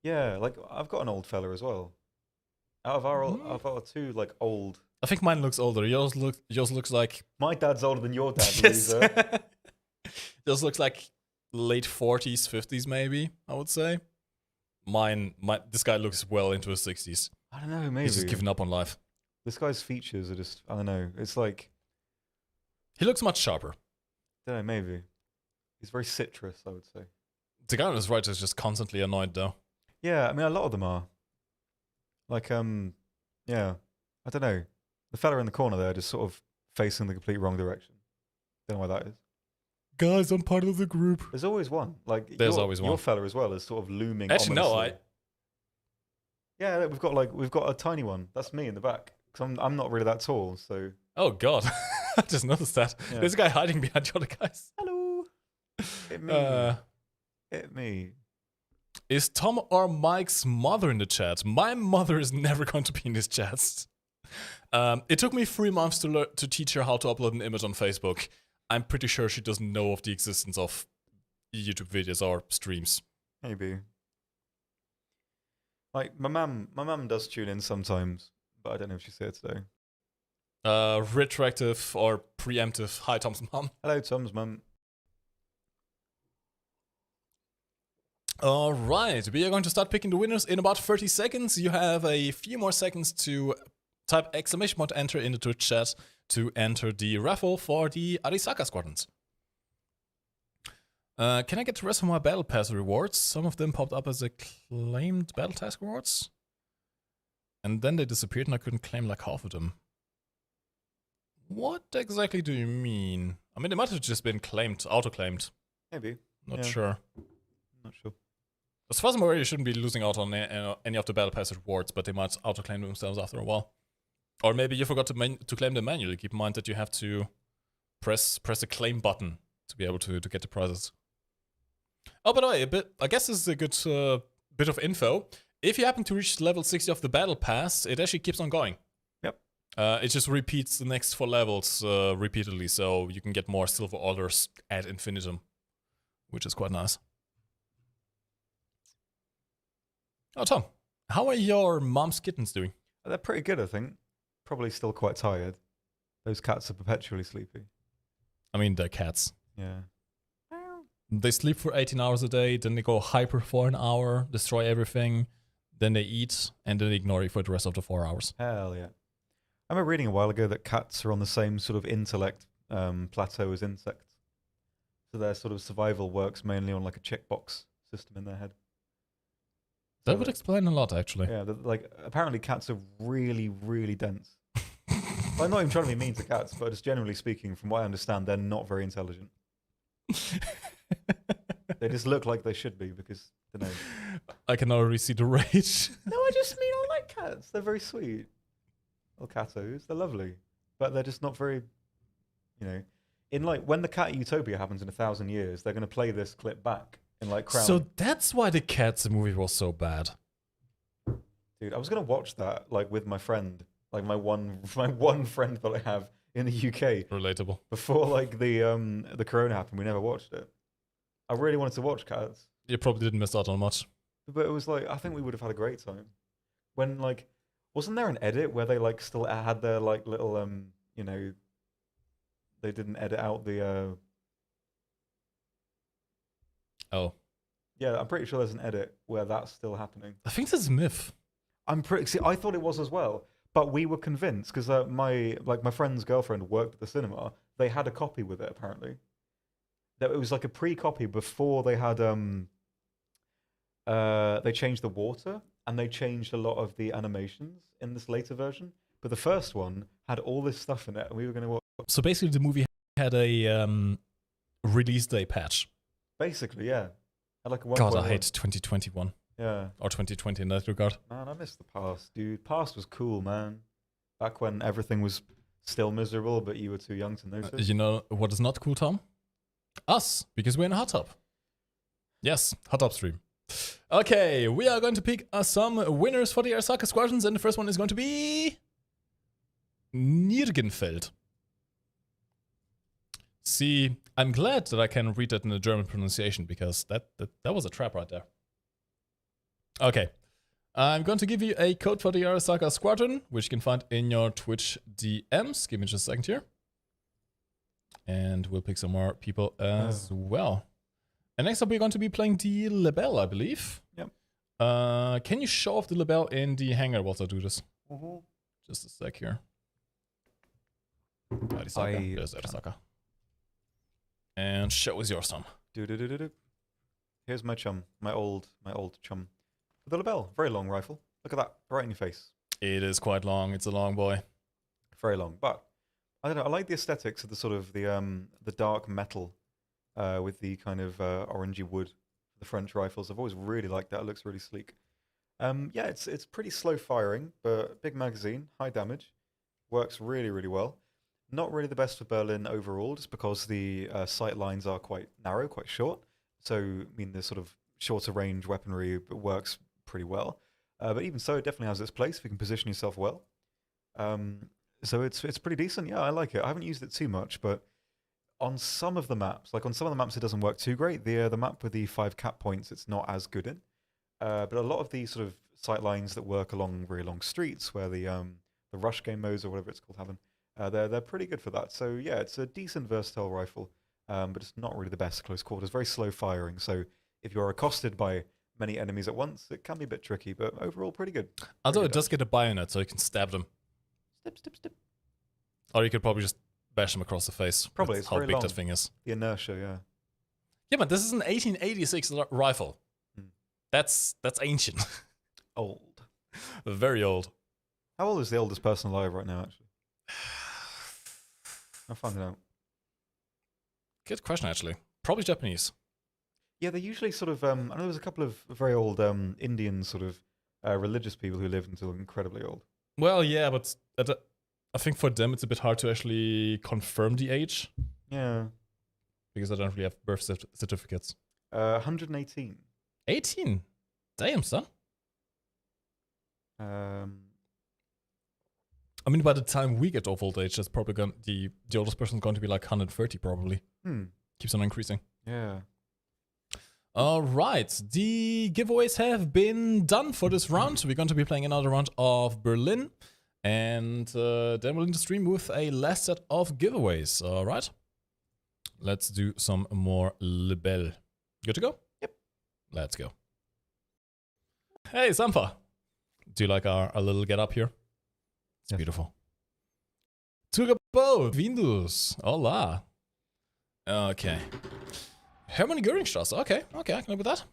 Yeah, I've got an old fella as well. Out of our 2 old. I think mine looks older. Yours looks like... My dad's older than your dad, loser. Yours looks like late 40s, 50s maybe, I would say. This guy looks well into his 60s. I don't know, maybe. He's just given up on life. This guy's features are just, I don't know. It's like... He looks much sharper. I don't know, maybe. He's very citrus, I would say. The guy on his right is just constantly annoyed, though. Yeah, I mean, a lot of them are. Yeah. I don't know. The fella in the corner there just sort of facing the complete wrong direction. Don't know why that is. Guys, I'm part of the group. There's always one. There's always one. Your fella as well is sort of looming. Actually, no, Yeah, we've got a tiny one. That's me in the back. because I'm not really that tall. So Oh god, I just noticed that. Yeah. There's a guy hiding behind the other guys. hello, hit me, hit me. Is Tom or Mike's mother in the chat? My mother is never going to be in this chat. It took me 3 months to teach her how to upload an image on Facebook. I'm pretty sure she doesn't know of the existence of YouTube videos or streams. Maybe. Like my mum does tune in sometimes, but I don't know if she's here today. Retroactive or preemptive. Hi, Tom's mom. Hello, Tom's mum. All right, we are going to start picking the winners in about 30 seconds. You have a few more seconds to type exclamation point enter in the Twitch chat to enter the raffle for the Arisaka squadrons. Can I get the rest of my battle pass rewards? Some of them popped up as claimed battle task rewards. And then they disappeared and I couldn't claim like half of them. What exactly do you mean? I mean, they might have just been claimed, auto-claimed. Maybe. Not sure. Not sure. As far as I'm aware, you shouldn't be losing out on any of the battle pass rewards, but they might auto-claim themselves after a while. Or maybe you forgot to claim them manually. Keep in mind that you have to press the claim button to be able to get the prizes. Oh, by the way, I guess this is a good bit of info. If you happen to reach level 60 of the battle pass, it actually keeps on going. Yep. It just repeats the next 4 levels repeatedly, so you can get more silver orders ad infinitum, which is quite nice. Oh, Tom, how are your mom's kittens doing? They're pretty good, I think. Probably still quite tired. Those cats are perpetually sleepy. I mean, they're cats. Yeah. They sleep for 18 hours a day, then they go hyper for an hour, destroy everything, then they eat, and then they ignore you for the rest of the 4 hours. Hell yeah. I remember reading a while ago that cats are on the same sort of intellect plateau as insects. So their sort of survival works mainly on like a checkbox system in their head. That would explain a lot, actually. Yeah, like apparently cats are really, really dense. I'm not even trying to be mean to cats, but just generally speaking, from what I understand, they're not very intelligent. They just look like they should be because, I don't know. I can already see the rage. No, I just mean I like cats. They're very sweet. Little catos, they're lovely. But they're just not very, you know. In like, when the Cat Utopia happens in 1,000 years, they're going to play this clip back in like Crown. So that's why the Cats movie was so bad. Dude, I was going to watch that like with my friend, like my one friend that I have in the UK. Relatable. Before like the corona happened, we never watched it. I really wanted to watch Cats. You probably didn't miss out on much. But it was like, I think we would have had a great time. When like, wasn't there an edit where they like still had their like little you know, they didn't edit out the Oh. Yeah, I'm pretty sure there's an edit where that's still happening. I think this is a myth. See, I thought it was as well, but we were convinced because my friend's girlfriend worked at the cinema. They had a copy with it apparently. That it was like a pre-copy before they had they changed the water and they changed a lot of the animations in this later version. But the first one had all this stuff in it, and we were going to watch. So basically, the movie had a release day patch. Basically, yeah. Had like a 1. God, I hate 2021. Yeah. Or 2020 in that regard. Man, I miss the past, dude. Past was cool, man. Back when everything was still miserable, but you were too young to notice. You know what is not cool, Tom? Us, because we're in a hot tub. Yes, hot tub stream. Okay, we are going to pick some winners for the Arasaka squadrons, and the first one is going to be Nirgenfeld. See, I'm glad that I can read that in the German pronunciation, because that was a trap right there. Okay, I'm going to give you a code for the Arasaka squadron, which you can find in your Twitch DMs. Give me just a second here. And we'll pick some more people as well. And next up, we're going to be playing the Lebel, I believe. Yep. Can you show off the Lebel in the hangar whilst I do this? Mm-hmm. Just a sec here. Arisaka. There's Arisaka. And show is yours, Tom. Here's my chum, my old chum. The Lebel, very long rifle. Look at that, right in your face. It is quite long. It's a long boy. Very long, but I don't know. I like the aesthetics of the sort of the dark metal with the kind of orangey wood. The French rifles. I've always really liked that. It looks really sleek. Yeah, it's pretty slow firing, but big magazine, high damage. Works really, really well. Not really the best for Berlin overall, just because the sight lines are quite narrow, quite short. So, I mean, the sort of shorter range weaponry works pretty well. But even so, it definitely has its place if you can position yourself well. So it's pretty decent. Yeah, I like it. I haven't used it too much, but on some of the maps, like on some of the maps, it doesn't work too great. The map with the 5 cap points, it's not as good in. But a lot of the sort of sight lines that work along very long streets, where the rush game modes or whatever it's called have them, they're pretty good for that. So yeah, it's a decent versatile rifle, but it's not really the best close quarters. Very slow firing. So if you're accosted by many enemies at once, it can be a bit tricky, but overall pretty good. Although it does get a bayonet, so you can stab them. Step, step, step. Or you could probably just bash them across the face. Probably, That's it's how very big long. that thing is. The inertia, yeah. Yeah, but this is an 1886 rifle. Hmm. That's ancient. Old. Very old. How old is the oldest person alive right now, actually? I'll find it out. Good question, actually. Probably Japanese. Yeah, they're usually sort of. I know there's a couple of very old Indian sort of religious people who lived until incredibly old. Well, yeah, but I think for them it's a bit hard to actually confirm the age. Yeah. Because I don't really have birth certificates. 118. 18? Damn, son. I mean, by the time we get of old age, that's probably going the oldest person's going to be like 130, probably. Keeps on increasing. Yeah. All right, the giveaways have been done for this round. We're going to be playing another round of Berlin, and then we'll end the stream with a last set of giveaways. All right, let's do some more Libel. Good to go? Yep. Let's go. Hey, Sampa. Do you like our little get up here? It's beautiful. Tugabo, Windows. Hola. Okay. Hermann Göringstrasse. Okay, I can live with that.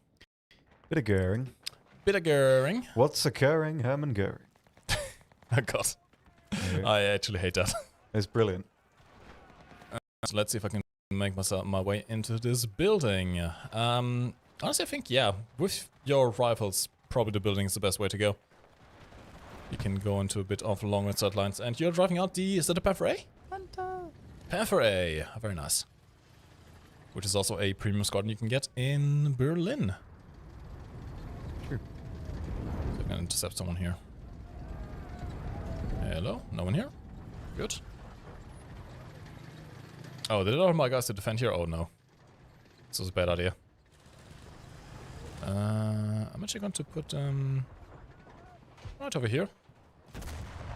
Bit of Goering. Bit of Göring. What's occurring, Hermann Goering? Oh god. Yeah. I actually hate that. It's brilliant. So let's see if I can make my way into this building. Honestly, I think, yeah, with your rifles, probably the building is the best way to go. You can go into a bit of longer sidelines. And you're driving out is that a Panther A? Panther A. Very nice. Which is also a premium squadron you can get in Berlin. True. So I'm gonna intercept someone here. Hello? No one here? Good. Oh, did all my guys to defend here? Oh no. This was a bad idea. I'm actually going to put right over here.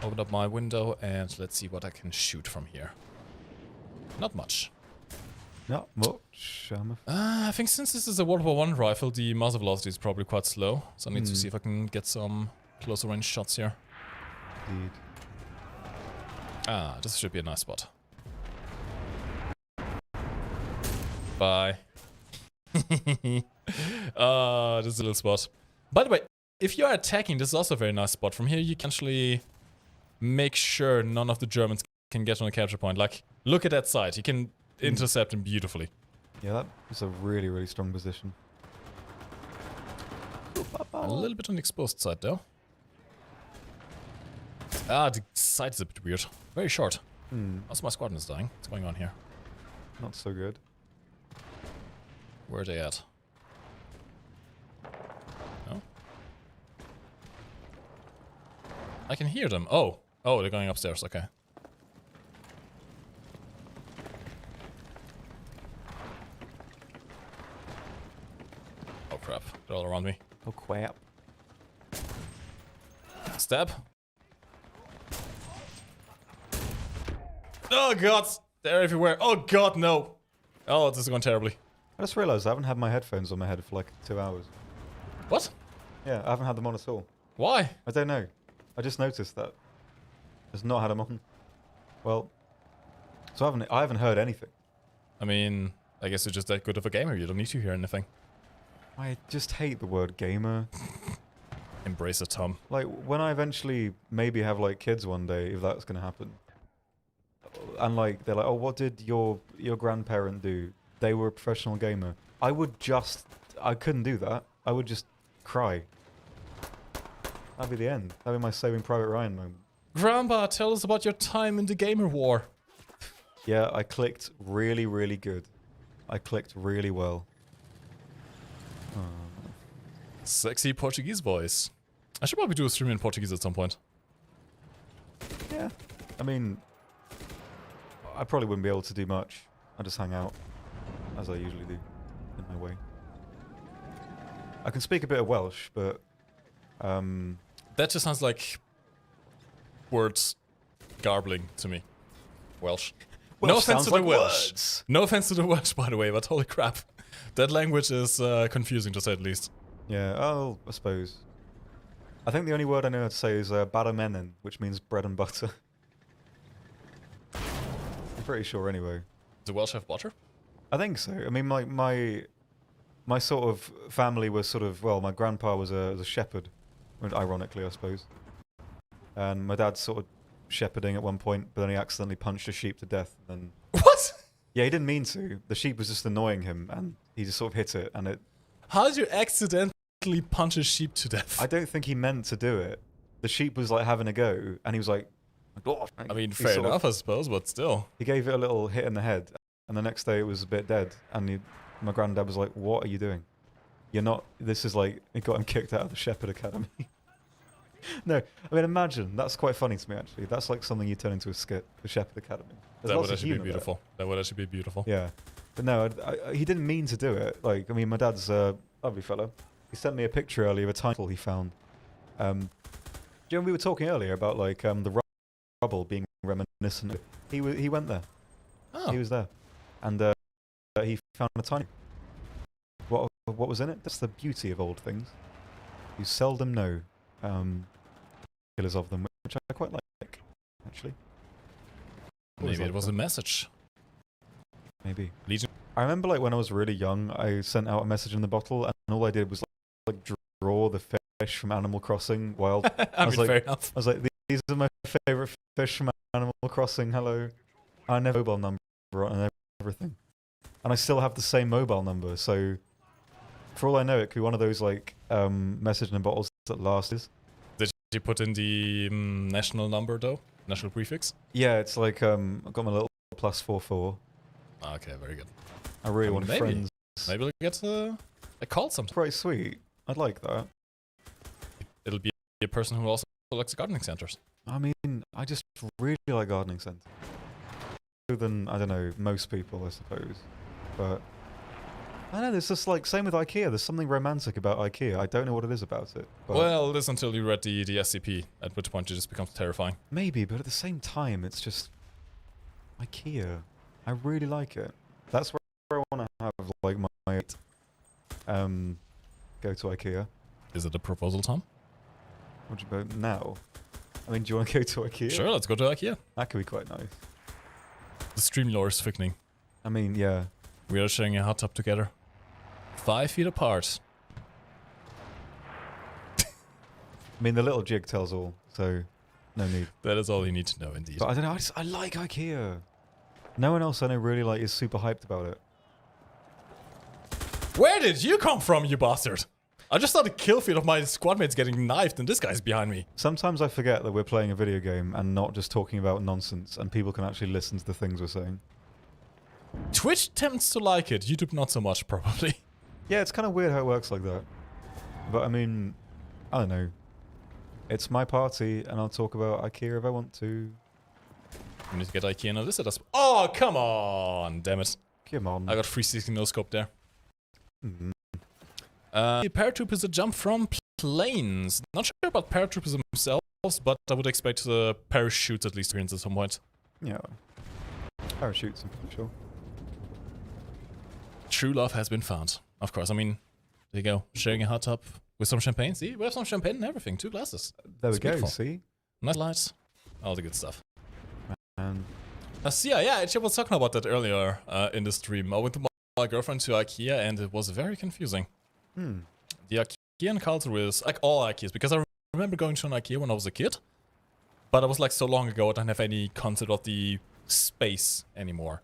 Open up my window and let's see what I can shoot from here. Not much. Not much. I think since this is a World War I rifle, the muzzle velocity is probably quite slow. So I need to see if I can get some closer range shots here. Indeed. Ah, this should be a nice spot. Bye. This is a little spot. By the way, if you are attacking, this is also a very nice spot. From here you can actually make sure none of the Germans can get on a capture point. Like, look at that side. You can intercept them beautifully. Yeah, that is a really, really strong position. A little bit on the exposed side, though. Ah, the side is a bit weird. Very short. Also, my squadron is dying. What's going on here? Not so good. Where are they at? No? I can hear them. Oh. Oh, they're going upstairs. Okay. Oh, crap. They're all around me. Oh, crap. Stab. Oh, God. They're everywhere. Oh, God, no. Oh, this is going terribly. I just realized I haven't had my headphones on my head for like 2 hours. What? Yeah, I haven't had them on at all. Why? I don't know. I just noticed that. Just not had them on. Well, so I haven't heard anything. I mean, I guess you're just that good of a gamer. You don't need to hear anything. I just hate the word gamer. Embrace it, Tom. Like, when I eventually maybe have like kids one day, if that's gonna happen. And like, they're like, oh, what did your grandparent do? They were a professional gamer. I couldn't do that. I would just cry. That'd be the end. That'd be my Saving Private Ryan moment. Grandpa, tell us about your time in the gamer war. Yeah, I clicked really, really good. I clicked really well. Sexy Portuguese voice. I should probably do a stream in Portuguese at some point. Yeah. I mean, I probably wouldn't be able to do much. I just hang out, as I usually do, in my way. I can speak a bit of Welsh, but... That just sounds like words garbling to me. Welsh. No offense to the Welsh. Words. No offense to the Welsh, by the way, but holy crap. That language is confusing, to say the least. Yeah, oh, I suppose. I think the only word I know how to say is baramenin, which means bread and butter. I'm pretty sure anyway. Does the Welsh have butter? I think so. I mean, my sort of family was sort of, well, my grandpa was a shepherd, ironically, I suppose. And my dad's sort of shepherding at one point, but then he accidentally punched a sheep to death. And What? yeah, he didn't mean to. The sheep was just annoying him, and he just sort of hit it, and it... How did you accidentally punch a sheep to death? I don't think he meant to do it. The sheep was like having a go, and he was like... Oh. I mean, He fair sort of- enough, I suppose, but still. He gave it a little hit in the head, and the next day it was a bit dead. And my granddad was like, "What are you doing? You're not. This is like." It got him kicked out of the Shepherd Academy. No, I mean, imagine. That's quite funny to me, actually. That's like something you turn into a skit, the Shepherd Academy. There's That lots would of actually be humour there. beautiful. That would actually be beautiful. Yeah, but no, he didn't mean to do it. Like, I mean, my dad's a lovely fellow. He sent me a picture earlier of a title he found. Do you remember we were talking earlier about like the rubble being reminiscent? He went there. Oh. He was there, and he found a tiny. What was in it? That's the beauty of old things. You seldom know killers of them, which I quite like, actually. Always Maybe it liked was that. a message. Maybe. Legion. I remember like when I was really young, I sent out a message in the bottle, and all I did was like draw the fish from Animal Crossing Wild. I was mean, like- fair enough. I was like, these are my favorite fish from Animal Crossing. Hello. I never mobile number and everything, and I still have the same mobile number. So, for all I know, it could be one of those like message in bottles that lasts. Did you put in the national number, though? National prefix? Yeah, it's like I've got my little +44. Okay, very good. I really mean, want maybe. friends. Maybe we'll get a call sometime. Quite sweet. I'd like that. It'll be a person who also likes gardening centers. I mean, I just really like gardening centres. Than, I don't know, most people, I suppose. But I don't know, there's just like, same with IKEA. There's something romantic about IKEA. I don't know what it is about it. But Well, listen until you read the SCP, at which point it just becomes terrifying. maybe, but at the same time, it's just IKEA. I really like it. That's where I want to have like my go to IKEA. Is it a proposal, Tom? What do you go now? I mean, do you want to go to IKEA? Sure, let's go to IKEA. That could be quite nice. The stream lore is thickening. I mean, yeah. We are sharing a hot tub together. 5 feet apart. I mean, the little jig tells all, so no need. That is all you need to know, indeed. But I don't know, I like IKEA. No one else I know really like is super hyped about it. Where did you come from, you bastard? I just saw the kill feed of my squad mates getting knifed and this guy's behind me. Sometimes I forget that we're playing a video game and not just talking about nonsense, and people can actually listen to the things we're saying. Twitch tends to like it, YouTube not so much, probably. Yeah, it's kind of weird how it works like that. But I mean, I don't know. It's my party, and I'll talk about IKEA if I want to. We need to get IKEA on this. Oh, come on! Damn it. Come on. I got 360 no scope there. Mhm. Paratroop is a jump from planes. Not sure about paratroopers themselves, but I would expect parachutes at least to at some point. Yeah. Parachutes, I'm pretty sure. True love has been found. Of course, I mean, there you go. Sharing a hot tub with some champagne. See, we have some champagne and everything. 2 glasses. There we It's go, beautiful. see? Nice lights. All the good stuff. And So yeah, actually I was talking about that earlier in the stream. I went with my girlfriend to IKEA and it was very confusing. The IKEA culture is like all IKEAs, because I remember going to an IKEA when I was a kid, but it was like so long ago I don't have any concept of the space anymore.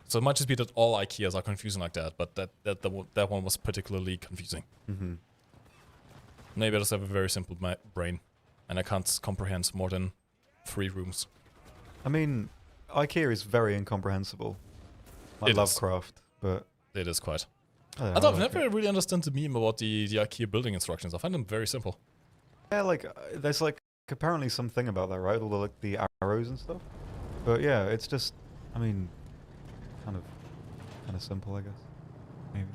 So it might just be that all IKEAs are confusing like that, but that one was particularly confusing. mm-hmm. Maybe I just have a very simple brain and I can't comprehend more than 3 rooms. I mean, IKEA is very incomprehensible. Like It is. Lovecraft, but It is quite. I I've like never really understood the meme about the IKEA building instructions. I find them very simple. Yeah, like there's like apparently something about that, right? All the like the arrows and stuff. But yeah, it's just, I mean, kind of simple, I guess. Maybe.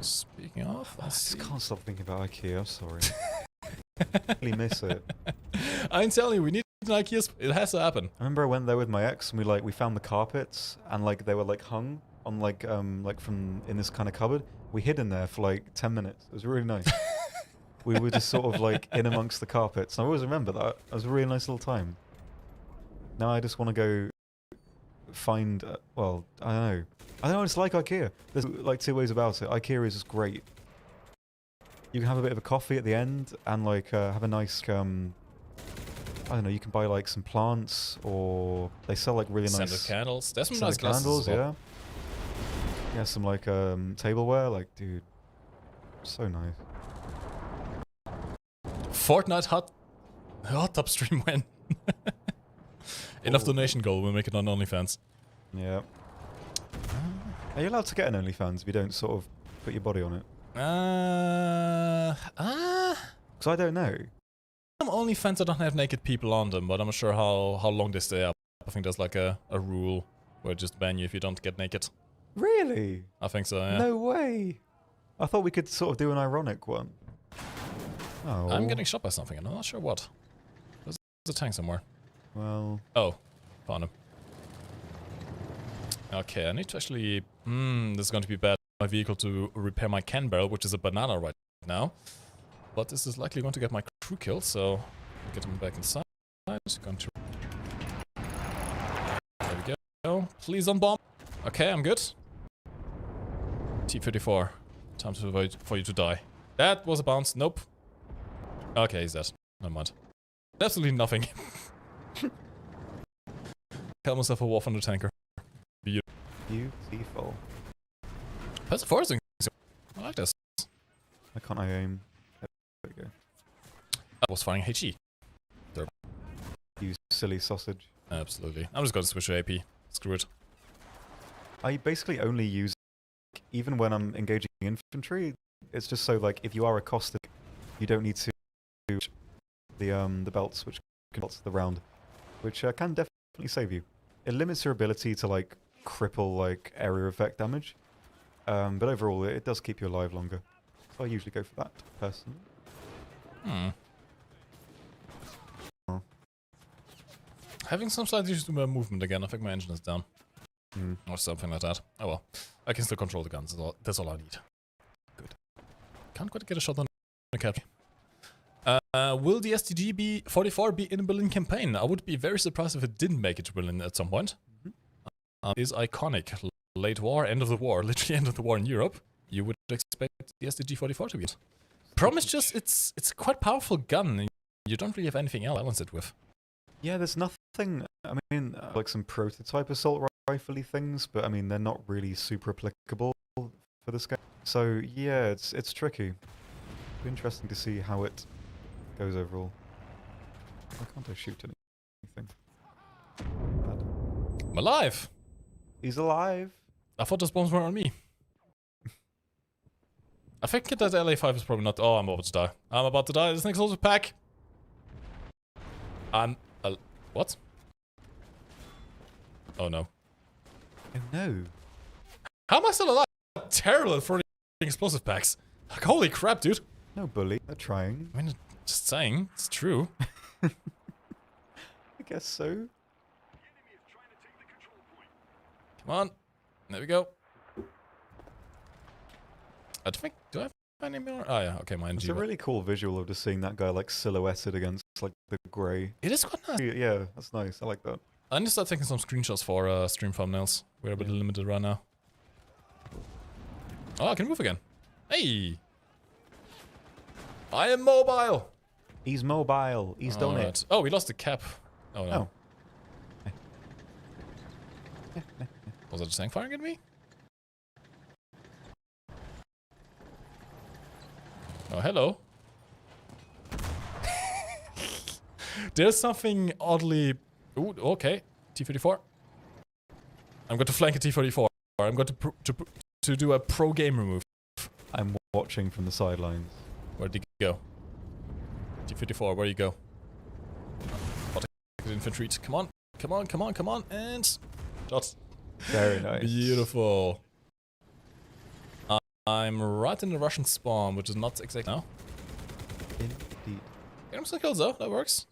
Speaking of, I just can't stop thinking about IKEA. I'm sorry. I really miss it. I'm telling you, we need an IKEA. It has to happen. I remember I went there with my ex and we found the carpets and like they were like hung on like from in this kind of cupboard. We hid in there for like 10 minutes. It was really nice. We were just sort of like in amongst the carpets. I always remember that. It was a really nice little time. Now I just want to go find, well, I don't know, it's like IKEA. There's like 2 ways about it. IKEA is just great. You can have a bit of a coffee at the end and like have a nice, I don't know, you can buy like some plants or they sell like really nice scented candles. There's some nice scented glasses candles, as well. yeah. Yeah, some like tableware, like dude, so nice. Fortnite hot tub stream when. Enough donation goal, we'll make it on OnlyFans. Yeah. Are you allowed to get an OnlyFans if you don't sort of put your body on it? Because I don't know. Some OnlyFans that don't have naked people on them, but I'm not sure how long they stay up. I think there's like a rule where it just ban you if you don't get naked. Really? I think so, yeah. No way. I thought we could sort of do an ironic one. Oh. I'm getting shot by something and I'm not sure what. There's a tank somewhere. Well. Oh, found him. Okay, I need to actually... this is going to be bad. My vehicle to repair my can barrel, which is a banana right now. But this is likely going to get my crew killed, so I'll get him back inside. Going to... There we go. Please don't bomb. Okay, I'm good. T-34. Time to wait for you to die. That was a bounce. Nope. Okay, he's dead. Never mind. Absolutely nothing. Kill myself a War Thunder tanker. Beautiful. That's forcing. I like this. Why can't I aim? There we go. I was firing HE. You silly sausage. Absolutely. I'm just gonna switch to AP. Screw it. I basically only use, even when I'm engaging infantry, it's just so like if you are accosted, you don't need to the belts, which can belts the round, which can definitely save you. It limits your ability to like cripple like area effect damage, but overall it does keep you alive longer. So I usually go for that personally. Having some slight issues with my movement again. I think my engine is down. Or something like that. Oh well. I can still control the guns. That's all I need. Good. Can't quite get a shot on the cap. Will the STG 44 be in a Berlin campaign? I would be very surprised if it didn't make it to Berlin at some point. Is iconic. Late war, end of the war, literally end of the war in Europe. You would expect the STG 44 to be it. Problem is just it's a quite powerful gun. And you don't really have anything else to balance it with. Yeah, there's nothing. I mean, like some prototype assault rifle-y things, but I mean they're not really super applicable for this game. So yeah, it's tricky. It'll be interesting to see how it goes overall. Why can't I shoot anything? I'm alive! He's alive! I thought those bombs were on me. I think that LA5 is probably not... Oh, I'm about to die. I'm about to die. This next explosive pack! What? Oh no. Oh no. How am I still alive? I'm terrible at throwing explosive packs. Like, holy crap, dude. No bully. They're trying. I mean, just saying. It's true. I guess so. Come on. There we go. I think... Do I have any more? Oh yeah, okay, mine. It's a really cool visual of just seeing that guy like silhouetted against like the grey. It is quite nice. Yeah, that's nice. I like that. I need to start taking some screenshots for stream thumbnails. We're a bit limited right now. Oh, I can move again. Hey! I am mobile! He's mobile. He's done it. Oh, we lost the cap. Oh no. Was that just tank firing at me? Oh, hello. There's something oddly... Ooh, okay. T-34. I'm going to flank a T-34. I'm going to do a pro gamer move. I'm watching from the sidelines. Where'd he go? T-54, where do you go? Infantry. Come on. Come on, come on, come on. And... Shots. Very nice. Beautiful. I'm right in the Russian spawn, which is not exactly now. Indeed. Get him some kills though, that works.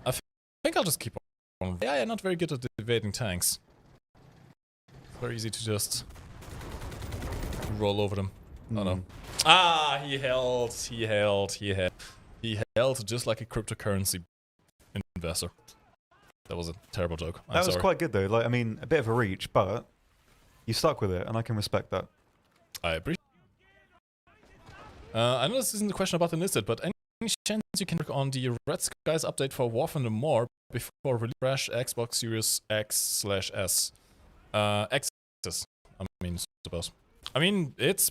I think I'll just keep on. Yeah, not very good at evading tanks. It's very easy to just roll over them. Oh no. Ah, he held just like a cryptocurrency investor. That was a terrible joke. That was quite good though. Like, I mean, a bit of a reach, but you stuck with it, and I can respect that. I appreciate. I know this isn't a question about Enlisted, but any chance you can work on the Red Skies update for War Thunder more before release crash Xbox Series X/S? X's, I mean, suppose. I mean, it's.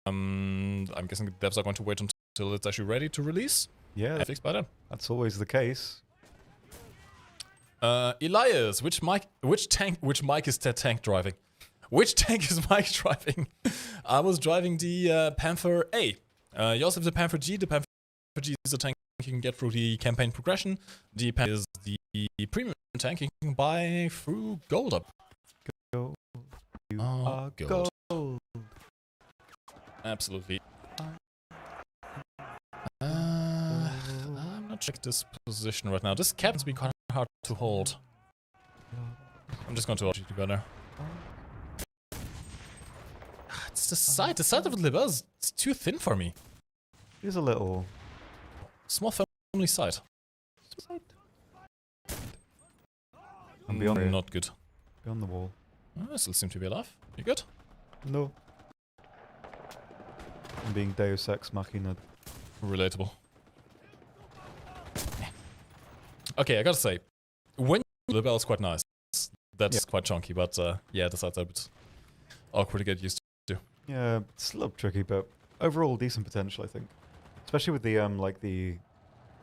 I'm guessing the devs are going to wait until it's actually ready to release. Yeah, fixed by then. That's always the case. Elias, which mic is that tank driving? Which tank is Mike driving? I was driving the Panther A. You also have the Panther G. The Panther G is a tank you can get through the campaign progression. The Panther is the premium tank you can buy through gold up. Gold. You are gold. Absolutely. I'm not checking this position right now. This cabin's been quite hard to hold. I'm just going to watch you go there. It's the side. The side of the Libel is too thin for me. Here's a little... Small family side. I'm beyond it. Not good. Beyond the wall. I still seem to be alive. You good? No. I'm being Deus Ex Machina. Relatable. Okay, I gotta say, when the bell is quite nice. That's quite chunky, but yeah, the sides are a bit awkward to get used to. Yeah, it's a little tricky, but overall decent potential, I think. Especially with the like the,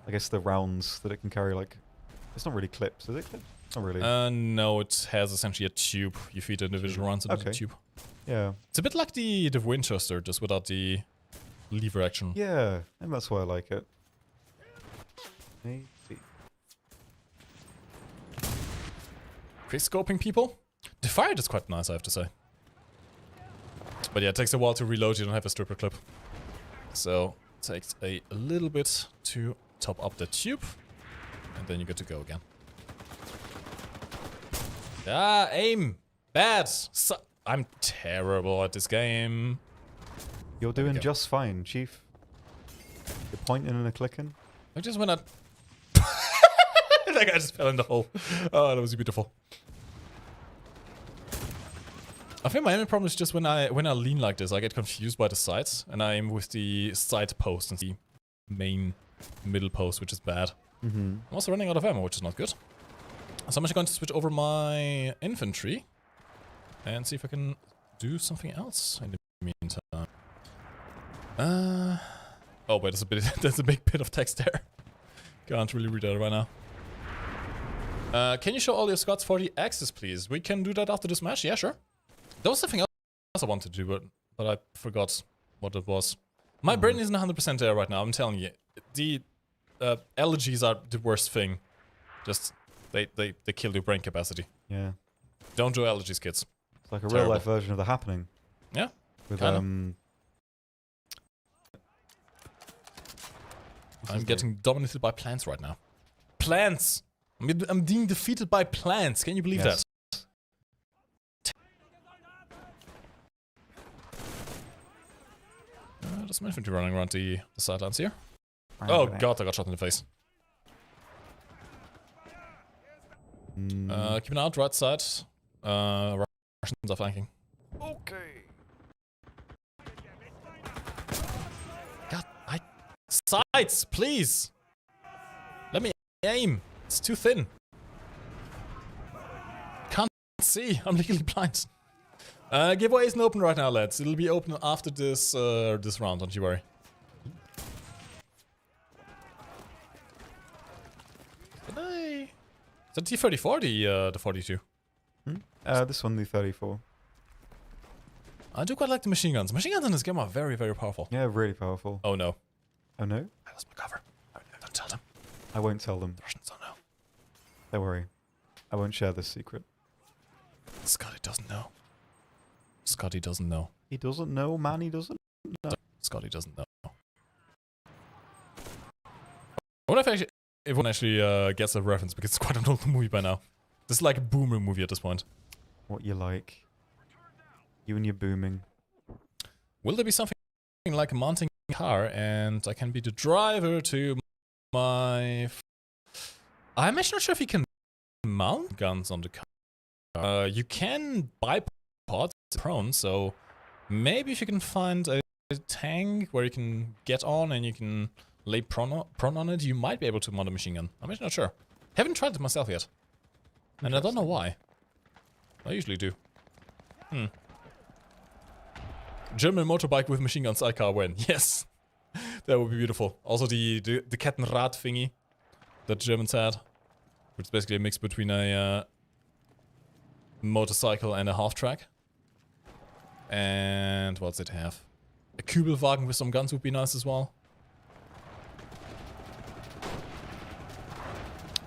I guess the rounds that it can carry. Like, it's not really clips, is it? Clips? Not really. No, it has essentially a tube. You feed individual rounds into the tube. Yeah. It's a bit like the Winchester, just without the lever action. Yeah, and that's why I like it. Maybe. Quick scoping people. The fire is quite nice, I have to say. But yeah, it takes a while to reload. You don't have a stripper clip. So it takes a little bit to top up the tube. And then you're good to go again. Ah, aim! Bad! I'm terrible at this game. You're doing just fine, Chief. You're pointing and a clicking. I just went out. That guy just fell in the hole. Oh, that was beautiful. I think my only problem is just when I lean like this, I get confused by the sides, and I aim with the side post and the main middle post, which is bad. I'm also running out of ammo, which is not good. So I'm actually going to switch over my infantry and see if I can do something else in the meantime. Oh wait, there's a big bit of text there. Can't really read that right now. Can you show all your squads for the axis, please? We can do that after this match. Yeah, sure. There was something else I wanted to do, but I forgot what it was. My brain isn't 100% there right now, I'm telling you. The allergies are the worst thing. Just, they kill your brain capacity. Yeah. Don't do allergies, kids. It's like a real-life version of The Happening. Yeah. With, I'm getting dominated by plants right now. Plants! I'm being defeated by plants. Can you believe that? There's some infantry running around the sidelines here. Oh god, I got shot in the face. Keep an out, right side. Russians are flanking. Okay. God, sides, please! Let me aim! It's too thin. Can't see, I'm legally blind. Giveaway isn't open right now, lads. It'll be open after this this round, don't you worry. the T-34, the 42? This one, the 34. I do quite like the machine guns. Machine guns in this game are very, very powerful. Yeah, really powerful. Oh no. Oh no? I lost my cover. Don't tell them. I won't tell them. The Russians don't know. Don't worry. I won't share this secret. Scotty doesn't know. Scotty doesn't know. He doesn't know, man. He doesn't know. Scotty doesn't know. I wonder if one actually gets a reference, because it's quite an old movie by now. This is like a boomer movie at this point. What you like. You and your booming. Will there be something like mounting a car and I can be the driver to my... I'm actually not sure if you can mount guns on the car. You can buy pods prone, so maybe if you can find a tank where you can get on and you can lay prone on it, you might be able to mount a machine gun. I'm actually not sure. Haven't tried it myself yet. And I don't know why. I usually do. German motorbike with machine gun sidecar when. Yes! That would be beautiful. Also the Kettenrad thingy that Germans had. Which is basically a mix between a motorcycle and a half-track. And what's it have? A Kübelwagen with some guns would be nice as well.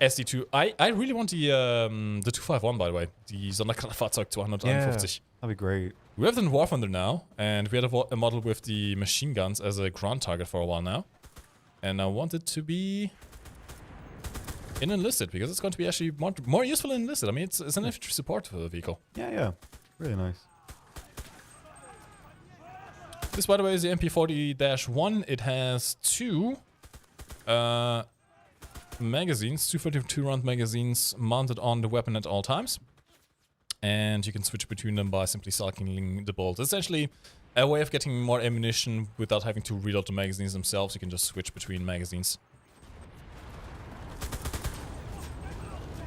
SD2. I really want the 251, by the way. Die Sonderkraftfahrzeug 251. Yeah, that'd be great. We have it in War Thunder now, and we had a model with the machine guns as a ground target for a while now. And I want it to be in Enlisted, because it's going to be actually more useful in Enlisted. I mean, it's an infantry support vehicle. Yeah. Really nice. This, by the way, is the MP40-1. It has two magazines, 242-round magazines mounted on the weapon at all times. And you can switch between them by simply cycling the bolt. It's essentially a way of getting more ammunition without having to reload the magazines themselves. You can just switch between magazines.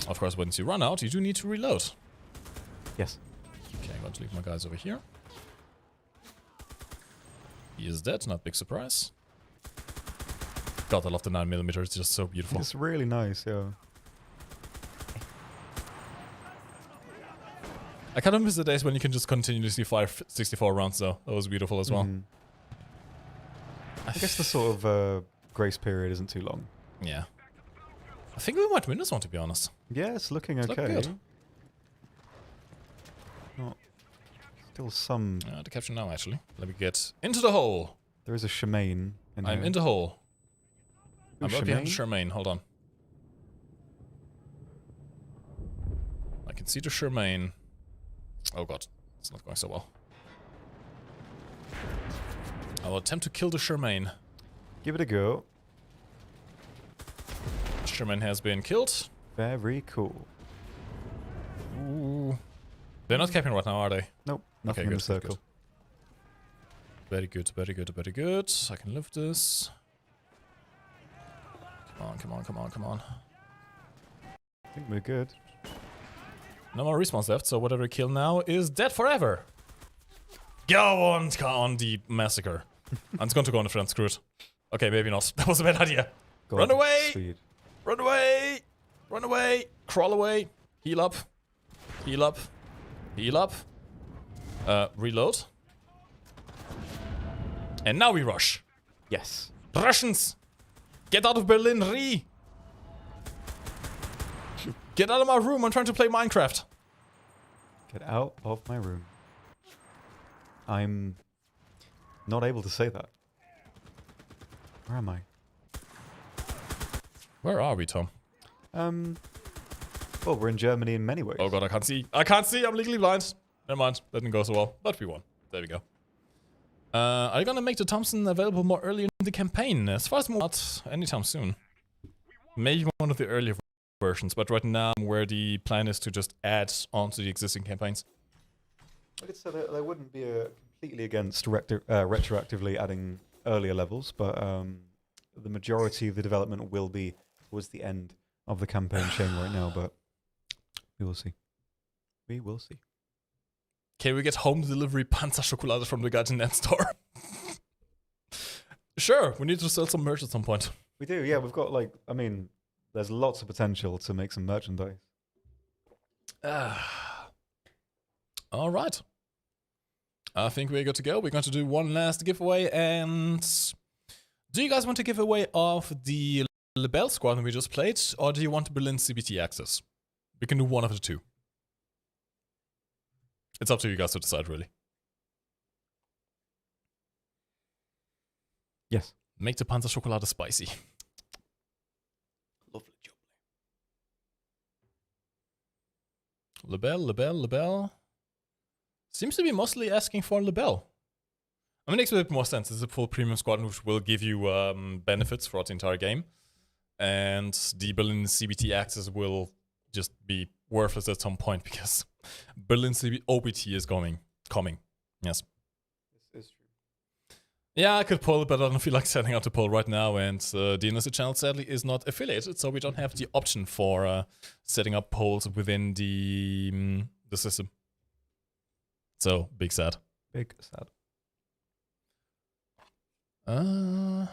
Of course, once you run out, you do need to reload. Yes. Okay, I'm going to leave my guys over here. He is dead, not big surprise. God, I love the 9mm, it's just so beautiful. It's really nice, yeah. I kind of miss the days when you can just continuously fire 64 rounds though. That was beautiful as well. I guess the sort of grace period isn't too long. Yeah. I think we might win this one, to be honest. Yeah, it's looking okay. Looking good. Not still some... To capture now, actually. Let me get into the hole. There is a Shemaine in here. I'm in the hole. Ooh, I'm up behind Shermaine. Hold on. I can see the Shermaine. Oh god, it's not going so well. I will attempt to kill the Shermaine. Give it a go. Shermaine has been killed. Very cool. Ooh. They're not capping right now, are they? Nope, nothing in the circle. Very good, very good, very good. I can lift this. Come on, come on, come on, come on. I think we're good. No more respawns left, so whatever I kill now is dead forever. Go on the massacre. I'm just going to go on the front, screw it. Okay, maybe not. That was a bad idea. God, Run away! speed. Run away! Run away! Crawl away! Heal up. Heal up. Heal up. Reload. And now we rush. Yes. Russians! Get out of Berlin, Rie! Get out of my room, I'm trying to play Minecraft. Get out of my room. I'm not able to say that. Where am I? Where are we, Tom? Well, we're in Germany in many ways. Oh god, I can't see. I can't see, I'm legally blind. Never mind, that didn't go so well. But we won. There we go. Are you gonna make the Thompson available more early in the campaign? As far as not anytime soon. Maybe one of the earlier versions, but right now where the plan is to just add onto the existing campaigns. I could say that they wouldn't be completely against retroactively adding earlier levels, but the majority of the development will be towards the end of the campaign chain right now, but we will see. We will see. Can we get home delivery Panzerschokolade from the Garden store? Sure, we need to sell some merch at some point. We do, yeah, we've got like, I mean, there's lots of potential to make some merchandise. All right. I think we're good to go. We're going to do one last giveaway. And do you guys want to give away of the Lebel squadron we just played? Or do you want Berlin CBT access? We can do one of the two. It's up to you guys to decide, really. Yes. Make the Panzer Schokolade spicy. Lovely job. Lebel. Seems to be mostly asking for Lebel. I mean, it makes a bit more sense. It's a full premium squadron which will give you benefits throughout the entire game. And the Berlin CBT access will just be worthless at some point because Berlin OBT is coming. Yes. This is true. Yeah, I could pull, but I don't feel like setting out to pull right now. And the Enlisted channel sadly is not affiliated, so we don't have the option for setting up polls within the system. So big sad. Big sad. Oh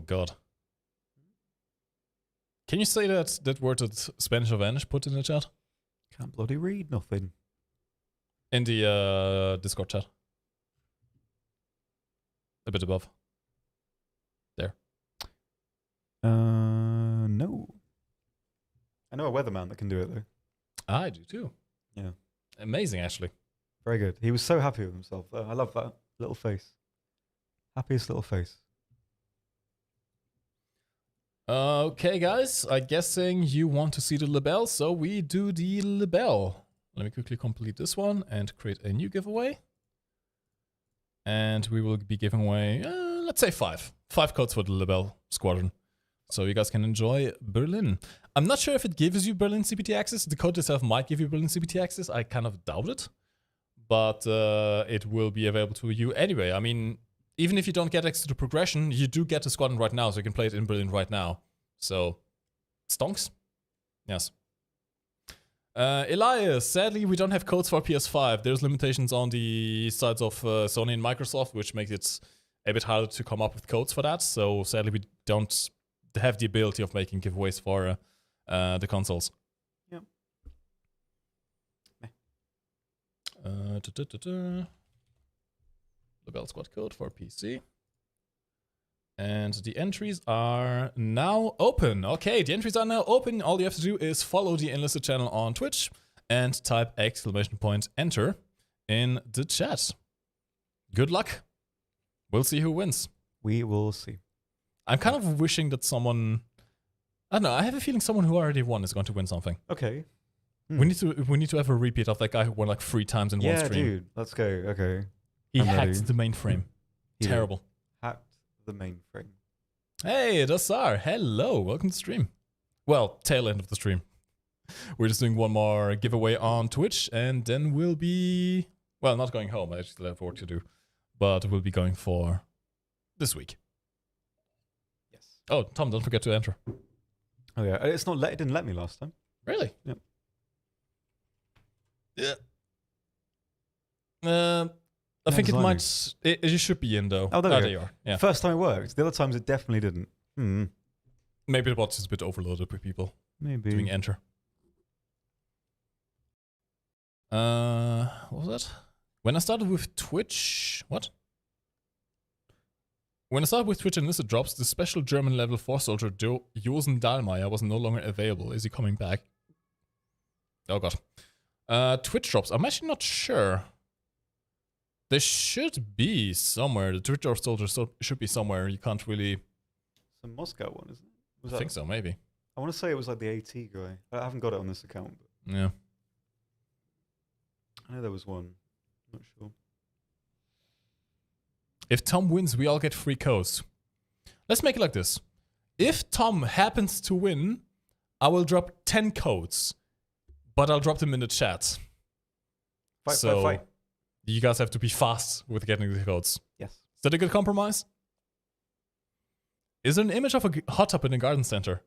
god. Can you say that word that Spanish Vanish put in the chat? Can't bloody read nothing. In the Discord chat. A bit above. There. No. I know a weatherman that can do it though. I do too. Yeah. Amazing, actually. Very good. He was so happy with himself. I love that little face. Happiest little face. Okay, guys. I'm guessing you want to see the Lebel, so we do the Lebel. Let me quickly complete this one and create a new giveaway. And we will be giving away, let's say 5. 5 codes for the Lebel squadron. So you guys can enjoy Berlin. I'm not sure if it gives you Berlin CPT access. The code itself might give you Berlin CPT access. I kind of doubt it. But it will be available to you anyway. I mean, even if you don't get access to the progression, you do get the squadron right now, so you can play it in Berlin right now. So, stonks? Yes. Elias, sadly, we don't have codes for PS5. There's limitations on the sides of Sony and Microsoft, which makes it a bit harder to come up with codes for that. So, sadly, we don't have the ability of making giveaways for the consoles. Yep. Lebel squad code for PC. And the entries are now open. Okay, the entries are now open. All you have to do is follow the Enlisted channel on Twitch and type !enter in the chat. Good luck. We'll see who wins. We will see. I'm kind of wishing that someone... I don't know, I have a feeling someone who already won is going to win something. Okay. We need to have a repeat of that guy who won like 3 times in one stream. Yeah, dude. Let's go. Okay. He I'm hacked ready. the mainframe. Terrible. Hacked the mainframe. Hey, Dasar. Hello. Welcome to the stream. Well, tail end of the stream. We're just doing one more giveaway on Twitch, and then we'll be... Well, not going home. I still have work to do. But we'll be going for this week. Yes. Oh, Tom, don't forget to enter. Oh yeah. It's not. It didn't let me last time. Really? Yep. Yeah. I think it might... You should be in, though. Oh, there you are. Yeah. First time it worked. The other times it definitely didn't. Maybe the bot is a bit overloaded with people Maybe. doing enter. What was that? When I started with Twitch... What? When I started with Twitch and Enlisted drops, the special German level 4 soldier Josen Dahlmeier was no longer available. Is he coming back? Oh god. Twitch drops. I'm actually not sure. They should be somewhere. The Twitch drop soldier should be somewhere. You can't really... It's a Moscow one, isn't it? I think so, maybe. I want to say it was like the AT guy. I haven't got it on this account. But Yeah. I know there was one. Not sure. If Tom wins, we all get free codes. Let's make it like this. If Tom happens to win, I will drop 10 codes. But I'll drop them in the chat. Fight. You guys have to be fast with getting the codes. Yes. Is that a good compromise? Is there an image of a hot tub in the garden center?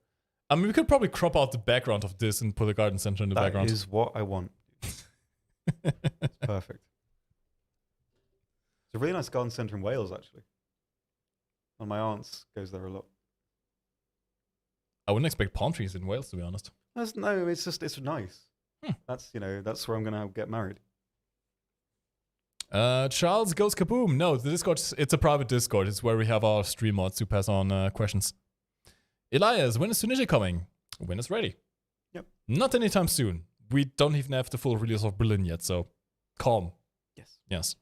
I mean, we could probably crop out the background of this and put a garden center in the background. That is what I want. It's perfect. It's a really nice garden centre in Wales, actually. And my aunt's goes there a lot. I wouldn't expect palm trees in Wales, to be honest. No, it's nice. Hmm. That's where I'm gonna get married. Charles goes kaboom. No, the Discord, it's a private Discord. It's where we have our stream mods to pass on questions. Elias, when is Tunisia coming? When it's ready. Yep. Not anytime soon. We don't even have the full release of Berlin yet, so calm. Yes. Yes.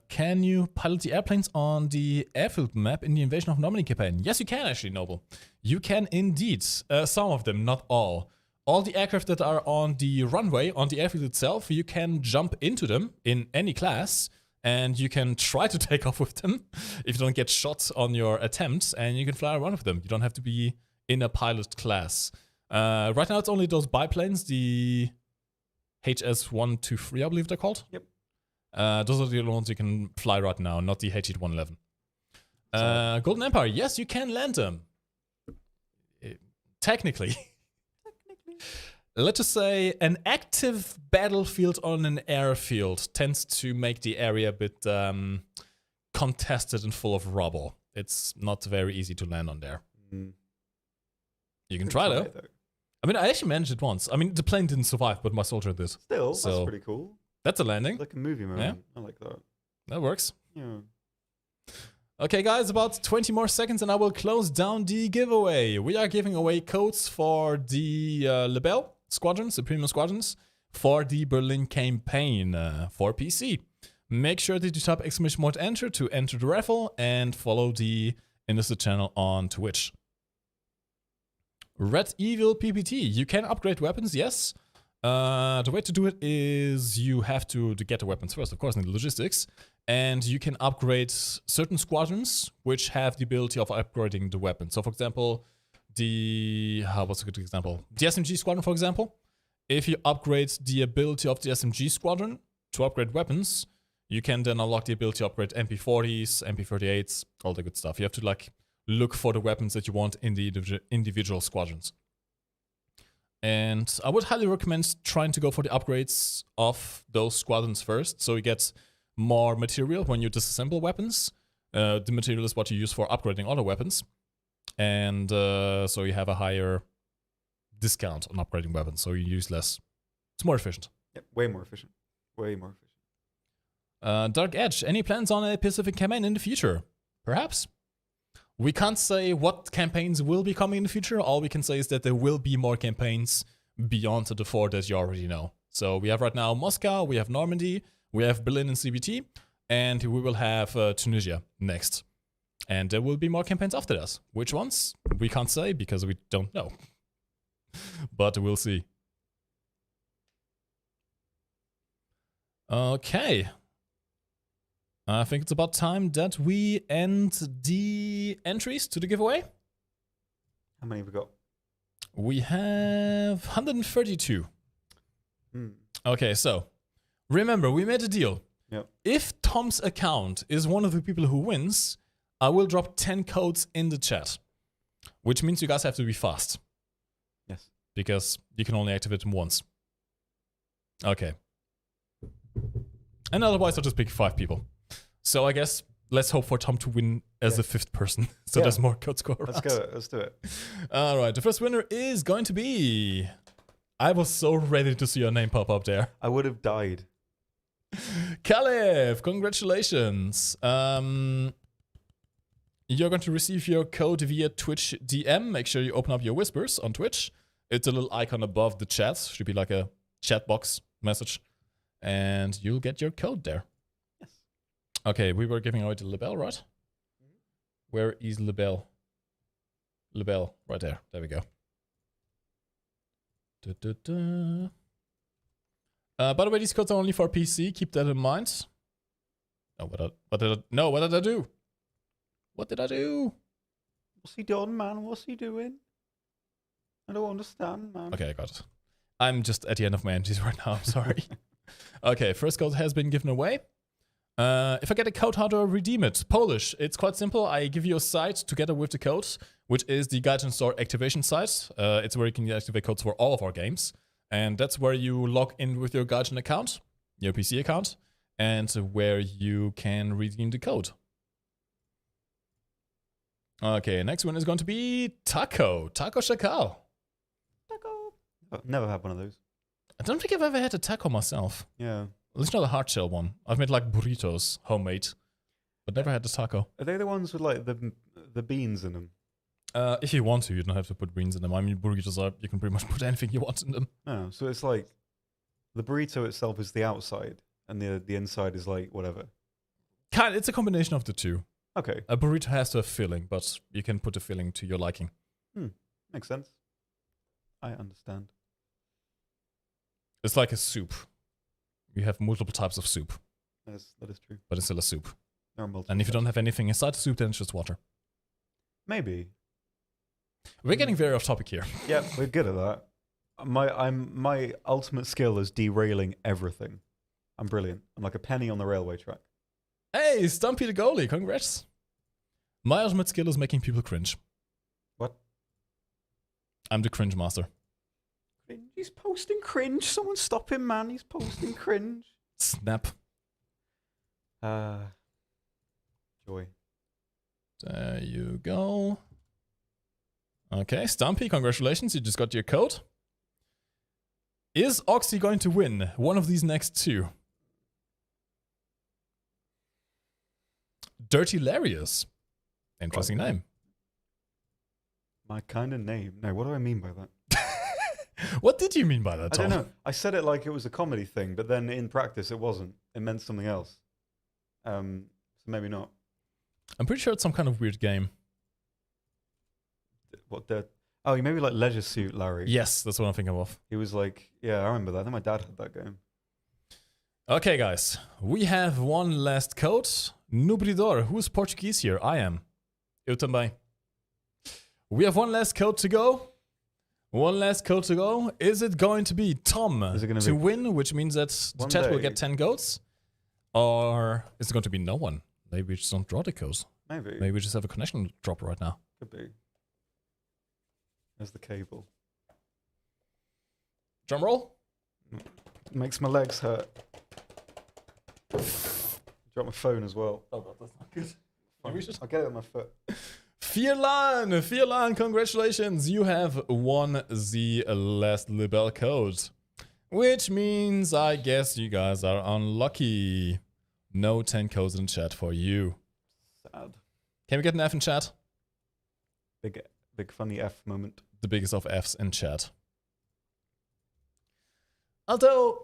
Can you pilot the airplanes on the airfield map in the Invasion of Normandy campaign? Yes, you can actually, Noble. You can indeed. Some of them, not all. All the aircraft that are on the runway, on the airfield itself, you can jump into them in any class, and you can try to take off with them if you don't get shot on your attempts, and you can fly around with them. You don't have to be in a pilot class. Right now, it's only those biplanes, the HS-123, I believe they're called. Yep. Those are the ones you can fly right now, not the HE-111. Golden Empire, yes, you can land them. Technically. Let's just say an active battlefield on an airfield tends to make the area a bit contested and full of rubble. It's not very easy to land on there. Mm. You can try though. I mean, I actually managed it once. I mean, the plane didn't survive, but my soldier did. Still, So- that's pretty cool. That's a landing. Like a movie moment. I like that. That works. Yeah. Okay, guys, about 20 more seconds and I will close down the giveaway. We are giving away codes for the Lebel squadrons, the premium squadrons, for the Berlin campaign for PC. Make sure that you type !enter to enter the raffle and follow the Enlisted channel on Twitch. Red Evil PPT. You can upgrade weapons, yes. The way to do it is you have to get the weapons first, of course, in the logistics. And you can upgrade certain squadrons which have the ability of upgrading the weapon. So, for example, what's a good example? The SMG squadron, for example. If you upgrade the ability of the SMG squadron to upgrade weapons, you can then unlock the ability to upgrade MP40s, MP38s, all the good stuff. You have to look for the weapons that you want in the individual squadrons. And I would highly recommend trying to go for the upgrades of those squadrons first, so you get more material when you disassemble weapons. The material is what you use for upgrading other weapons. And so you have a higher discount on upgrading weapons, so you use less. It's more efficient. Yep, way more efficient. Way more efficient. Dark Edge, any plans on a Pacific campaign in the future? Perhaps. We can't say what campaigns will be coming in the future. All we can say is that there will be more campaigns beyond the 4 that you already know. So we have right now Moscow, we have Normandy, we have Berlin and CBT, and we will have Tunisia next. And there will be more campaigns after that. Which ones? We can't say because we don't know. But we'll see. Okay. I think it's about time that we end the entries to the giveaway. How many have we got? We have 132. Okay, so remember, we made a deal. Yep. If Tom's account is one of the people who wins, I will drop 10 codes in the chat, which means you guys have to be fast. Yes. Because you can only activate them once. Okay. And otherwise, I'll just pick 5 people. So I guess let's hope for Tom to win as the 5th person. So there's more codes go around. Let's go. Let's do it. All right. The first winner is going to be... I was so ready to see your name pop up there. I would have died. Caleb, congratulations. You're going to receive your code via Twitch DM. Make sure you open up your whispers on Twitch. It's a little icon above the chat. Should be like a chat box message. And you'll get your code there. Yes. Okay, we were giving away the Lebel, right? Mm-hmm. Where is Lebel? Lebel, right there. There we go. By the way, these codes are only for PC. Keep that in mind. Oh, what did I do? What did I do? What's he doing, man? What's he doing? I don't understand, man. Okay, I got it. I'm just at the end of my entries right now. I'm sorry. Okay, first code has been given away. If I get a code, how do I redeem it? Polish. It's quite simple. I give you a site together with the code, which is the Gaijin Store activation site. It's where you can activate codes for all of our games. And that's where you log in with your Gaijin account, your PC account, and where you can redeem the code. Okay, next one is going to be Taco. Taco Chacal. Taco. I've never had one of those. I don't think I've ever had a taco myself. Yeah. At least not a hard shell one. I've made like burritos, homemade, but never had the taco. Are they the ones with like the beans in them? If you want to, you don't have to put beans in them. I mean, burritos are, you can pretty much put anything you want in them. Oh, so it's like the burrito itself is the outside and the inside is like whatever. It's a combination of the two. Okay. A burrito has to have filling, but you can put a filling to your liking. Makes sense. I understand. It's like a soup. You have multiple types of soup. That is true. But it's still a soup. There are multiple And if you don't types. have anything inside the soup, then it's just water. Maybe. We're getting very off topic here. Yeah, we're good at that. My ultimate skill is derailing everything. I'm brilliant. I'm like a penny on the railway track. Hey, Stumpy the goalie, congrats. My ultimate skill is making people cringe. What? I'm the cringe master. He's posting cringe. Someone stop him, man. He's posting cringe. Snap. Joy. There you go. Okay, Stumpy, congratulations. You just got your code. Is Oxy going to win one of these next two? Dirty Larius. Interesting name. My kind of name. No, what do I mean by that? What did you mean by that, Tom? I don't know. I said it like it was a comedy thing, but then in practice it wasn't. It meant something else. So maybe not. I'm pretty sure it's some kind of weird game. What the? Oh, you maybe like Leisure Suit Larry. Yes, that's what I'm thinking of. He was like, yeah, I remember that. I think my dad had that game. Okay, guys. We have one last code. Nubridor. Who's Portuguese here? I am. Eu também. We have one last code to go. One last code to go. Is it going to be Tom to win, which means that the chat will get 10 goats? Or is it going to be no one? Maybe we just don't draw the codes. Maybe we just have a connection drop right now. Could be. There's the cable. Drum roll. Makes my legs hurt. Drop my phone as well. Oh god, that's not good. I'll get it on my foot. Fierlan, congratulations. You have won the last Libel code. Which means I guess you guys are unlucky. No 10 codes in chat for you. Sad. Can we get an F in chat? Big funny F moment. The biggest of Fs in chat. Although,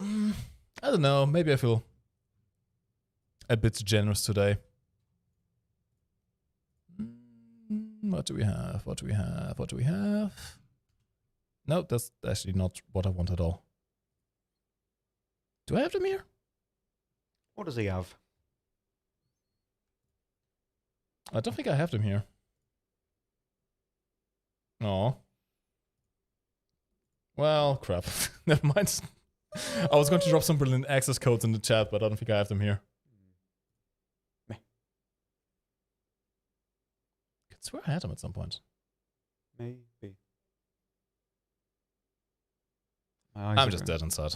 I don't know, maybe I feel a bit generous today. What do we have? What do we have? What do we have? No, that's actually not what I want at all. Do I have them here? What does he have? I don't think I have them here. Oh. Well, crap. Never mind. I was going to drop some brilliant access codes in the chat, but I don't think I have them here. Meh. I swear I had them at some point. Maybe. I'm just dead inside.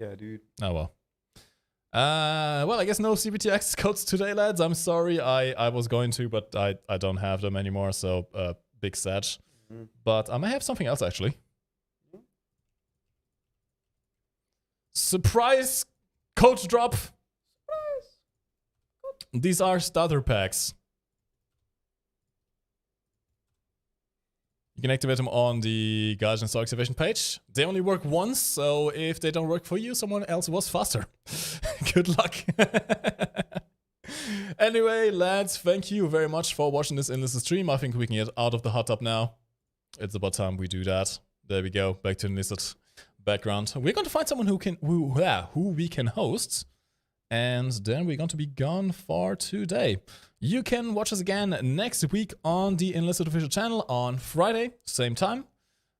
Yeah, dude. Oh well. Well, I guess no CBT access codes today, lads. I'm sorry. I was going to, but I don't have them anymore, so big sad. Mm-hmm. But I may have something else, actually. Surprise code drop. Surprise. These are starter packs. You can activate them on the Guardian Install activation page. They only work once, so if they don't work for you, someone else was faster. Good luck. Anyway, lads, thank you very much for watching this Enlisted stream. I think we can get out of the hot tub now. It's about time we do that. There we go. Back to Enlisted background. We're going to find someone who we can host. And then we're going to be gone for today. You can watch us again next week on the Enlisted official channel on Friday, same time.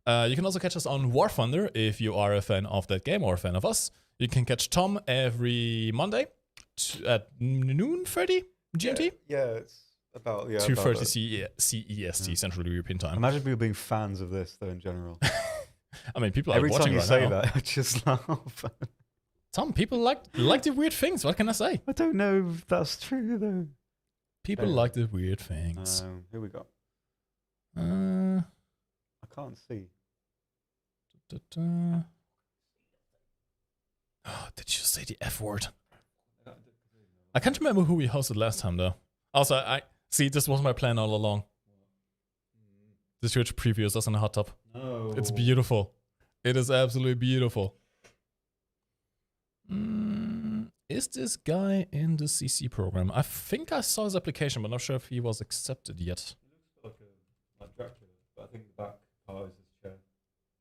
You can also catch us on War Thunder if you are a fan of that game or a fan of us. You can catch Tom every Monday at noon 30 GMT. Yeah, it's about 2:30 CEST, Central European Time. Imagine people being fans of this though in general. I mean, people Every are watching time you right say now. that, I just laugh. Tom, people like the weird things. What can I say? I don't know if that's true though. People like the weird things. Here we go. I can't see. Oh, did you say the F word? I can't remember who we hosted last time though. Also, I see this was my plan all along. The Twitch preview is us in a hot tub. No. It's beautiful. It is absolutely beautiful. Is this guy in the CC program? I think I saw his application, but not sure if he was accepted yet. He looks like Dracula, but I think the back part is his chair.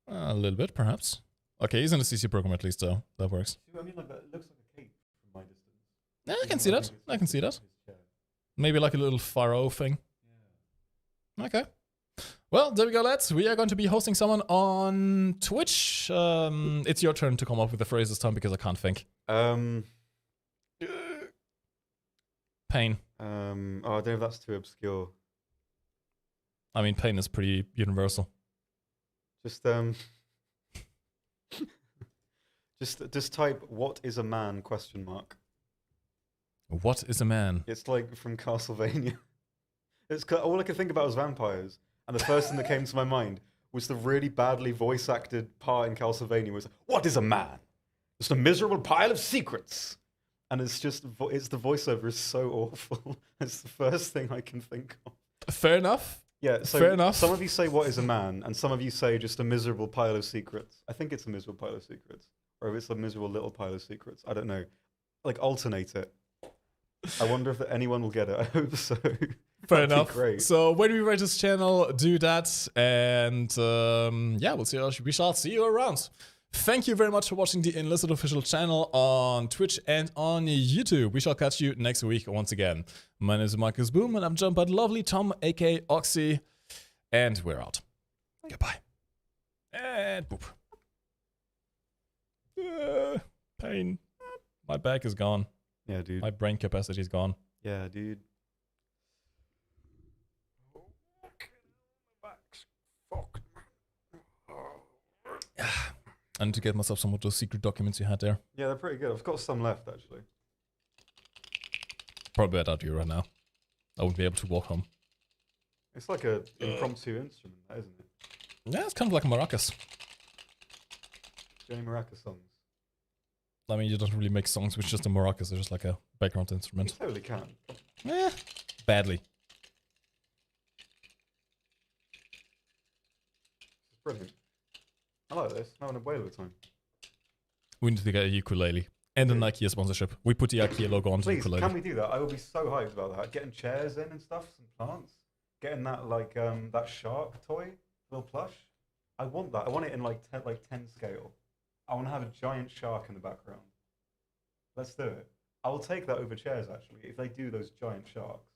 A little bit, perhaps. Okay, he's in the CC program at least, though. That works. See what I mean? Like that, it looks like a cape from my distance. Yeah, I can see that. I can see that. Maybe like a little pharaoh thing. Yeah. Okay. Well, there we go, lads. We are going to be hosting someone on Twitch. It's your turn to come up with the phrase this time because I can't think. Pain. Oh, I don't know if that's too obscure. I mean, pain is pretty universal. Just type "What is a man?" ? What is a man? It's like from Castlevania. All I could think about was vampires, and the first thing that came to my mind was the really badly voice acted part in Castlevania was "What is a man? Just a miserable pile of secrets." And it's the voiceover is so awful. It's the first thing I can think of. Fair enough. Yeah, so fair enough. Some of you say "What is a man?" and some of you say just a miserable pile of secrets. I think it's a miserable pile of secrets, or if it's a miserable little pile of secrets. I don't know. Like alternate it. I wonder if anyone will get it. I hope so. Fair enough. Great. So when we rate this channel, do that, and yeah, we shall see you around. Thank you very much for watching the Enlisted official channel on Twitch and on YouTube. We shall catch you next week once again. My name is Marcus Boom, and I'm joined by the lovely Tom, aka Oxy, and we're out. Goodbye. And boop. Pain. My back is gone. Yeah, dude. My brain capacity is gone. Yeah, dude. I need to get myself some of those secret documents you had there. Yeah, they're pretty good. I've got some left, actually. Probably without you right now. I wouldn't be able to walk home. It's like an impromptu instrument, isn't it? Yeah, it's kind of like a maracas. Do you any maraca songs? I mean, you don't really make songs with just a maracas. They're just like a background instrument. You totally can. Eh, badly. It's brilliant. I like this. I'm having a whale of a time. We need to get a ukulele. And a Nike sponsorship. We put the IKEA logo on the Please, ukulele. can we do that? I will be so hyped about that. Getting chairs in and stuff, some plants. Getting that like that shark toy, little plush. I want that. I want it in like 10 scale. I want to have a giant shark in the background. Let's do it. I will take that over chairs actually if they do those giant sharks.